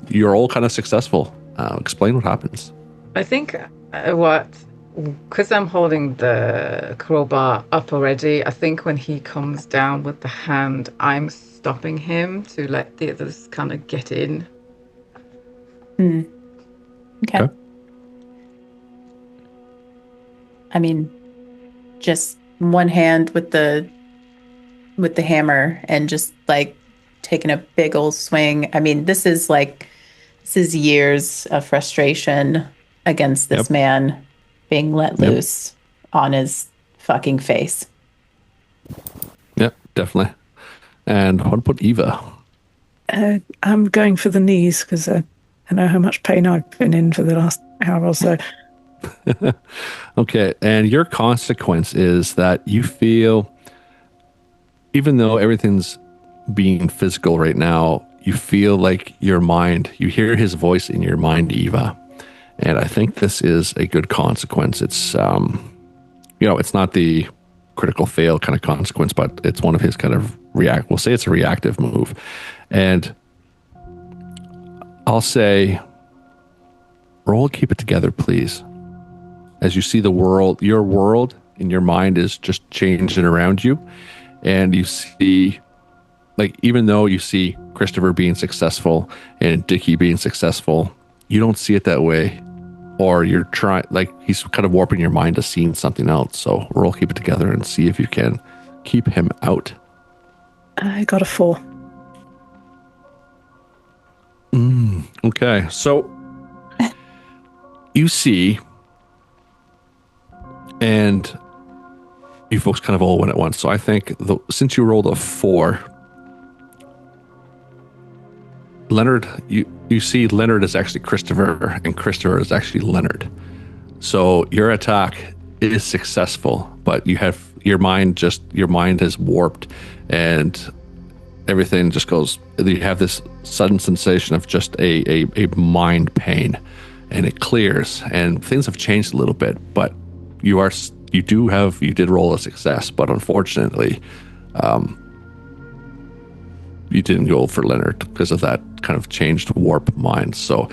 you're all kind of successful. Explain what happens. I think because I'm holding the crowbar up already, I think when he comes down with the hand, I'm stopping him to let the others kind of get in. Okay. Okay. I mean, just one hand with the hammer and just like taking a big old swing. I mean, this is years of frustration against this Yep. man being let Yep. loose on his fucking face. Yep, definitely. And what about Eva? I'm going for the knees because I know how much pain I've been in for the last hour or so. Okay, and your consequence is that you feel, even though everything's being physical right now, you feel like your mind, you hear his voice in your mind, Eva. And I think this is a good consequence. It's, it's not the critical fail kind of consequence, but it's one of his kind of we'll say it's a reactive move. And I'll say, roll Keep It Together, please. As you see the world, your world in your mind is just changing around you. And you see, like, even though you see Christopher being successful and Dickie being successful, you don't see it that way. Or you're trying, like, he's kind of warping your mind to seeing something else. So roll Keep It Together and see if you can keep him out. I got a 4. Okay, so you see, and you folks kind of all went at once. So I think since you rolled a 4, Leonard, you see Leonard is actually Christopher, and Christopher is actually Leonard. So your attack is successful, but you have your mind is warped, and everything just goes. You have this sudden sensation of just a mind pain, and it clears, and things have changed a little bit. But you did roll a success, but unfortunately, you didn't go for Leonard because of that kind of changed warp mind. So,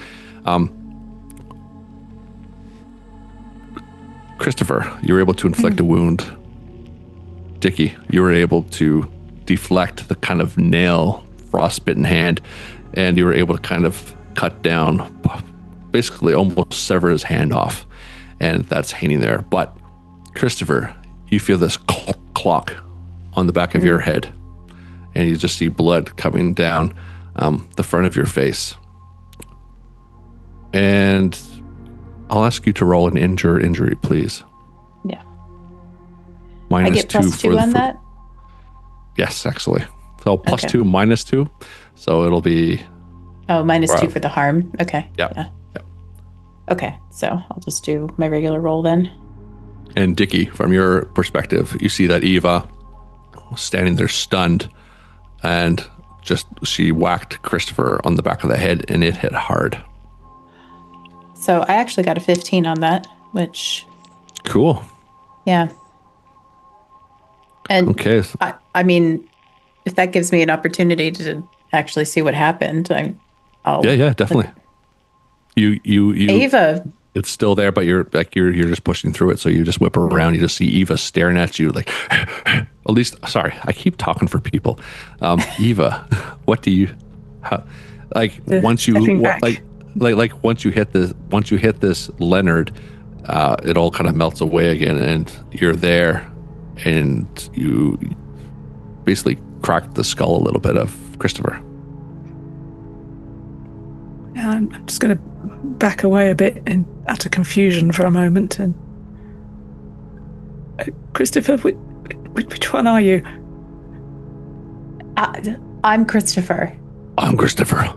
Christopher, you were able to inflict a wound. Dickie, you were able to deflect the kind of nail frostbitten hand, and you were able to kind of cut down, basically almost sever his hand off, and that's hanging there. But Christopher, you feel this clock on the back of your head, and you just see blood coming down the front of your face. And I'll ask you to roll an injury, please. Yeah. -2 I get +2 on that? Yes, actually. So +2, Okay. -2. So it'll be... Oh, -2 for the harm. Okay. Yep. Yeah. Okay, so I'll just do my regular roll then. And Dickie, from your perspective, you see that Eva standing there stunned, and she whacked Christopher on the back of the head, and it hit hard. So I actually got a 15 on that, which... Cool. Yeah. And okay. I mean, if that gives me an opportunity to actually see what happened, I'll... Yeah, definitely. You Eva... It's still there, but you're just pushing through it. So you just whip around. You just see Eva staring at you, like, at least. Sorry, I keep talking for people. Eva, what do you, once you once you hit this Leonard, it all kind of melts away again, and you're there, and you basically cracked the skull a little bit of Christopher. Yeah, I'm just going to back away a bit in utter confusion for a moment. And Christopher, which one are you? I'm Christopher. I'm Christopher.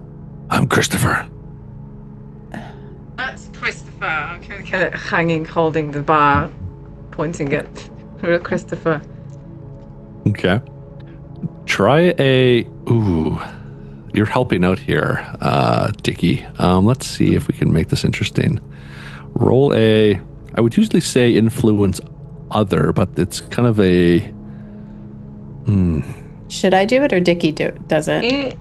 That's Christopher. I'm kind of hanging, holding the bar, pointing at Christopher. Okay. Try a... Ooh... You're helping out here, Dickie. Let's see if we can make this interesting. Roll I would usually say influence other, but it's kind of a... Should I do it or Dickie does it?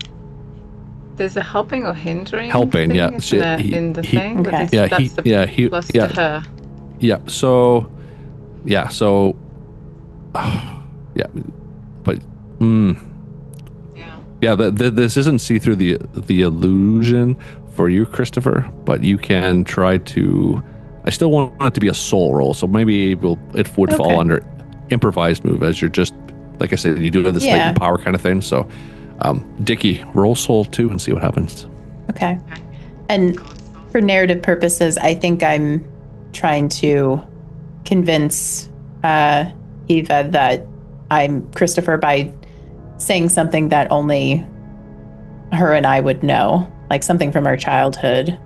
There's a helping or hindering helping, thing, yeah. in the thing. Okay. He plus to her. Yeah, so... Yeah, so... yeah, but... Yeah. Yeah, this isn't see through the illusion for you, Christopher, but you can try to. I still want it to be a soul roll, so maybe it would fall under improvised move, as you're just, like I said, you do have this latent power kind of thing. So, Dickie, roll soul 2 and see what happens. Okay. And for narrative purposes, I think I'm trying to convince Eva that I'm Christopher by saying something that only her and I would know, like something from our childhood.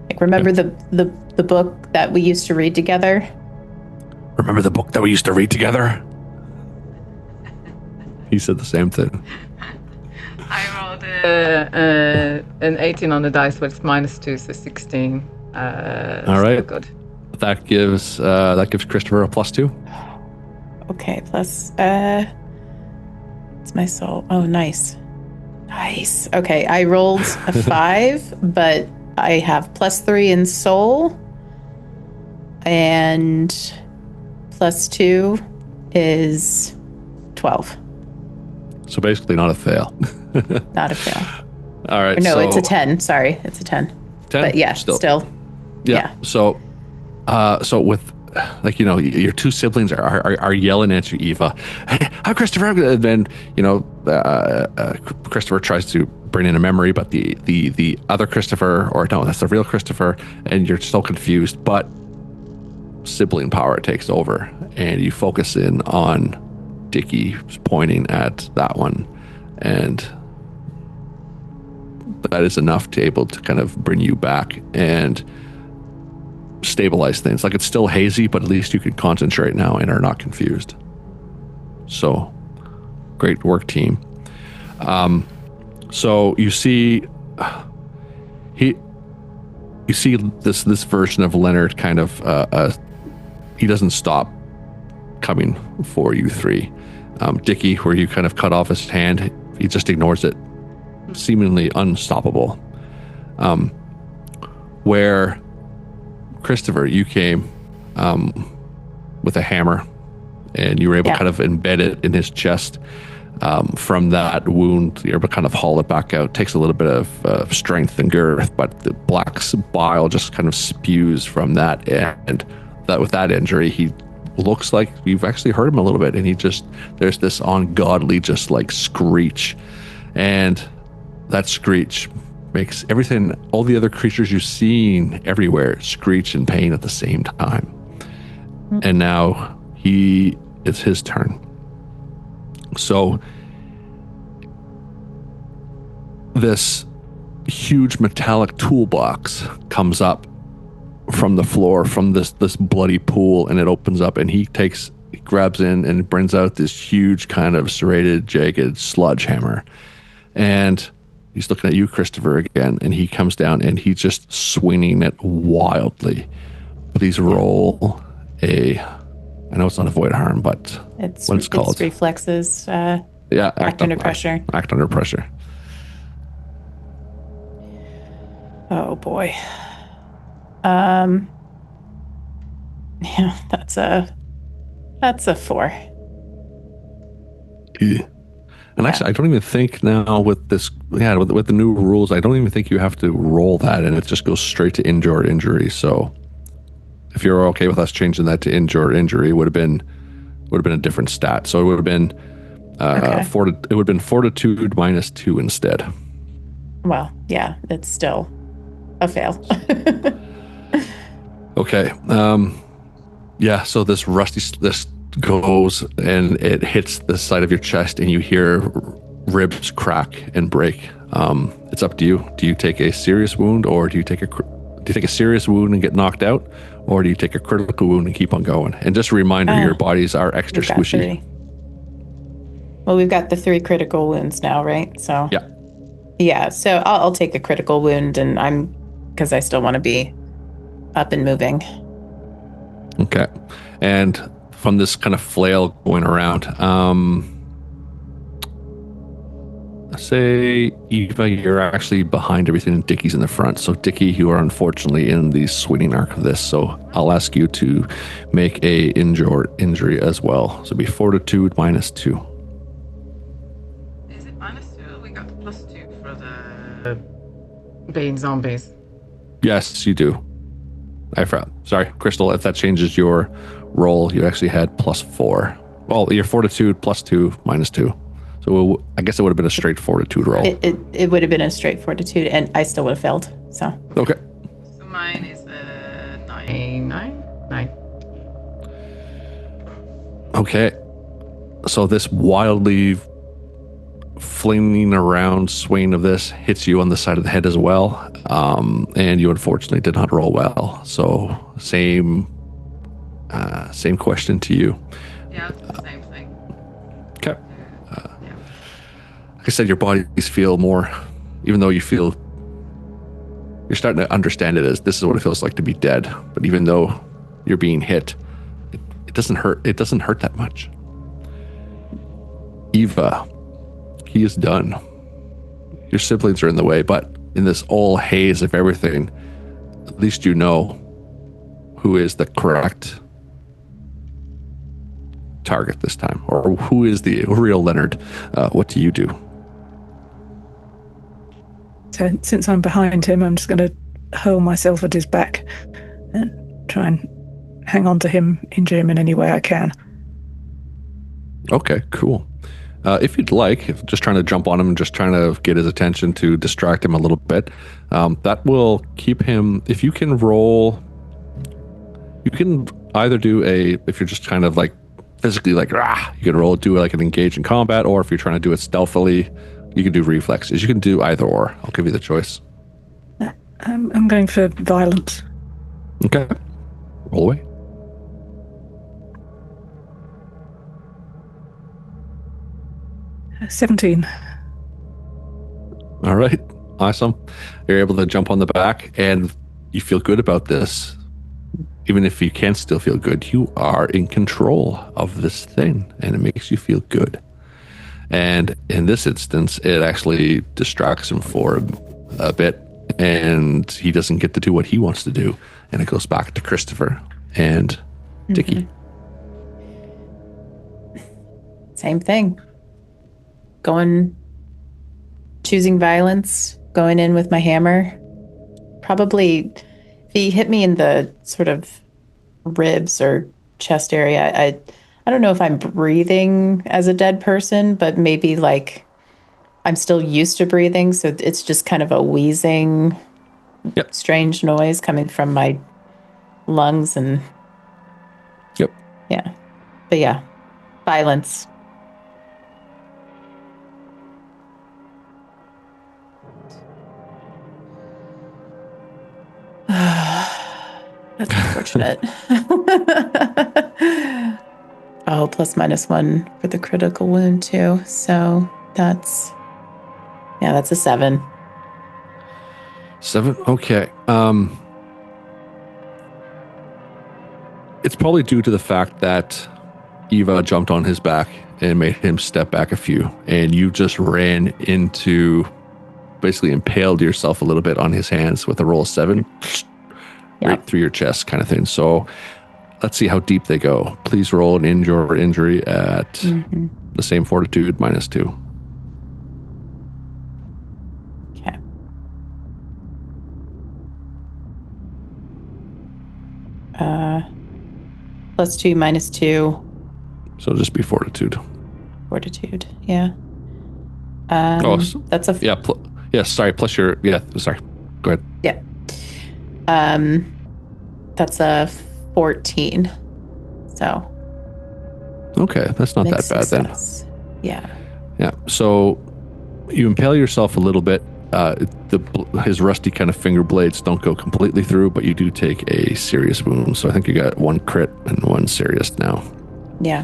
Like, remember the book that we used to read together? Remember the book that we used to read together? He said the same thing. I rolled an 18 on the dice, but it's -2, so 16. All right. Good. That gives Christopher a +2. Okay, plus it's my soul. Oh, nice. Nice. Okay, I rolled a 5, but I have +3 in soul, and +2 is 12. So basically not a fail. Not a fail. All right. Or no, so it's a 10. Sorry, it's a 10. 10? But yeah, still. Yeah. So with, like, you know, your two siblings are yelling at you, Eva. Hey, hi, Christopher. And then, you know, Christopher tries to bring in a memory, but the other Christopher, or no, that's the real Christopher, and you're still confused. But sibling power takes over, and you focus in on Dickie pointing at that one, and that is enough to able to kind of bring you back and stabilize things. Like, it's still hazy, but at least you can concentrate now and are not confused. So, great work, team. So you see, you see this version of Leonard kind of he doesn't stop coming for you three. Dickie, where you kind of cut off his hand, he just ignores it, seemingly unstoppable. Where Christopher, you came with a hammer, and you were able to kind of embed it in his chest. From that wound, you're able to kind of haul it back out. It takes a little bit of strength and girth, but the black bile just kind of spews from that. And that with that injury, he looks like you've actually hurt him a little bit, and there's this ungodly just like screech, and that screech makes everything, all the other creatures you've seen everywhere, screech in pain at the same time. And now it's his turn. So this huge metallic toolbox comes up from the floor, from this bloody pool, and it opens up, and he grabs in and brings out this huge kind of serrated, jagged sledgehammer. And he's looking at you, Christopher, again, and he comes down and he's just swinging it wildly. Please roll I know it's not avoid harm, but it's called. It's reflexes. Act under pressure. Act under pressure. Oh boy. Yeah, that's a 4. Yeah. And actually, I don't even think now with this, with the new rules, I don't even think you have to roll that, and it just goes straight to injured injury. So, if you're okay with us changing that to injured injury, it would have been a different stat. So it would have been it would have been fortitude -2 instead. Well, yeah, it's still a fail. Okay. Yeah. So this goes and it hits the side of your chest, and you hear ribs crack and break. It's up to you. Do you take a serious wound, or do you take a serious wound and get knocked out, or do you take a critical wound and keep on going? And just a reminder, your bodies are extra squishy. Well, we've got the 3 critical wounds now, right? So yeah. So I'll take a critical wound, and because I still want to be up and moving. Okay. And from this kind of flail going around, say, Eva, you're actually behind everything, and Dickie's in the front. So, Dickie, you are unfortunately in the swinging arc of this. So, I'll ask you to make a injury as well. So, it'll be fortitude -2. Is it -2? We got +2 for the being zombies. Yes, you do. I forgot. Sorry, Crystal, if that changes your roll, you actually had +4. Well, your fortitude +2, -2. So I guess it would have been a straight fortitude roll. It would have been a straight fortitude, and I still would have failed. So Okay. So mine is 9. Okay. So this wildly flinging around swing of this hits you on the side of the head as well. And you unfortunately did not roll well. So same question to you. Yeah, it's the same thing. Okay. Like I said, your bodies feel more, even though you're starting to understand it as this is what it feels like to be dead. But even though you're being hit, it doesn't hurt. It doesn't hurt that much. Eva, he is done. Your siblings are in the way, but in this all haze of everything, at least you know who is the correct target this time, or who is the real Leonard. What do you do? So since I'm behind him, I'm just going to hurl myself at his back and try and hang on to him, injure him in any way I can. Okay, cool. If you'd like, if just trying to jump on him and just trying to get his attention to distract him a little bit, that will keep him. If you can roll, you can either do if you're just kind of like physically like, you can do like an engage in combat, or if you're trying to do it stealthily, you can do reflexes. You can do either or. I'll give you the choice. I'm going for violence. Okay. Roll away. Uh, 17. All right. Awesome. You're able to jump on the back and you feel good about this. Even if you can still feel good, you are in control of this thing and it makes you feel good. And in this instance, it actually distracts him for a bit and he doesn't get to do what he wants to do. And it goes back to Christopher and Dickie. Same thing. Choosing violence, going in with my hammer. Probably, if he hit me in the sort of ribs or chest area, I don't know if I'm breathing as a dead person, but maybe like I'm still used to breathing, so it's just kind of a wheezing, strange noise coming from my lungs and. Yep. Yeah, but yeah, violence. That's unfortunate. Oh, +/-1 for the critical wound too. So that's a 7. 7. Okay. It's probably due to the fact that Eva jumped on his back and made him step back a few, and you just ran into, basically impaled yourself a little bit on his hands with a roll of 7, right through your chest, kind of thing. So let's see how deep they go. Please roll an injury at the same fortitude -2. Okay. +2 -2. So just be fortitude. Fortitude, yeah. That's a sorry. Plus your sorry. Go ahead. Yeah. That's a 14. So. Okay, that's not that bad success. Then. Yeah. Yeah. So you impale yourself a little bit. His rusty kind of finger blades don't go completely through, but you do take a serious wound. So I think you got 1 crit and 1 serious now. Yeah.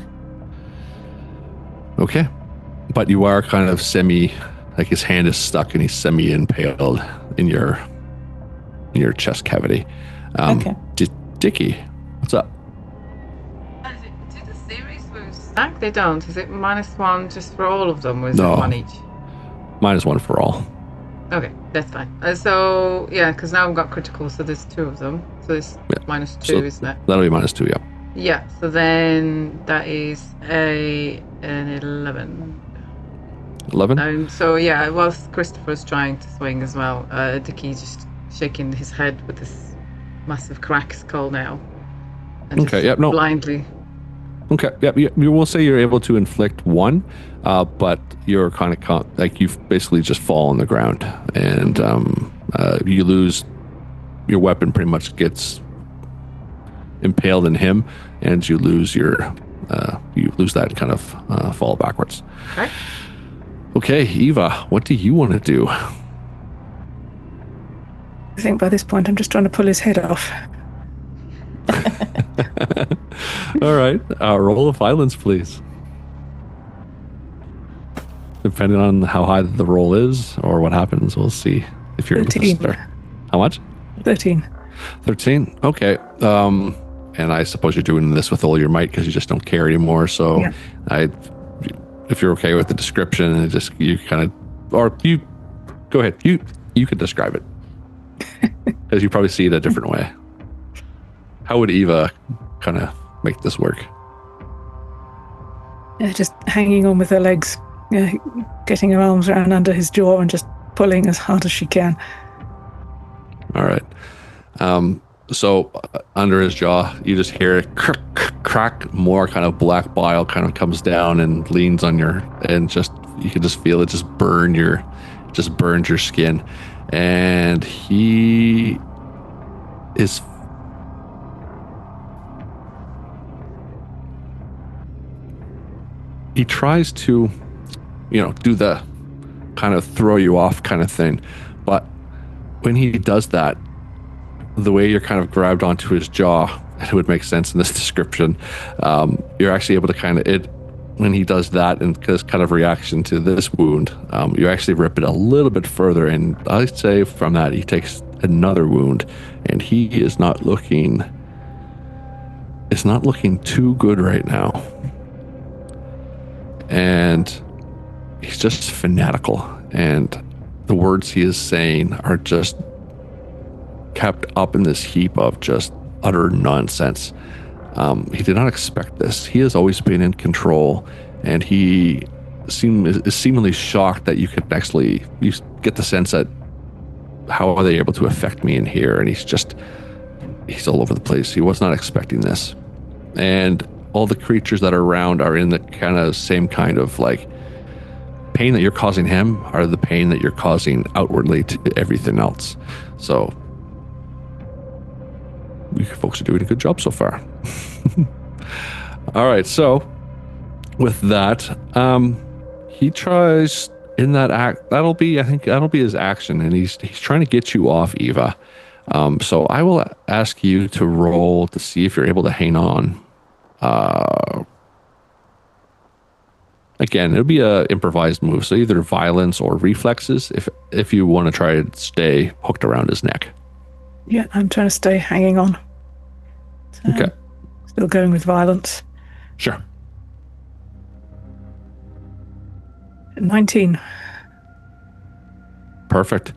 Okay. But you are kind of like his hand is stuck and he's semi-impaled in your chest cavity. Okay. Dickie, what's up? Do the series wounds stack? They don't. Is it -1 just for all of them, or is No. it 1 each? -1 for all. Okay, that's fine. So, yeah, because now I've got critical, so there's 2 of them. So it's -2, so isn't it? That'll be -2, yeah. Yeah, so then that is an 11. 11? So yeah, whilst Christopher's trying to swing as well, Dickie's just shaking his head with this massive crack skull now. And Okay, yep, no. blindly. Okay, yep, you will say you're able to inflict 1, but you're kind of like you've basically just fall on the ground, and you lose your weapon. Pretty much gets impaled in him, and you lose that kind of fall backwards. Okay. Okay, Eva, what do you want to do? I think by this point I'm just trying to pull his head off. All right, roll of violence, please. Depending on how high the roll is or what happens, we'll see if you're 13. able to start. How much? 13. 13. Okay. And I suppose you're doing this with all your might because you just don't care anymore. So, yeah. If you're okay with the description, and just you kind of, or you go ahead. You can describe it because you probably see it a different way. How would Eva kind of make this work? Yeah, just hanging on with her legs, getting her arms around under his jaw and just pulling as hard as she can. All right. So under his jaw, you just hear it crack. More kind of black bile kind of comes down and leans on and just you can just feel it just burns your skin, and he tries to, do the kind of throw you off kind of thing, but when he does that, the way you're kind of grabbed onto his jaw, it would make sense in this description. You're actually able to when he does that and this kind of reaction to this wound, you actually rip it a little bit further, and I'd say from that he takes another wound, and he is not looking too good right now. And he's just fanatical, and the words he is saying are just kept up in this heap of just utter nonsense. He did not expect this. He has always been in control, and he is seemingly shocked that you get the sense that how are they able to affect me in here? And he's all over the place. He was not expecting this. And all the creatures that are around are in the kind of same kind of like pain that you're causing him are the pain that you're causing outwardly to everything else. So you folks are doing a good job so far. All right, so with that, he tries in that act. I think that'll be his action, and he's trying to get you off, Eva. So I will ask you to roll to see if you're able to hang on. Again, it'll be a improvised move, so either violence or reflexes if you want to try to stay hooked around his neck. Yeah, I'm trying to stay hanging on. So okay. Still going with violence. Sure. 19. Perfect.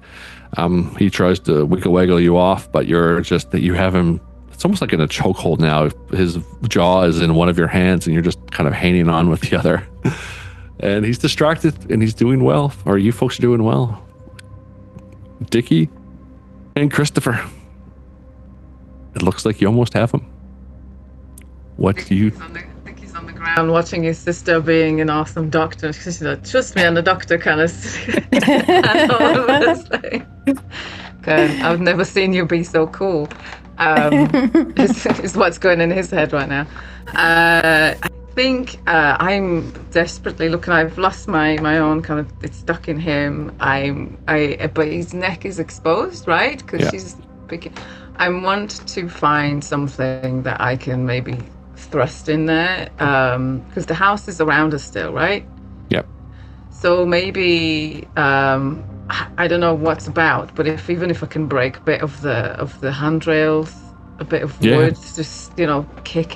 He tries to wiggle you off, but you have him. It's almost like in a chokehold now. His jaw is in one of your hands, and you're just kind of hanging on with the other. And he's distracted, and he's doing well. Or you folks are doing well. Dickie and Christopher. It looks like you almost have him. What do you... Dickie's on the ground watching his sister being an awesome doctor. She's like, trust me, I'm the doctor kind of... Okay, I've never seen you be so cool. Is what's going in his head right now. I think I'm desperately looking. I've lost my own kind of. It's stuck in him. But his neck is exposed, right? Because she's picking. I want to find something that I can maybe thrust in there. Because the house is around us still, right? Yep. So maybe. I don't know what's about, but even if I can break a bit of the handrails, a bit of wood, just kick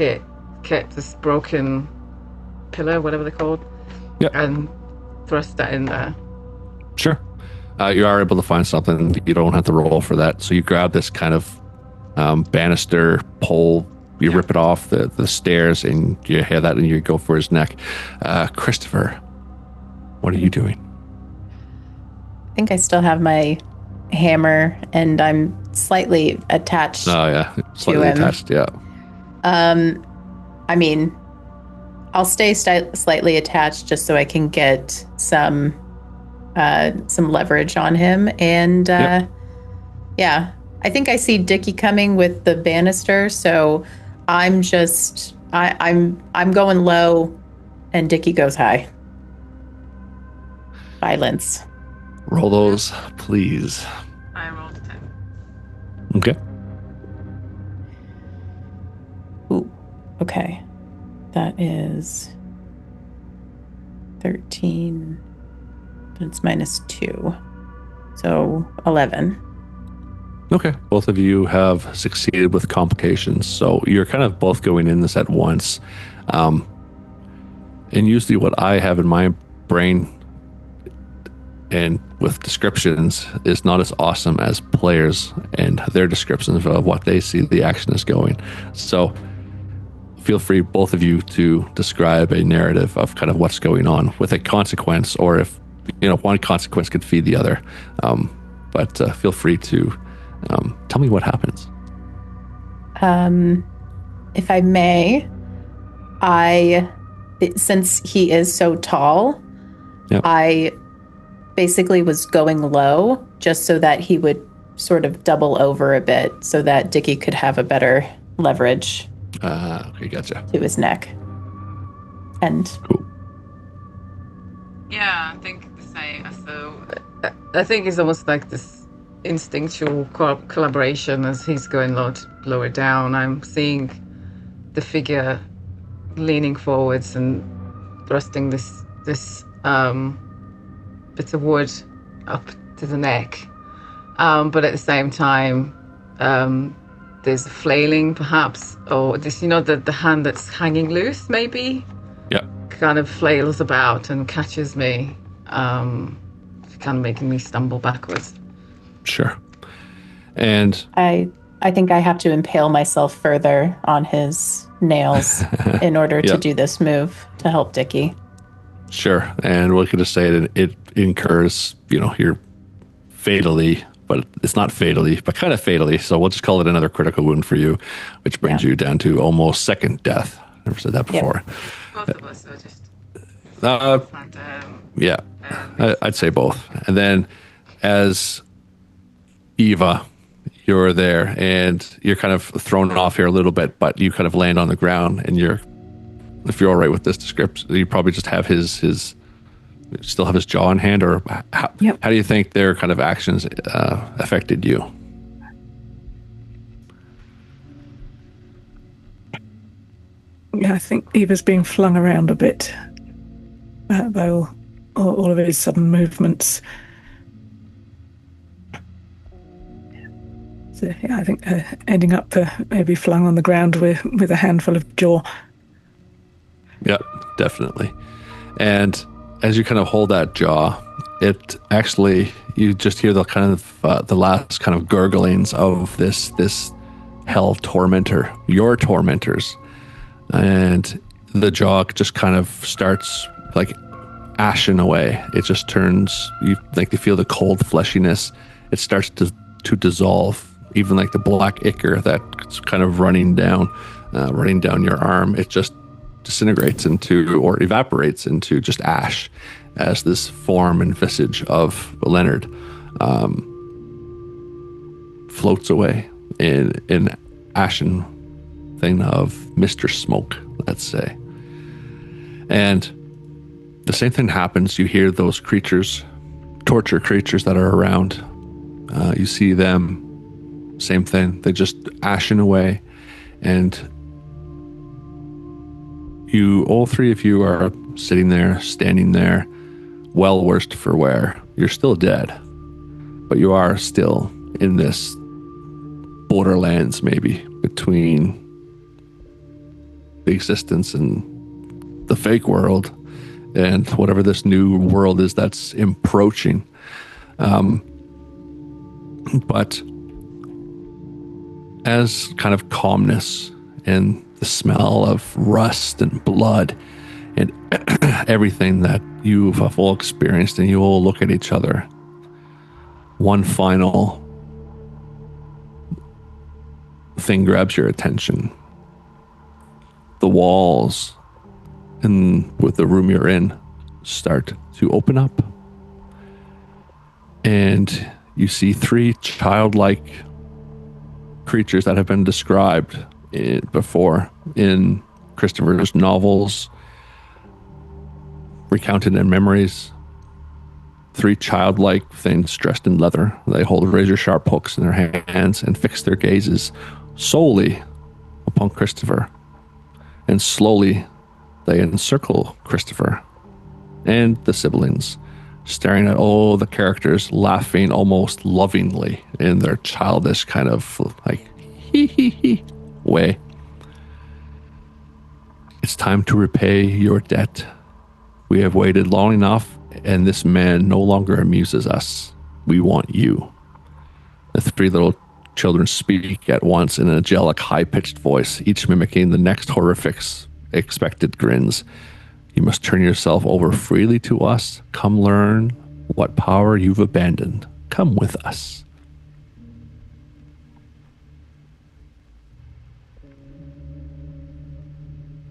this broken pillar, whatever they're called, and thrust that in there. Sure. You are able to find something. You don't have to roll for that. So you grab this kind of banister pole, you rip it off the stairs, and you hear that, and you go for his neck. Christopher, what are you doing? think I still have my hammer, and I'm slightly attached. Oh yeah, slightly attached. Yeah. I mean, I'll stay slightly attached just so I can get some leverage on him. And yeah, I think I see Dickie coming with the banister, so I'm just I'm going low, and Dickie goes high. Violence. Roll those, please. I rolled a 10. Okay. Ooh, okay. That is 13. But it's -2. So 11. Okay. Both of you have succeeded with complications, so you're kind of both going in this at once. And usually what I have in my brain and with descriptions is not as awesome as players and their descriptions of what they see the action is going. So feel free, both of you, to describe a narrative of kind of what's going on with a consequence, or if, one consequence could feed the other. But feel free to tell me what happens. If I may, since he is so tall, Yep. I basically was going low just so that he would sort of double over a bit so that Dickie could have a better leverage Okay, gotcha. to his neck. And Cool. Yeah, I think the same. So I think it's almost like this instinctual collaboration as he's going lower down. I'm seeing the figure leaning forwards and thrusting this bit of wood up to the neck, but at the same time, there's a flailing, perhaps, or this, the hand that's hanging loose, maybe. Yeah. Kind of flails about and catches me, kind of making me stumble backwards. Sure. And I think I have to impale myself further on his nails in order to do this move to help Dickie. sure. And we're going to say that it incurs, you're fatally, but it's not fatally, but kind of fatally. So we'll just call it another critical wound for you, which brings you down to almost second death. Never said that before. Both of us are just. Yeah, I'd say both. And then as Eva, you're there and you're kind of thrown off here a little bit, but you kind of land on the ground, and if you're all right with this description, you probably just have his still have his jaw in hand, or how do you think their kind of actions affected you? Yeah, I think Eva's being flung around a bit by all of his sudden movements. So yeah, I think ending up maybe flung on the ground with a handful of jaw. Yeah, definitely. And as you kind of hold that jaw, it actually, you just hear the kind of the last kind of gurglings of this hell tormentor, your tormentors, and the jaw just kind of starts like ashen away. It just turns, you feel the cold fleshiness. It starts to dissolve. Even like the black ichor that's kind of running down your arm, it just disintegrates into, or evaporates into, just ash as this form and visage of Leonard floats away in an ashen thing of Mr. Smoke, let's say. And the same thing happens. You hear those creatures, torture creatures that are around. You see them, same thing. They just ashen away. And all three of you are sitting there, standing there, well worse for wear. You're still dead, but you are still in this borderlands, maybe, between the existence and the fake world and whatever this new world is that's approaching. But as kind of calmness and the smell of rust and blood and everything that you've all experienced, and you all look at each other, one final thing grabs your attention. The walls with the room you're in start to open up, and you see 3 childlike creatures that have been described before in Christopher's novels, recounted in memories. 3 childlike things dressed in leather. They hold razor-sharp hooks in their hands and fix their gazes solely upon Christopher. And slowly, they encircle Christopher and the siblings, staring at all the characters, laughing almost lovingly in their childish kind of like hee way. It's time to repay your debt. We have waited long enough, and this man no longer amuses us. We want you. The 3 little children speak at once in an angelic, high-pitched voice, each mimicking the next horrific, expected grins. You must turn yourself over freely to us. Come learn what power you've abandoned. Come with us.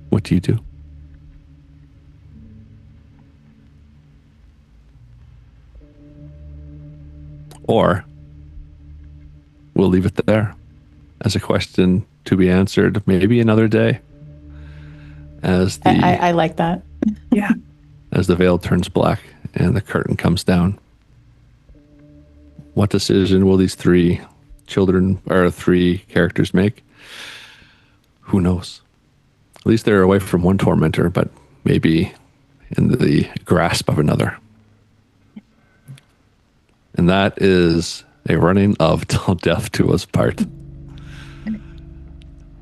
What do you do? Or we'll leave it there as a question to be answered maybe another day. As the I like that. Yeah. As the veil turns black and the curtain comes down. What decision will these 3 children or 3 characters make? Who knows? At least they're away from one tormentor, but maybe in the grasp of another. And that is a running of Till Death Do Us Part.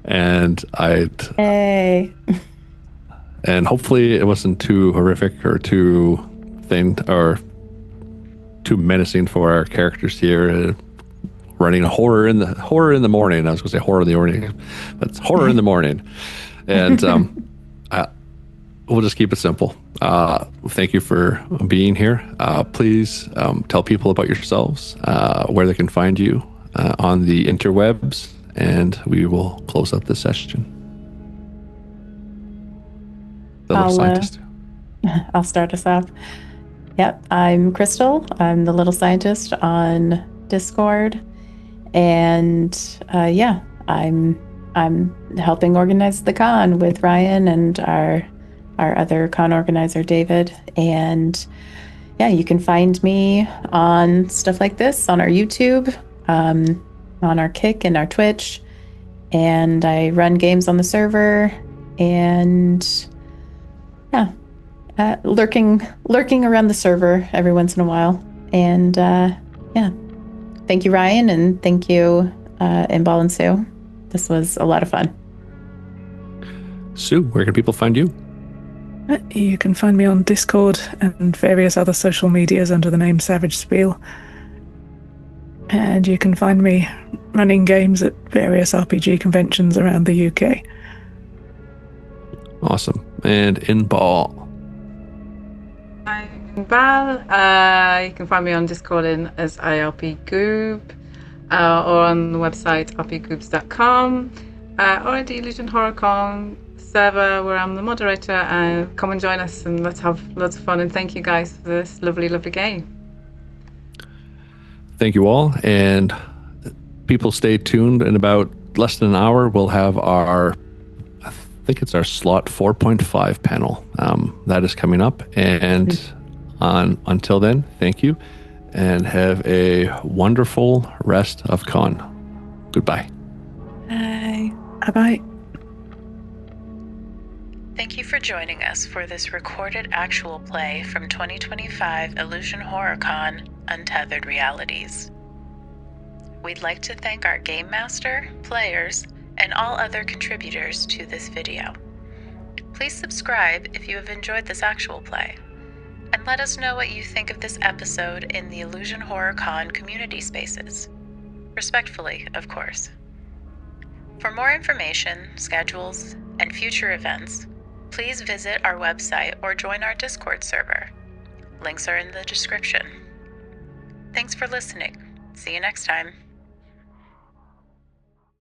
And and hopefully it wasn't too horrific or too menacing for our characters here. Running horror in the morning. I was going to say horror in the morning, but it's horror in the morning. And we'll just keep it simple. Thank you for being here. Please tell people about yourselves, where they can find you on the interwebs, and we will close up this session. The little scientist. I'll start us off. Yep, I'm Crystal. I'm the little scientist on Discord, and I'm helping organize the con with Ryan and our other con organizer, David. And yeah, you can find me on stuff like this on our YouTube, on our Kick and our Twitch, and I run games on the server, and lurking around the server every once in a while. And thank you, Ryan, and thank you, Inbal and Sue. This was a lot of fun. Sue, where can people find you? You can find me on Discord and various other social medias under the name Savage Spiel. And you can find me running games at various RPG conventions around the UK. Awesome. And Inbal. I'm Inbal. You can find me on Discord as IRP Goob, or on the website rpgoobs.com, or at the Illusion Horror Con server where I'm the moderator. Come and join us and let's have lots of fun, and thank you guys for this lovely game. Thank you all, and people stay tuned. In about less than an hour we'll have I think it's our slot 4.5 panel that is coming up, and until then, thank you and have a wonderful rest of con. Goodbye. Bye. Bye. Thank you for joining us for this recorded actual play from 2025 Illusion Horror Con Untethered Realities. We'd like to thank our game master, players, and all other contributors to this video. Please subscribe if you have enjoyed this actual play, and let us know what you think of this episode in the Illusion Horror Con community spaces. Respectfully, of course. For more information, schedules, and future events, please visit our website or join our Discord server. Links are in the description. Thanks for listening. See you next time.